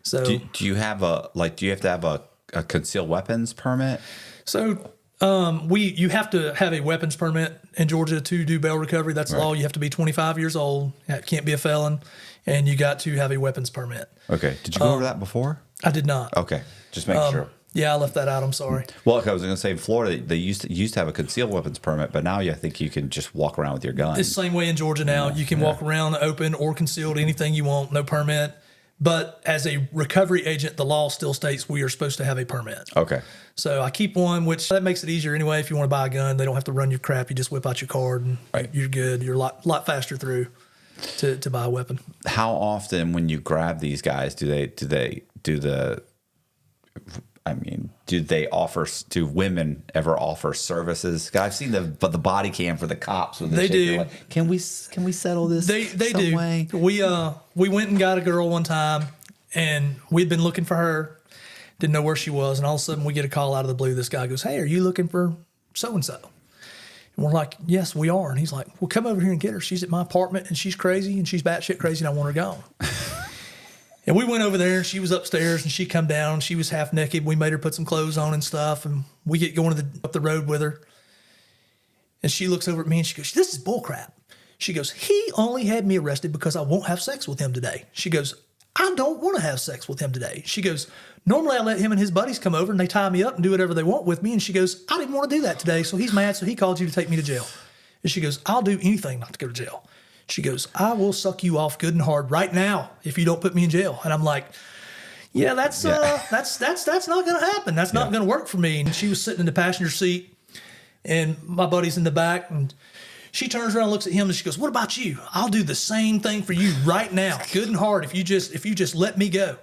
So do you have to have a concealed weapons permit? So you have to have a weapons permit in Georgia to do bail recovery. That's right. law. You have to be 25 years old. You can't be a felon, and you got to have a weapons permit. Okay. Did you go over that before? I did not. Okay. Just make sure. Yeah, I left that out. I'm sorry. Well, I was going to say in Florida, they used to have a concealed weapons permit, but now I think you can just walk around with your gun. It's the same way in Georgia now. You can walk around open or concealed, anything you want, no permit. But as a recovery agent, the law still states we are supposed to have a permit. Okay. So I keep one, which that makes it easier anyway. If you want to buy a gun, they don't have to run your crap. You just whip out your card, and you're good. You're a lot faster through to buy a weapon. How often, when you grab these guys, do women ever offer services? I've seen the body cam for the cops. When they do. Like, can we settle this? They some do. Way? We went and got a girl one time, and we'd been looking for her, didn't know where she was, and all of a sudden we get a call out of the blue. This guy goes, "Hey, are you looking for so and so?" And we're like, "Yes, we are." And he's like, "Well, come over here and get her. She's at my apartment, and she's crazy, and she's batshit crazy, and I want her gone." And we went over there, and she was upstairs, and she come down. She was half naked. We made her put some clothes on and stuff, and we get going up the road with her. And she looks over at me, and she goes, "This is bullcrap." She goes, "He only had me arrested because I won't have sex with him today." She goes, "I don't want to have sex with him today." She goes, "Normally I let him and his buddies come over, and they tie me up and do whatever they want with me." And she goes, "I didn't want to do that today, so he's mad, so he called you to take me to jail." And she goes, "I'll do anything not to go to jail." She goes, "I will suck you off good and hard right now if you don't put me in jail." And I'm like, "Yeah, that's not going to happen. That's not going to work for me." And she was sitting in the passenger seat, and my buddy's in the back, and she turns around and looks at him, and she goes, "What about you? I'll do the same thing for you right now, good and hard, if you just let me go."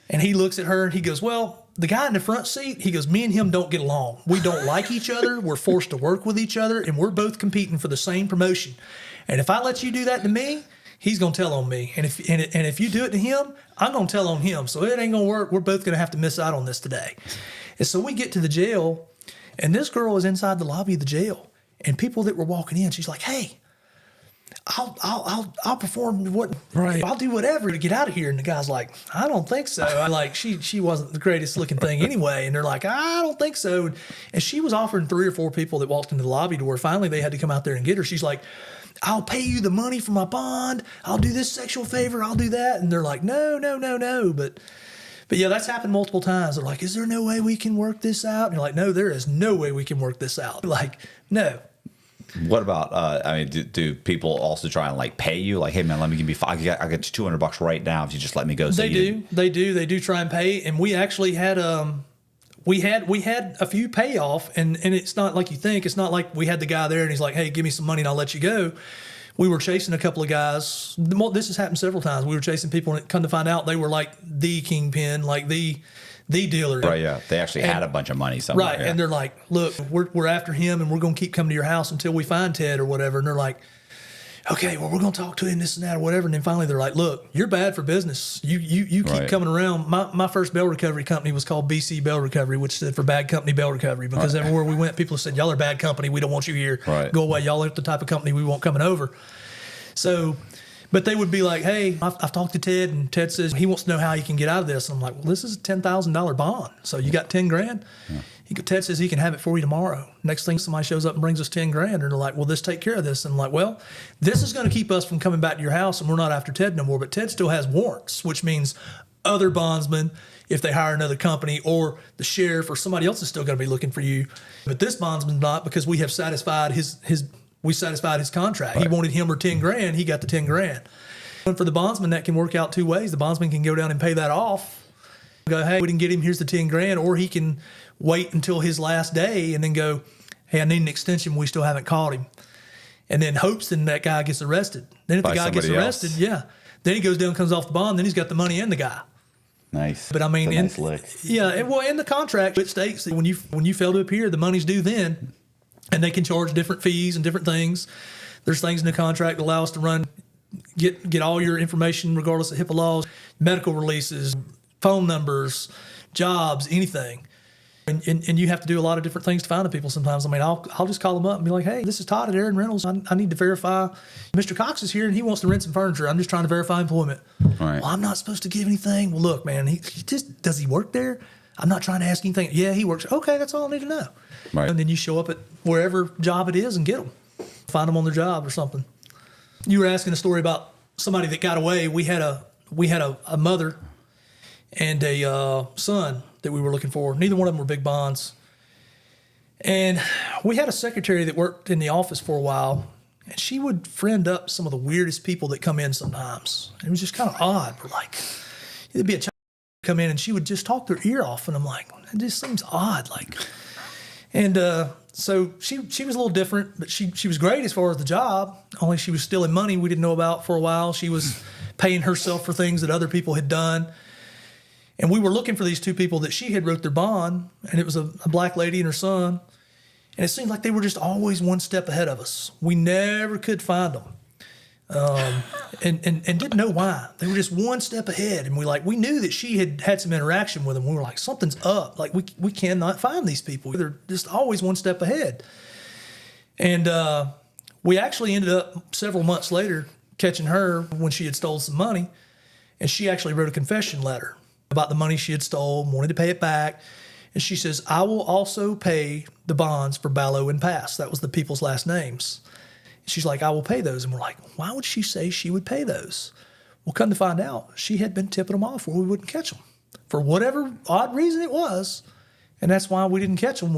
And he looks at her, and he goes, "Well, the guy in the front seat," he goes, "me and him don't get along. We don't like each other. We're forced to work with each other, and we're both competing for the same promotion. And if I let you do that to me, he's going to tell on me. And if you do it to him, I'm going to tell on him. So it ain't going to work. We're both going to have to miss out on this today. And so we get to the jail, and this girl is inside the lobby of the jail. And people that were walking in, she's like, hey, I'll perform what, right. I'll do whatever to get out of here. And the guy's like, I don't think so. She wasn't the greatest looking thing anyway. And they're like, I don't think so. And she was offering 3 or 4 people that walked into the lobby to where finally they had to come out there and get her. She's like, I'll pay you the money for my bond. I'll do this sexual favor. I'll do that. And they're like, no. But yeah, that's happened multiple times. They're like, is there no way we can work this out? And you're like, no, there is no way we can work this out. Like, no. What about, do people also try and like pay you? Like, hey man, let me give you I got you $200 right now if you just let me go. They do try and pay. And we actually had, we had a few payoff, and it's not like you think. It's not like we had the guy there and he's like, hey, give me some money and I'll let you go. We were chasing a couple of guys. This has happened several times. We were chasing people, and come to find out they were like the kingpin, like the dealer. Right, yeah. They actually had a bunch of money somewhere. Right, yeah. and they're like, look, we're after him, and we're going to keep coming to your house until we find Ted or whatever. And they're like, okay, well, we're going to talk to him, this and that or whatever. And then finally they're like, look, you're bad for business. You keep coming around. My first bail recovery company was called BC Bail Recovery, which stood for Bad Company Bail Recovery, because everywhere we went, people said, y'all are bad company. We don't want you here. Right. Go away. Y'all aren't the type of company we want coming over. So, but they would be like, hey, I've talked to Ted, and Ted says he wants to know how he can get out of this. And I'm like, well, this is a $10,000 bond. So you got 10 grand? Yeah. Ted says he can have it for you tomorrow. Next thing, somebody shows up and brings us 10 grand. And they're like, well, this take care of this. And I'm like, well, this is going to keep us from coming back to your house, and we're not after Ted no more. But Ted still has warrants, which means other bondsmen, if they hire another company, or the sheriff or somebody else is still going to be looking for you. But this bondsman's not, because we have satisfied his contract. Right. He wanted him or 10 grand. He got the 10 grand. And for the bondsman, that can work out 2 ways. The bondsman can go down and pay that off. Go, hey, we didn't get him. Here's the 10 grand. Or he can wait until his last day and then go, hey, I need an extension. We still haven't caught him. And then hopes then that guy gets arrested. Then if the guy gets arrested, then he goes down, comes off the bond. Then he's got the money and the guy. Nice. But I mean, nice lick. Yeah. In the contract, it states that when you fail to appear, the money's due then. And they can charge different fees and different things. There's things in the contract that allow us to get all your information regardless of HIPAA laws, medical releases, phone numbers, jobs, anything. And you have to do a lot of different things to find the people sometimes. I mean, I'll just call them up and be like, hey, this is Todd at Aaron Reynolds. I need to verify. Mr. Cox is here and he wants to rent some furniture. I'm just trying to verify employment. Right. Well, I'm not supposed to give anything. Well, look, man, does he work there? I'm not trying to ask anything. Yeah, he works. Okay, that's all I need to know. Right. And then you show up at wherever job it is and get them. Find them on their job or something. You were asking a story about somebody that got away. We had a mother and a son that we were looking for. Neither one of them were big bonds. And we had a secretary that worked in the office for a while, and she would friend up some of the weirdest people that come in sometimes. It was just kind of odd. We're like, there'd be a child come in and she would just talk their ear off, and I'm like, it just seems odd. Like, and so she was a little different, but she was great as far as the job. Only she was stealing money we didn't know about for a while. She was paying herself for things that other people had done. And we were looking for these 2 people that she had wrote their bond, and it was a black lady and her son. And it seemed like they were just always one step ahead of us. We never could find them. And didn't know why. They were just one step ahead. And we knew that she had some interaction with them. We were like, something's up. Like, we cannot find these people. They're just always one step ahead. And we actually ended up several months later catching her when she had stolen some money. And she actually wrote a confession letter about the money she had stolen, wanted to pay it back. And she says, I will also pay the bonds for Ballo and Pass. That was the people's last names. She's like, I will pay those. And we're like, why would she say she would pay those? Well, come to find out, she had been tipping them off where we wouldn't catch them. For whatever odd reason it was. And that's why we didn't catch them,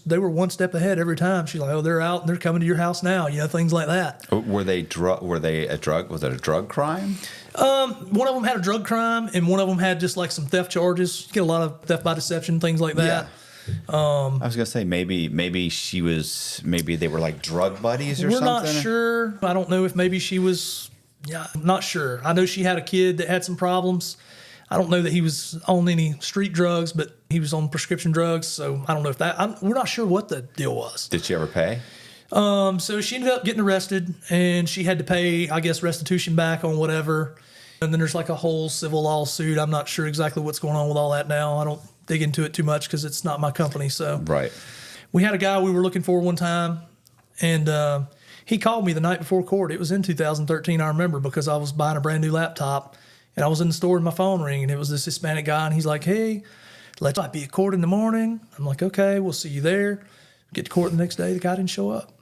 they were one step ahead every time. She's like, oh, they're out and they're coming to your house now, things like that. Was it a drug crime? One of them had a drug crime, and one of them had just like some theft charges. You get a lot of theft by deception, things like that. Yeah. I was gonna say maybe they were like drug buddies or something. We're not sure. I don't know if maybe she was. Yeah, I'm not sure. I know she had a kid that had some problems. I don't know that he was on any street drugs, but he was on prescription drugs. So I don't know if we're not sure what the deal was. Did she ever pay? So she ended up getting arrested, and she had to pay, I guess, restitution back on whatever. And then there's like a whole civil lawsuit. I'm not sure exactly what's going on with all that now. I don't dig into it too much because it's not my company. So Right. we had a guy we were looking for one time, and he called me the night before court. It was in 2013, I remember, because I was buying a brand new laptop, and I was in the store and my phone rang, and it was this Hispanic guy, and he's like, hey, let's be at court in the morning. I'm like, okay, we'll see you there. Get to court the next day. The guy didn't show up.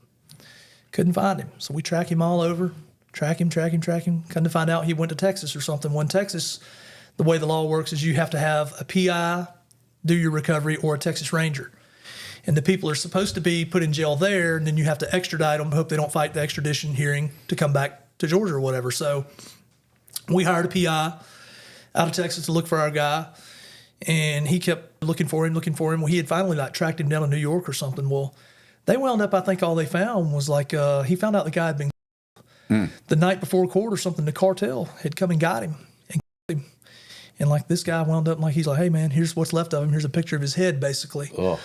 Couldn't find him. So we track him all over, track him. Come to find out he went to Texas or something. Well, in Texas, the way the law works is you have to have a PI do your recovery or a Texas Ranger. And the people are supposed to be put in jail there, and then you have to extradite them, hope they don't fight the extradition hearing to come back to Georgia or whatever. So we hired a PI out of Texas to look for our guy, and he kept looking for him. Well, he had finally tracked him down in New York or something. Well, they wound up, I think all they found was he found out the guy had been the night before court or something. The cartel had come and got him and killed him. And this guy wound up he's like, hey man, here's what's left of him. Here's a picture of his head basically. Oh.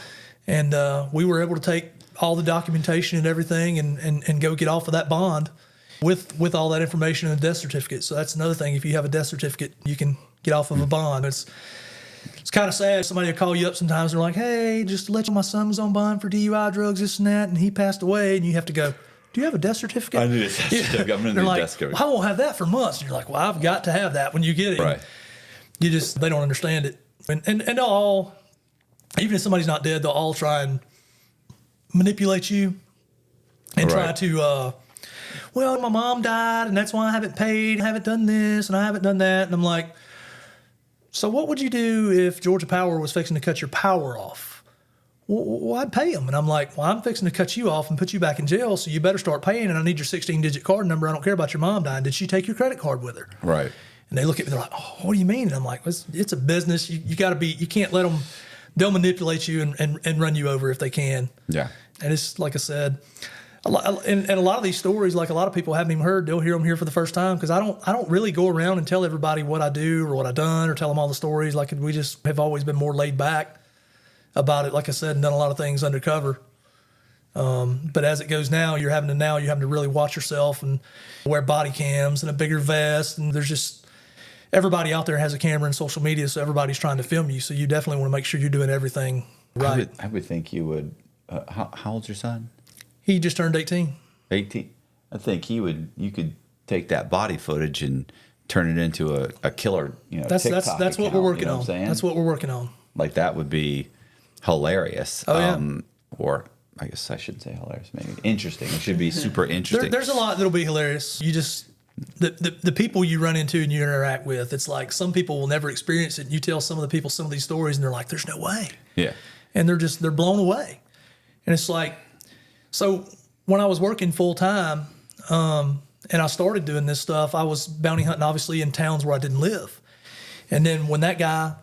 And we were able to take all the documentation and everything and go get off of that bond with all that information and a death certificate. So that's another thing. If you have a death certificate, you can get off of a bond. It's kind of sad. Somebody will call you up sometimes. They're like, hey, just to let you know, my son was on bond for DUI, drugs, this and that, and he passed away. And you have to go, do you have a death certificate? I need a death certificate. I'm going to need a death certificate. Well, I won't have that for months. And you're like, well, I've got to have that when you get it. Right. They don't understand it. And they'll all, even if somebody's not dead, they'll all try and manipulate you and try to, well, my mom died and that's why I haven't paid, I haven't done this and I haven't done that. And I'm like, so what would you do if Georgia Power was fixing to cut your power off? Well, I'd pay them. And I'm like, well, I'm fixing to cut you off and put you back in jail, so you better start paying, and I need your 16-digit card number. I don't care about your mom dying. Did she take your credit card with her? Right. And they look at me, they're like, oh, what do you mean? And I'm like, it's a business. You got to be, you can't let them, they'll manipulate you and run you over if they can. Yeah. And it's like I said, and a lot of these stories, like a lot of people haven't even heard, they'll hear them here for the first time, because I don't really go around and tell everybody what I do or what I've done or tell them all the stories. Like, we just have always been more laid back about it, like I said, and done a lot of things undercover. But as it goes now, you're having to really watch yourself and wear body cams and a bigger vest, and there's just, everybody out there has a camera and social media, so everybody's trying to film you. So you definitely want to make sure you're doing everything right. I would think you would. How old's your son? He just turned 18. 18. I think you could take that body footage and turn it into a killer. That's what we're working on. That's what we're working on. Like, that would be hilarious. Oh, yeah. Or I guess I shouldn't say hilarious. Maybe interesting. It should be super interesting. There's a lot that'll be hilarious. You just. The people you run into and you interact with, it's like some people will never experience it. And you tell some of the people some of these stories, and they're like, "There's no way." Yeah. And they're blown away. And it's like, so when I was working full time, and I started doing this stuff, I was bounty hunting, obviously, in towns where I didn't live. And then when that guy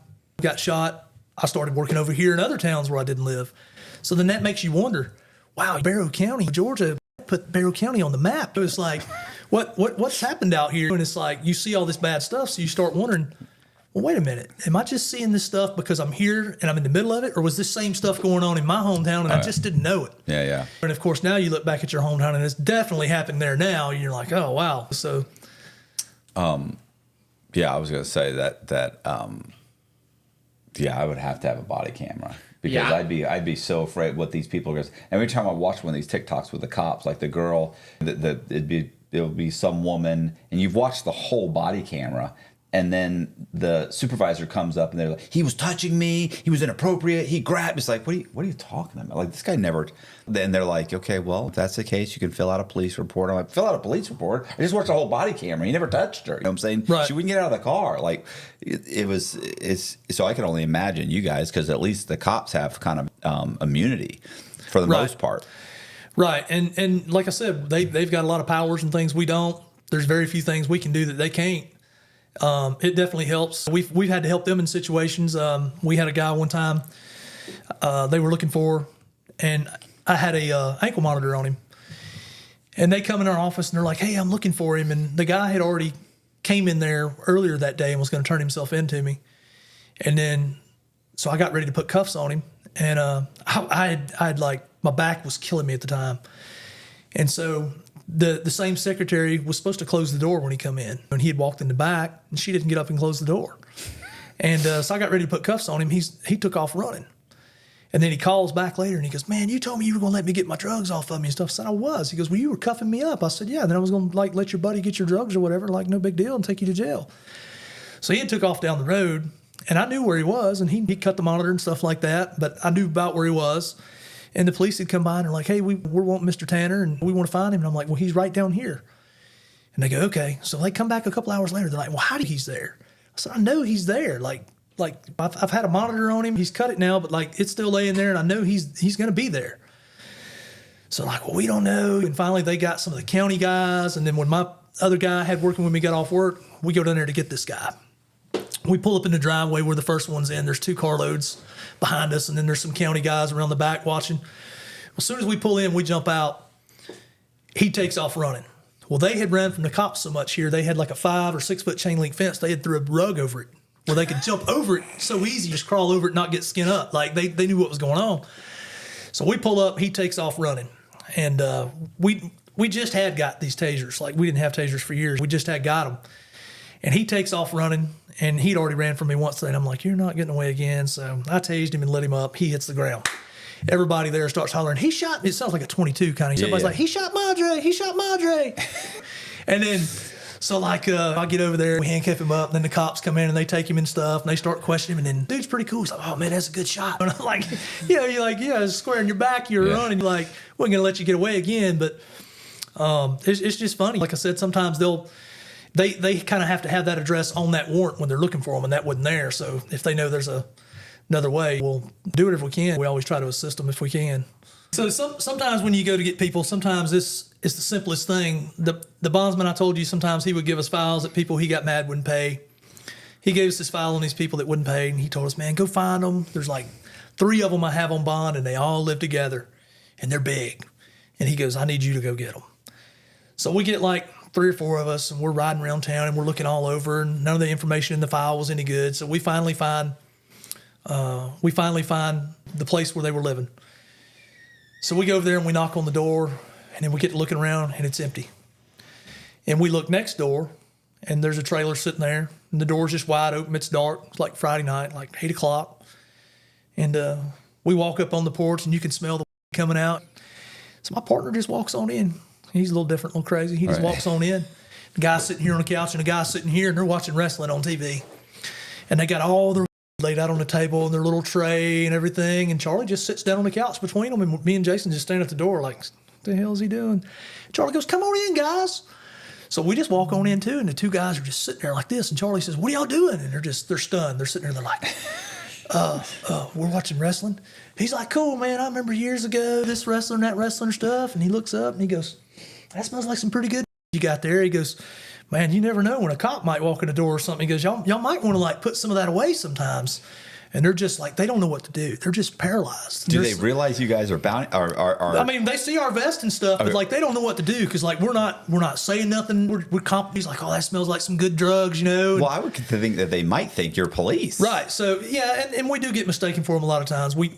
got shot, I started working over here in other towns where I didn't live. So then that makes you wonder, wow, Barrow County, Georgia, put Barrow County on the map. It was like, what's happened out here? And it's like, you see all this bad stuff, so you start wondering, well, wait a minute, am I just seeing this stuff because I'm here and I'm in the middle of it, or was this same stuff going on in my hometown and I just didn't know it? Yeah, yeah. And of course, now you look back at your hometown and it's definitely happened there now. You're like, oh wow. So, yeah, I was gonna say that. Yeah, I would have to have a body camera. Because I'd be so afraid what these people are going to. Every time I watch one of these TikToks with the cops, like the girl, it'll be some woman, and you've watched the whole body camera, and then the supervisor comes up and they're like, he was touching me, he was inappropriate, he grabbed me. It's like, what are you talking about? Like, this guy never. Then they're like, okay, well, if that's the case, you can fill out a police report. I'm like, fill out a police report? I just watched the whole body camera. He never touched her. You know what I'm saying? Right. She wouldn't get out of the car. Like, so I can only imagine you guys, because at least the cops have kind of immunity for the most part. Right. And like I said, they've got a lot of powers and things we don't. There's very few things we can do that they can't. It definitely helps. We've had to help them in situations. We had a guy one time they were looking for, and I had a ankle monitor on him, and they come in our office and they're like, hey, I'm looking for him. And the guy had already came in there earlier that day and was going to turn himself in to me. And then, so I got ready to put cuffs on him, and I had like, my back was killing me at the time. And so the same secretary was supposed to close the door when he come in. And he had walked in the back, and she didn't get up and close the door. And so I got ready to put cuffs on him. He took off running. And then he calls back later, and he goes, man, you told me you were going to let me get my drugs off of me and stuff. I said, I was. He goes, well, you were cuffing me up. I said, yeah. Then I was going to, like, let your buddy get your drugs or whatever, like, no big deal, and take you to jail. So he had took off down the road, and I knew where he was, and he cut the monitor and stuff like that, but I knew about where he was. And the police had come by, and they're like, hey, we're wanting Mr. Tanner, and we want to find him. And I'm like, well, he's right down here. And they go, okay. So they come back a couple hours later. They're like, well, how do he's there? I said, I know he's there. Like I've had a monitor on him. He's cut it now, but like it's still laying there, and I know he's going to be there. So like, well, we don't know. And finally, they got some of the county guys, and then when my other guy had working with me got off work, we go down there to get this guy. We pull up in the driveway where the first one's in. There's 2 carloads behind us, and then there's some county guys around the back watching. As soon as we pull in, we jump out. He takes off running. Well, they had run from the cops so much here. They had like a 5 or 6 foot chain link fence. They had threw a rug over it where they could jump over it so easy, just crawl over it and not get skin up. Like they knew what was going on. So we pull up. He takes off running, and we just had got these tasers. Like we didn't have tasers for years. We just had got them, and he takes off running. And he'd already ran from me once today. And I'm like, you're not getting away again. So I tased him and let him up. He hits the ground. Everybody there starts hollering, he shot me. It sounds like a 22 kind of. Everybody's like, he shot Madre. He shot Madre. And then, so like, I get over there, we handcuff him up. And then the cops come in and they take him and stuff. And they start questioning him. And then, dude's pretty cool. He's like, oh, man, that's a good shot. And I'm like, you're like, yeah, square in your back. You're running. You're like, we're going to let you get away again. But it's just funny. Like I said, sometimes they kind of have to have that address on that warrant when they're looking for them, and that wasn't there. So if they know there's another way, we'll do it if we can. We always try to assist them if we can. So sometimes when you go to get people, sometimes this is the simplest thing. The bondsman I told you, sometimes he would give us files that people he got mad wouldn't pay. He gave us this file on these people that wouldn't pay, and he told us, man, go find them. There's like 3 of them I have on bond, and they all live together, and they're big. And he goes, I need you to go get them. So we get like 3 or 4 of us, and we're riding around town, and we're looking all over, and none of the information in the file was any good. So we finally find the place where they were living. So we go over there and we knock on the door, and then we get to looking around, and it's empty. And we look next door, and there's a trailer sitting there, and the door's just wide open. It's dark. It's like Friday night, like 8 o'clock. And we walk up on the porch, and you can smell the coming out. So my partner just walks on in. He's a little different, a little crazy. He just walks on in. The guy's sitting here on the couch, and the guy's sitting here, and they're watching wrestling on TV. And they got all their laid out on the table and their little tray and everything. And Charlie just sits down on the couch between them, and me and Jason just stand at the door like, what the hell is he doing? Charlie goes, come on in, guys. So we just walk on in, too, and the 2 guys are just sitting there like this. And Charlie says, what are y'all doing? And they're stunned. They're sitting there, they're like, we're watching wrestling. He's like, cool, man. I remember years ago, this wrestler and that wrestler and stuff. And he looks up and he goes, that smells like some pretty good you got there. He goes, man, you never know when a cop might walk in the door or something. He goes, y'all might want to like put some of that away sometimes. And they're just like, they don't know what to do. They're just paralyzed. Do they realize you guys are bound? I mean, they see our vest and stuff, but like they don't know what to do because like we're not saying nothing. We're He's like, oh, that smells like some good drugs, you know. Well, I would think that they might think you're police, right? So yeah, and we do get mistaken for them a lot of times. We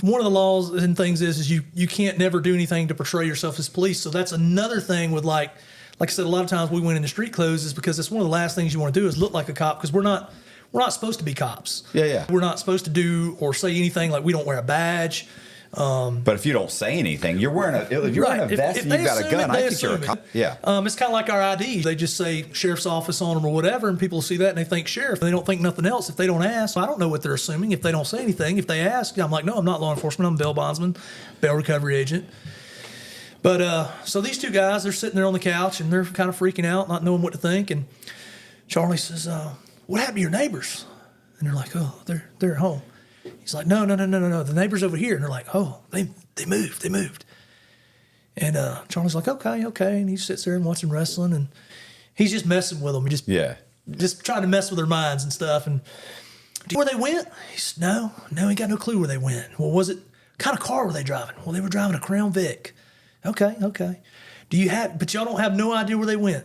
one of the laws and things is you can't never do anything to portray yourself as police. So that's another thing with like I said, a lot of times we went into street clothes is because it's one of the last things you want to do is look like a cop because we're not supposed to be cops. Yeah. We're not supposed to do or say anything. Like we don't wear a badge. But if you don't say anything, you're wearing a vest and you've got a gun. I think you're a cop. Yeah. It's kind of like our IDs. They just say sheriff's office on them or whatever, and people see that and they think sheriff. They don't think nothing else. If they don't ask, I don't know what they're assuming. If they don't say anything, if they ask, I'm like, no, I'm not law enforcement. I'm a bail bondsman, bail recovery agent. But so these 2 guys, they're sitting there on the couch and they're kind of freaking out, not knowing what to think. And Charlie says, what happened to your neighbors? And they're like, oh, they're at home. He's like, no. The neighbor's over here. And they're like, oh, they moved. And Charlie's like, okay. And he sits there and watching wrestling. And he's just messing with them. Just trying to mess with their minds and stuff. And do you know where they went? He said, no, he got no clue where they went. Well, what kind of car were they driving? Well, they were driving a Crown Vic. Okay. But y'all don't have no idea where they went.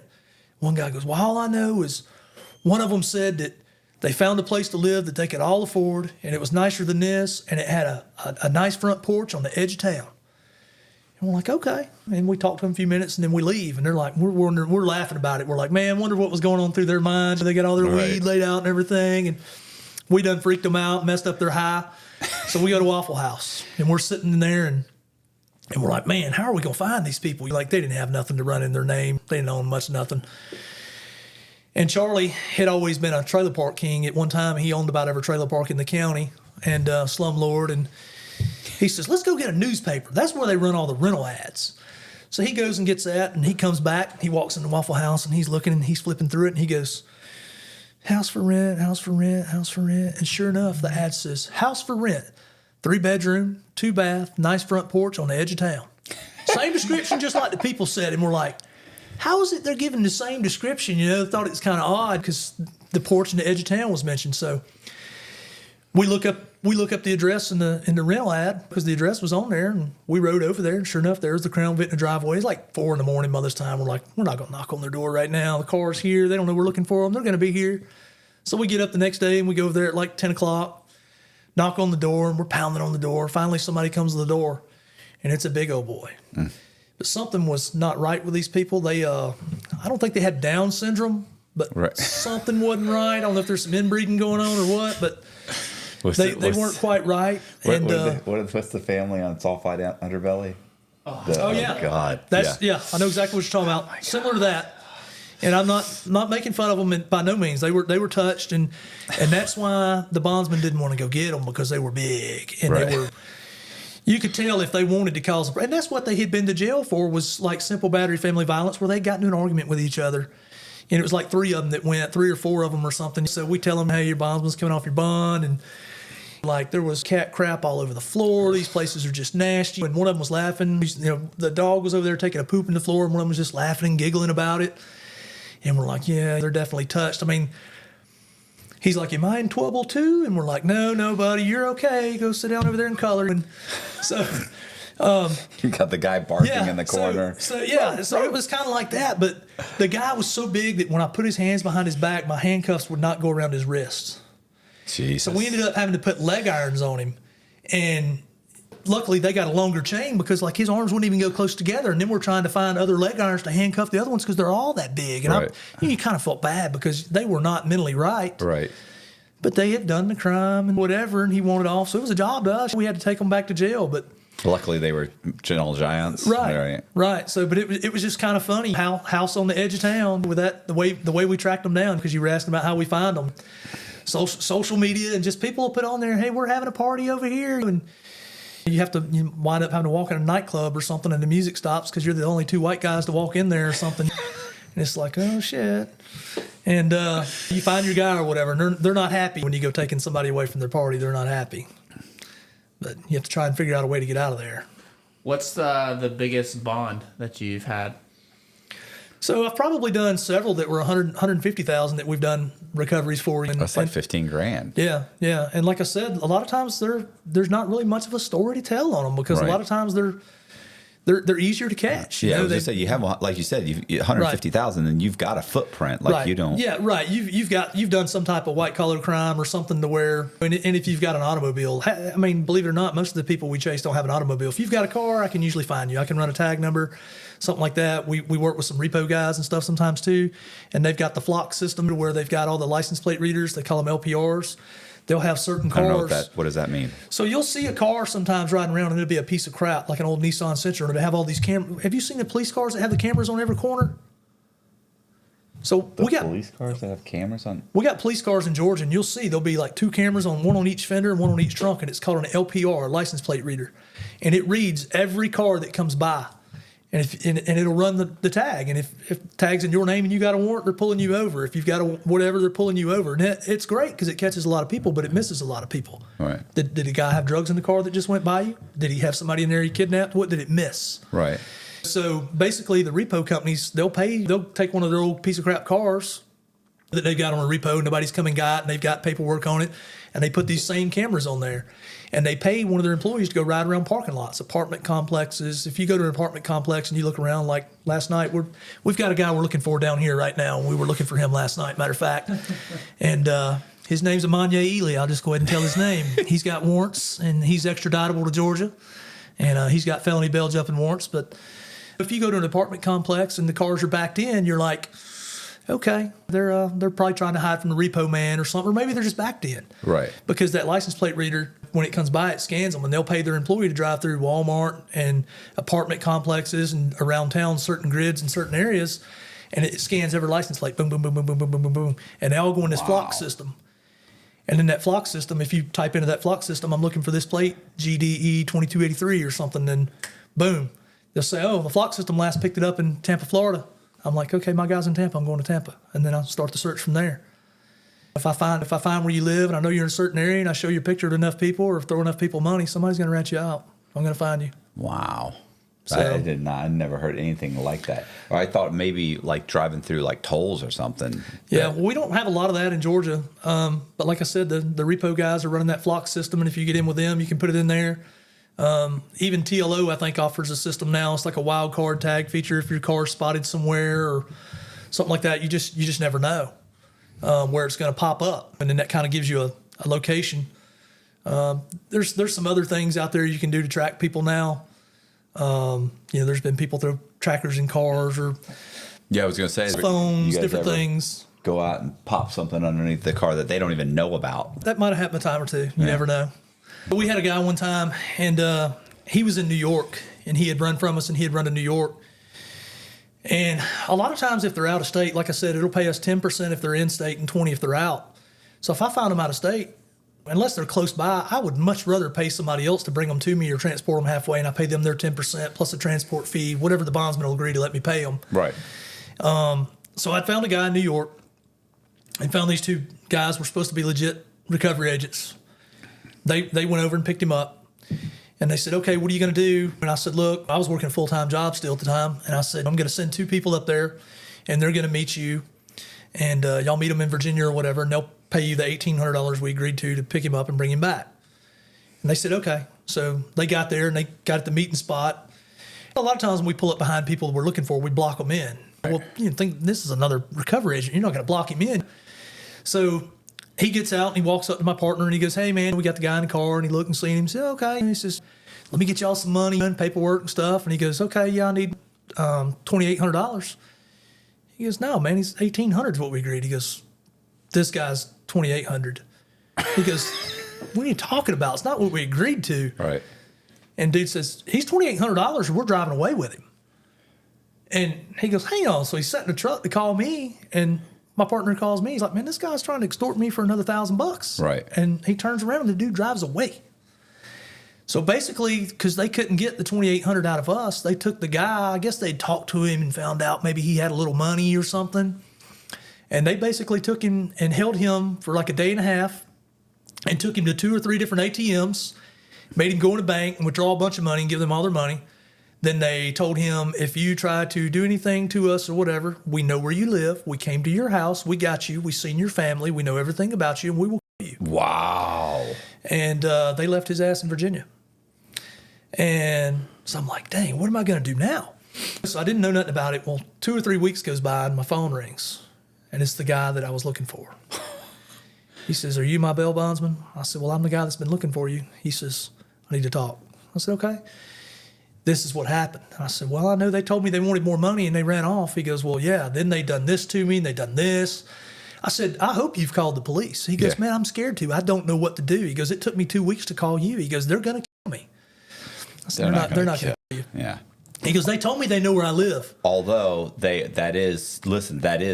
One guy goes, well, all I know is one of them said that they found a place to live that they could all afford, and it was nicer than this, and it had a nice front porch on the edge of town. And we're like, okay. And we talk to them a few minutes, and then we leave. And they're like, we're laughing about it. We're like, man, wonder what was going on through their minds. They got all their weed laid out and everything. And we done freaked them out, messed up their high. So we go to Waffle House, and we're sitting in there, and we're like, man, how are we going to find these people? Like, they didn't have nothing to run in their name. They didn't own much nothing. And Charlie had always been a trailer park king. At one time, he owned about every trailer park in the county and slumlord. And he says, let's go get a newspaper. That's where they run all the rental ads. So he goes and gets that, and he comes back. He walks into Waffle House, and he's looking, and he's flipping through it, and he goes, house for rent, house for rent, house for rent. And sure enough, the ad says, house for rent, 3-bedroom, 2-bath, nice front porch on the edge of town. Same description, just like the people said. And we're like, how is it they're giving the same description? Thought it was kind of odd because the porch and the edge of town was mentioned. So we look up the address in the rental ad because the address was on there, and we rode over there, and sure enough, there's the Crown Vic in the driveway. It's like 4 a.m. by this time. We're like, we're not going to knock on their door right now. The car's here. They don't know we're looking for them. They're going to be here. So we get up the next day, and we go over there at like 10 o'clock, knock on the door, and we're pounding on the door. Finally, somebody comes to the door, and it's a big old boy. But something was not right with these people. They, I don't think they had Down syndrome, but something wasn't right. I don't know if there's some inbreeding going on or what, but they weren't quite right. What's the family on sulfide underbelly? Oh yeah, God, I know exactly what you're talking about. Similar to that. And I'm not making fun of them by no means. They were touched, and that's why the bondsman didn't want to go get them, because they were big and they were. You could tell if they wanted to cause, and that's what they had been to jail for, was like simple battery, family violence, where they got into an argument with each other, and it was like 3 of them that went, 3 or 4 of them or something. So we tell them, hey, your bondsman's coming off your bond, and like there was cat crap all over the floor. These places are just nasty. And one of them was laughing. The dog was over there taking a poop in the floor, and one of them was just laughing and giggling about it. And we're like, yeah, they're definitely touched. I mean, he's like, am I in trouble too? And we're like, no, buddy, you're okay. Go sit down over there and color. And so you got the guy barking in the corner. So it was kind of like that. But the guy was so big that when I put his hands behind his back, my handcuffs would not go around his wrists. Jesus. So we ended up having to put leg irons on him. And luckily they got a longer chain, because like his arms wouldn't even go close together. And then we're trying to find other leg irons to handcuff the other ones because they're all that big. And you kind of felt bad because they were not mentally right. Right. But they had done the crime and whatever, and he wanted off. So it was a job to us. We had to take them back to jail. But luckily they were gentle giants. Right. So, but it was just kind of funny. House on the edge of town with that, the way we tracked them down, because you were asking about how we find them. Social media, and just people will put on there, hey, we're having a party over here. And you wind up having to walk in a nightclub or something, and the music stops because you're the only 2 white guys to walk in there or something. And it's like, oh, shit. And you find your guy or whatever, and they're not happy when you go taking somebody away from their party. They're not happy. But you have to try and figure out a way to get out of there. What's the biggest bond that you've had? So I've probably done several that were 150,000 that we've done recoveries for. That's like $15,000. Yeah. And like I said, a lot of times there's not really much of a story to tell on them, because a lot of times they're easier to catch. I was just saying, you have, like you said, 150,000, and you've got a footprint. Like you don't. Yeah, right. You've done some type of white collar crime or something to where, and if you've got an automobile, I mean, believe it or not, most of the people we chase don't have an automobile. If you've got a car, I can usually find you. I can run a tag number, something like that. We work with some repo guys and stuff sometimes too, and they've got the flock system to where they've got all the license plate readers. They call them LPRs. They'll have certain cars. I don't know what does that mean? So you'll see a car sometimes riding around, and it'll be a piece of crap, like an old Nissan Sentra, and it'll have all these cameras. Have you seen the police cars that have the cameras on every corner? So we got police cars that have cameras on. We got police cars in Georgia, and you'll see there'll be like 2 cameras on, one on each fender and one on each trunk, and it's called an LPR, license plate reader, and it reads every car that comes by. And it'll run the tag. And if tag's in your name and you got a warrant, they're pulling you over. If you've got a whatever, they're pulling you over. And it's great because it catches a lot of people, but it misses a lot of people. Right. Did a guy have drugs in the car that just went by you? Did he have somebody in there he kidnapped? What did it miss? Right. So basically the repo companies, they'll take one of their old piece of crap cars that they've got on a repo, nobody's come and got, and they've got paperwork on it, and they put these same cameras on there. And they pay one of their employees to go ride around parking lots, apartment complexes. If you go to an apartment complex and you look around, like last night, we've got a guy we're looking for down here right now, and we were looking for him last night, matter of fact. And his name's Amanya Ely. I'll just go ahead and tell his name. He's got warrants, and he's extraditable to Georgia. And he's got felony bail jumping warrants. But if you go to an apartment complex and the cars are backed in, you're like, okay, they're probably trying to hide from the repo man or something, or maybe they're just backed in. Right. Because that license plate reader, when it comes by, it scans them, and they'll pay their employee to drive through Walmart and apartment complexes and around town, certain grids in certain areas, and it scans every license plate, boom, boom, boom, boom, boom, boom, boom, boom, boom, and they all go in this flock system. And in that flock system, if you type into that flock system, I'm looking for this plate, GDE 2283 or something, then boom, they'll say, oh, the flock system last picked it up in Tampa, Florida. I'm like, okay, my guy's in Tampa, I'm going to Tampa. And then I'll start the search from there. If I find where you live and I know you're in a certain area and I show you a picture to enough people or throw enough people money, somebody's going to rat you out. I'm going to find you. Wow. So, I never heard anything like that. Or I thought maybe like driving through like tolls or something. Yeah, well, we don't have a lot of that in Georgia. But like I said, the repo guys are running that flock system, and if you get in with them, you can put it in there. Even TLO, I think, offers a system now. It's like a wild card tag feature. If your car's spotted somewhere or something like that, you just never know where it's going to pop up, and then that kind of gives you a location. There's some other things out there you can do to track people now. There's been people throw trackers in cars or I was going to say phones, different things. Go out and pop something underneath the car that they don't even know about. That might have happened a time or two. You never know. But we had a guy one time, and he was in New York, and he had run from us, and he had run to New York. And a lot of times if they're out of state, like I said, it'll pay us 10% if they're in state and 20% if they're out. So if I found them out of state, unless they're close by, I would much rather pay somebody else to bring them to me or transport them halfway, and I pay them their 10% plus a transport fee, whatever the bondsman will agree to let me pay them. Right. So I'd found a guy in New York and found these two guys were supposed to be legit recovery agents. They went over and picked him up, and they said, okay, what are you going to do? And I said, look, I was working a full-time job still at the time, and I said, I'm going to send two people up there, and they're going to meet you, and y'all meet them in Virginia or whatever, and they'll pay you the $1,800 we agreed to pick him up and bring him back. And they said, okay. So they got there, and they got at the meeting spot. A lot of times when we pull up behind people we're looking for, we block them in. Right. Well, you think this is another recovery agent. You're not going to block him in. So he gets out, and he walks up to my partner, and he goes, hey, man, we got the guy in the car. And he looked and seen him. He said, okay. And he says, let me get y'all some money and paperwork and stuff. And he goes, okay, yeah, I need $2,800. He goes, no, man, he's $1,800 is what we agreed. He goes, this guy's $2,800. He goes, what are you talking about? It's not what we agreed to. Right. And dude says, he's $2,800 and we're driving away with him. And he goes, hang on. So he's sat in the truck to call me, and my partner calls me. He's like, man, this guy's trying to extort me for another $1,000. Right. And he turns around and the dude drives away. So basically, because they couldn't get the $2,800 out of us, they took the guy. I guess they'd talked to him and found out maybe he had a little money or something. And they basically took him and held him for like a day and a half and took him to 2 or 3 different ATMs, made him go in a bank and withdraw a bunch of money and give them all their money. Then they told him, if you try to do anything to us or whatever, we know where you live. We came to your house. We got you. We seen your family. We know everything about you, and we will kill you. Wow. And they left his ass in Virginia. And so I'm like, dang, what am I going to do now? So I didn't know nothing about it. Well, 2 or 3 weeks goes by, and my phone rings. And it's the guy that I was looking for. He says, are you my bail bondsman? I said, well, I'm the guy that's been looking for you. He says, I need to talk. I said, okay. This is what happened. I said, well, I know they told me they wanted more money and they ran off. He goes, well, yeah, then they done this to me and they done this. I said, I hope you've called the police. He goes, man, I'm scared to. I don't know what to do. He goes, it took me 2 weeks to call you. He goes, they're going to kill me. I said, they're not going to kill you. Yeah. He goes, they told me they know where I live. Although that is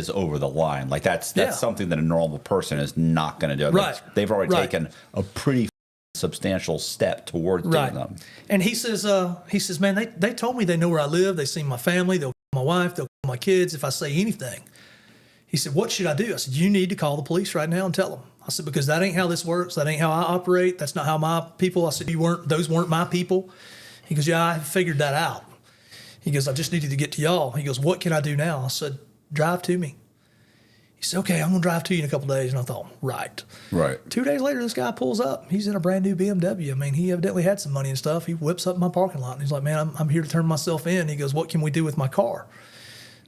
over the line. Like that's something that a normal person is not going to do. Right. They've already taken a pretty substantial step towards doing them. And he says, man, they told me they know where I live. They seen my family. They'll kill my wife. They'll kill my kids if I say anything. He said, what should I do? I said, you need to call the police right now and tell them. I said, because that ain't how this works. That ain't how I operate. That's not how my people. I said, those weren't my people. He goes, yeah, I figured that out. He goes, I just needed to get to y'all. He goes, what can I do now? I said, drive to me. He said, okay, I'm going to drive to you in a couple of days. And I thought, right. 2 days later, this guy pulls up. He's in a brand new BMW. I mean, he evidently had some money and stuff. He whips up in my parking lot. And he's like, man, I'm here to turn myself in. He goes, what can we do with my car?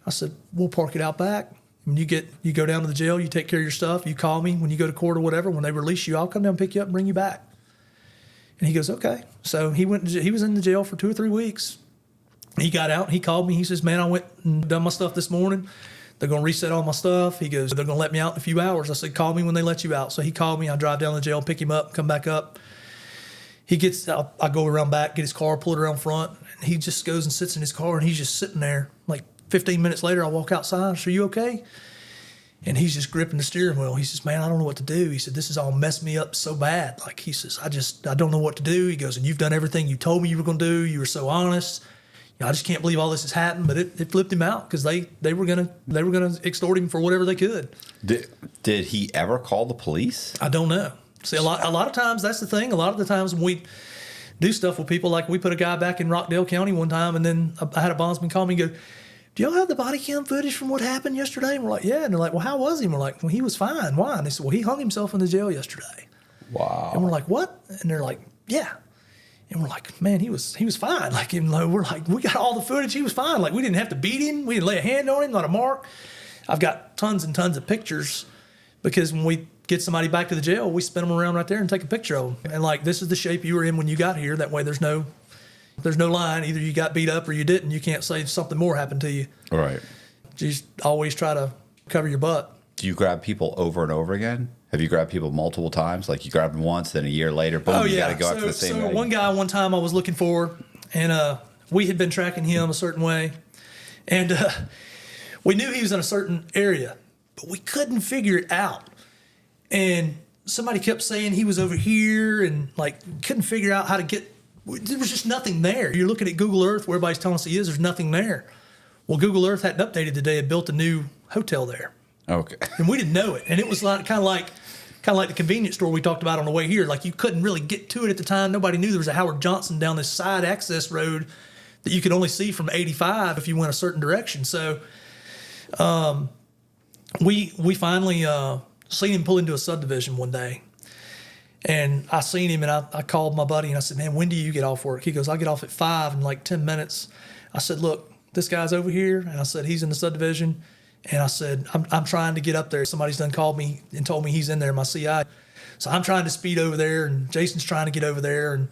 I said, we'll park it out back. When you go down to the jail, you take care of your stuff. You call me when you go to court or whatever. When they release you, I'll come down and pick you up and bring you back. And he goes, okay. So he was in the jail for 2 or 3 weeks. He got out. He called me. He says, man, I went and done my stuff this morning. They're going to reset all my stuff. He goes, they're going to let me out in a few hours. I said, call me when they let you out. So he called me. I drive down to the jail, pick him up, come back up. He gets out. I go around back, get his car, pull it around front. And he just goes and sits in his car, and he's just sitting there. Like 15 minutes later, I walk outside. I said, are you okay? And he's just gripping the steering wheel. He says, man, I don't know what to do. He said, this has all messed me up so bad. Like, he says, I don't know what to do. He goes, and you've done everything you told me you were going to do. You were so honest. You know, I just can't believe all this has happened. But it flipped him out because they were gonna extort him for whatever they could. Did he ever call the police? I don't know. See, a lot of times, that's the thing. A lot of the times when we do stuff with people, like we put a guy back in Rockdale County one time, and then I had a bondsman call me and go, do y'all have the body cam footage from what happened yesterday? And we're like, yeah. And they're like, well, how was he? And we're like, well, he was fine. Why? And they said, well, he hung himself in the jail yesterday. Wow. And we're like, what? And they're like, yeah. And we're like, man, he was fine. Like, and we're like, we got all the footage. He was fine. Like, we didn't have to beat him. We didn't lay a hand on him, not a mark. I've got tons and tons of pictures because when we get somebody back to the jail, we spin them around right there and take a picture of them. And like, this is the shape you were in when you got here. That way there's no line. Either you got beat up or you didn't. You can't say something more happened to you. Right. You just always try to cover your butt. Do you grab people over and over again? Have you grabbed people multiple times? Like you grabbed them once, then a year later, boom, you got to go after the same guy. One guy one time I was looking for, and we had been tracking him a certain way. And we knew he was in a certain area, but we couldn't figure it out. And somebody kept saying he was over here and like couldn't figure out how to get, there was just nothing there. You're looking at Google Earth where everybody's telling us he is, there's nothing there. Well, Google Earth hadn't updated today, had built a new hotel there. Okay. And we didn't know it. And it was like kind of like the convenience store we talked about on the way here. Like you couldn't really get to it at the time. Nobody knew there was a Howard Johnson down this side access road that you could only see from 85 if you went a certain direction. So we finally seen him pull into a subdivision one day. And I seen him, and I called my buddy, and I said, man, when do you get off work? He goes, I get off at 5 in like 10 minutes. I said, look, this guy's over here. And I said, he's in the subdivision. And I said, I'm trying to get up there. Somebody's done called me and told me he's in there, my CI. So I'm trying to speed over there, and Jason's trying to get over there. And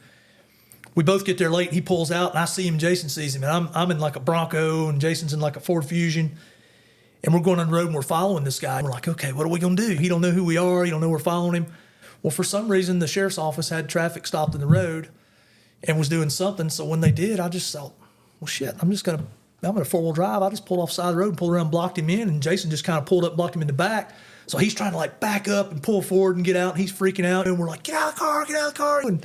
we both get there late. He pulls out, and I see him. Jason sees him. And I'm in like a Bronco, and Jason's in like a Ford Fusion. And we're going on the road, and we're following this guy. And we're like, okay, what are we going to do? He don't know who we are. He don't know we're following him. Well, for some reason, the sheriff's office had traffic stopped in the road and was doing something. So when they did, I just thought, well, shit, I'm in a four-wheel drive. I just pulled off the side of the road and pulled around, blocked him in, and Jason just kind of pulled up, blocked him in the back. So he's trying to like back up and pull forward and get out, and he's freaking out. And we're like, get out of the car. And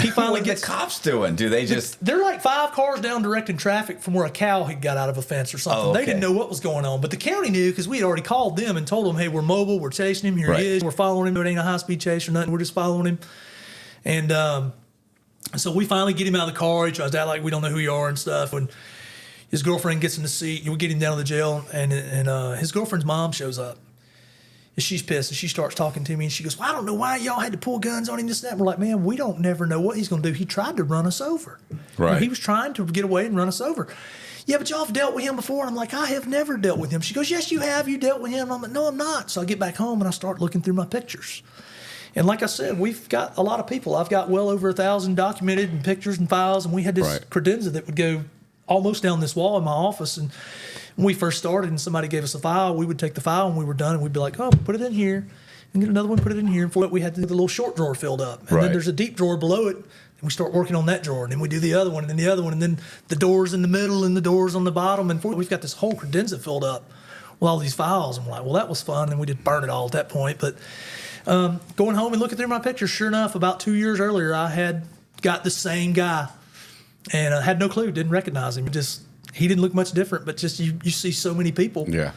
he finally what are the cops doing? Do they just... They're like 5 cars down directing traffic from where a cow had got out of a fence or something. Oh, okay. They didn't know what was going on. But the county knew because we had already called them and told them, hey, we're mobile. We're chasing him. Here he is. We're following him. It ain't a high-speed chase or nothing. We're just following him. And so we finally get him out of the car. He tries to act like we don't know who you are and stuff. And his girlfriend gets in the seat. We get him down to the jail. And his girlfriend's mom shows up. And she's pissed, and she starts talking to me, and she goes, well, I don't know why y'all had to pull guns on him, this and that. And we're like, man, we don't never know what he's going to do. He tried to run us over. Right. You know, he was trying to get away and run us over. Yeah, but y'all have dealt with him before. And I'm like, I have never dealt with him. She goes, yes, you have. You dealt with him. And I'm like, no, I'm not. So I get back home, and I start looking through my pictures. And like I said, we've got a lot of people. I've got well over 1,000 documented and pictures and files, and we had this credenza that would go almost down this wall in my office. And when we first started and somebody gave us a file, we would take the file and we were done, and we'd be like, oh, put it in here and get another one, put it in here. And for it, we had the little short drawer filled up. And then there's a deep drawer below it, and we start working on that drawer. And then we do the other one, and then the other one, and then the doors in the middle and the doors on the bottom. And we've got this whole credenza filled up with all these files. And we're like, well, that was fun. And we did burn it all at that point. But going home and looking through my pictures, sure enough, about 2 years earlier, I had got the same guy. And I had no clue, didn't recognize him. He didn't look much different, but just you see so many people. Yeah.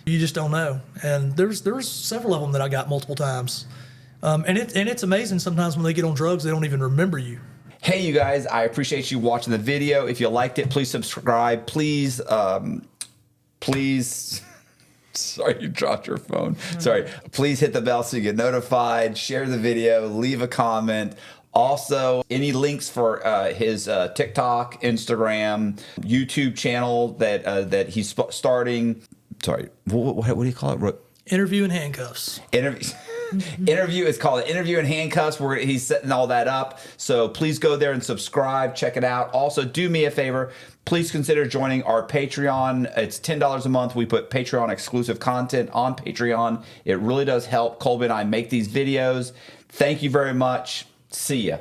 You just don't know. And there's several of them that I got multiple times. And it's amazing sometimes when they get on drugs, they don't even remember you. Hey, you guys, I appreciate you watching the video. If you liked it, please subscribe. Please, sorry, you dropped your phone. Sorry. Please hit the bell so you get notified. Share the video. Leave a comment. Also, any links for his TikTok, Instagram, YouTube channel that he's starting. Sorry, what do you call it? Interview in handcuffs. Interview is called Interview in Handcuffs, where he's setting all that up. So please go there and subscribe, check it out. Also, do me a favor. Please consider joining our Patreon. It's $10 a month. We put Patreon exclusive content on Patreon. It really does help Colby and I make these videos. Thank you very much. See ya.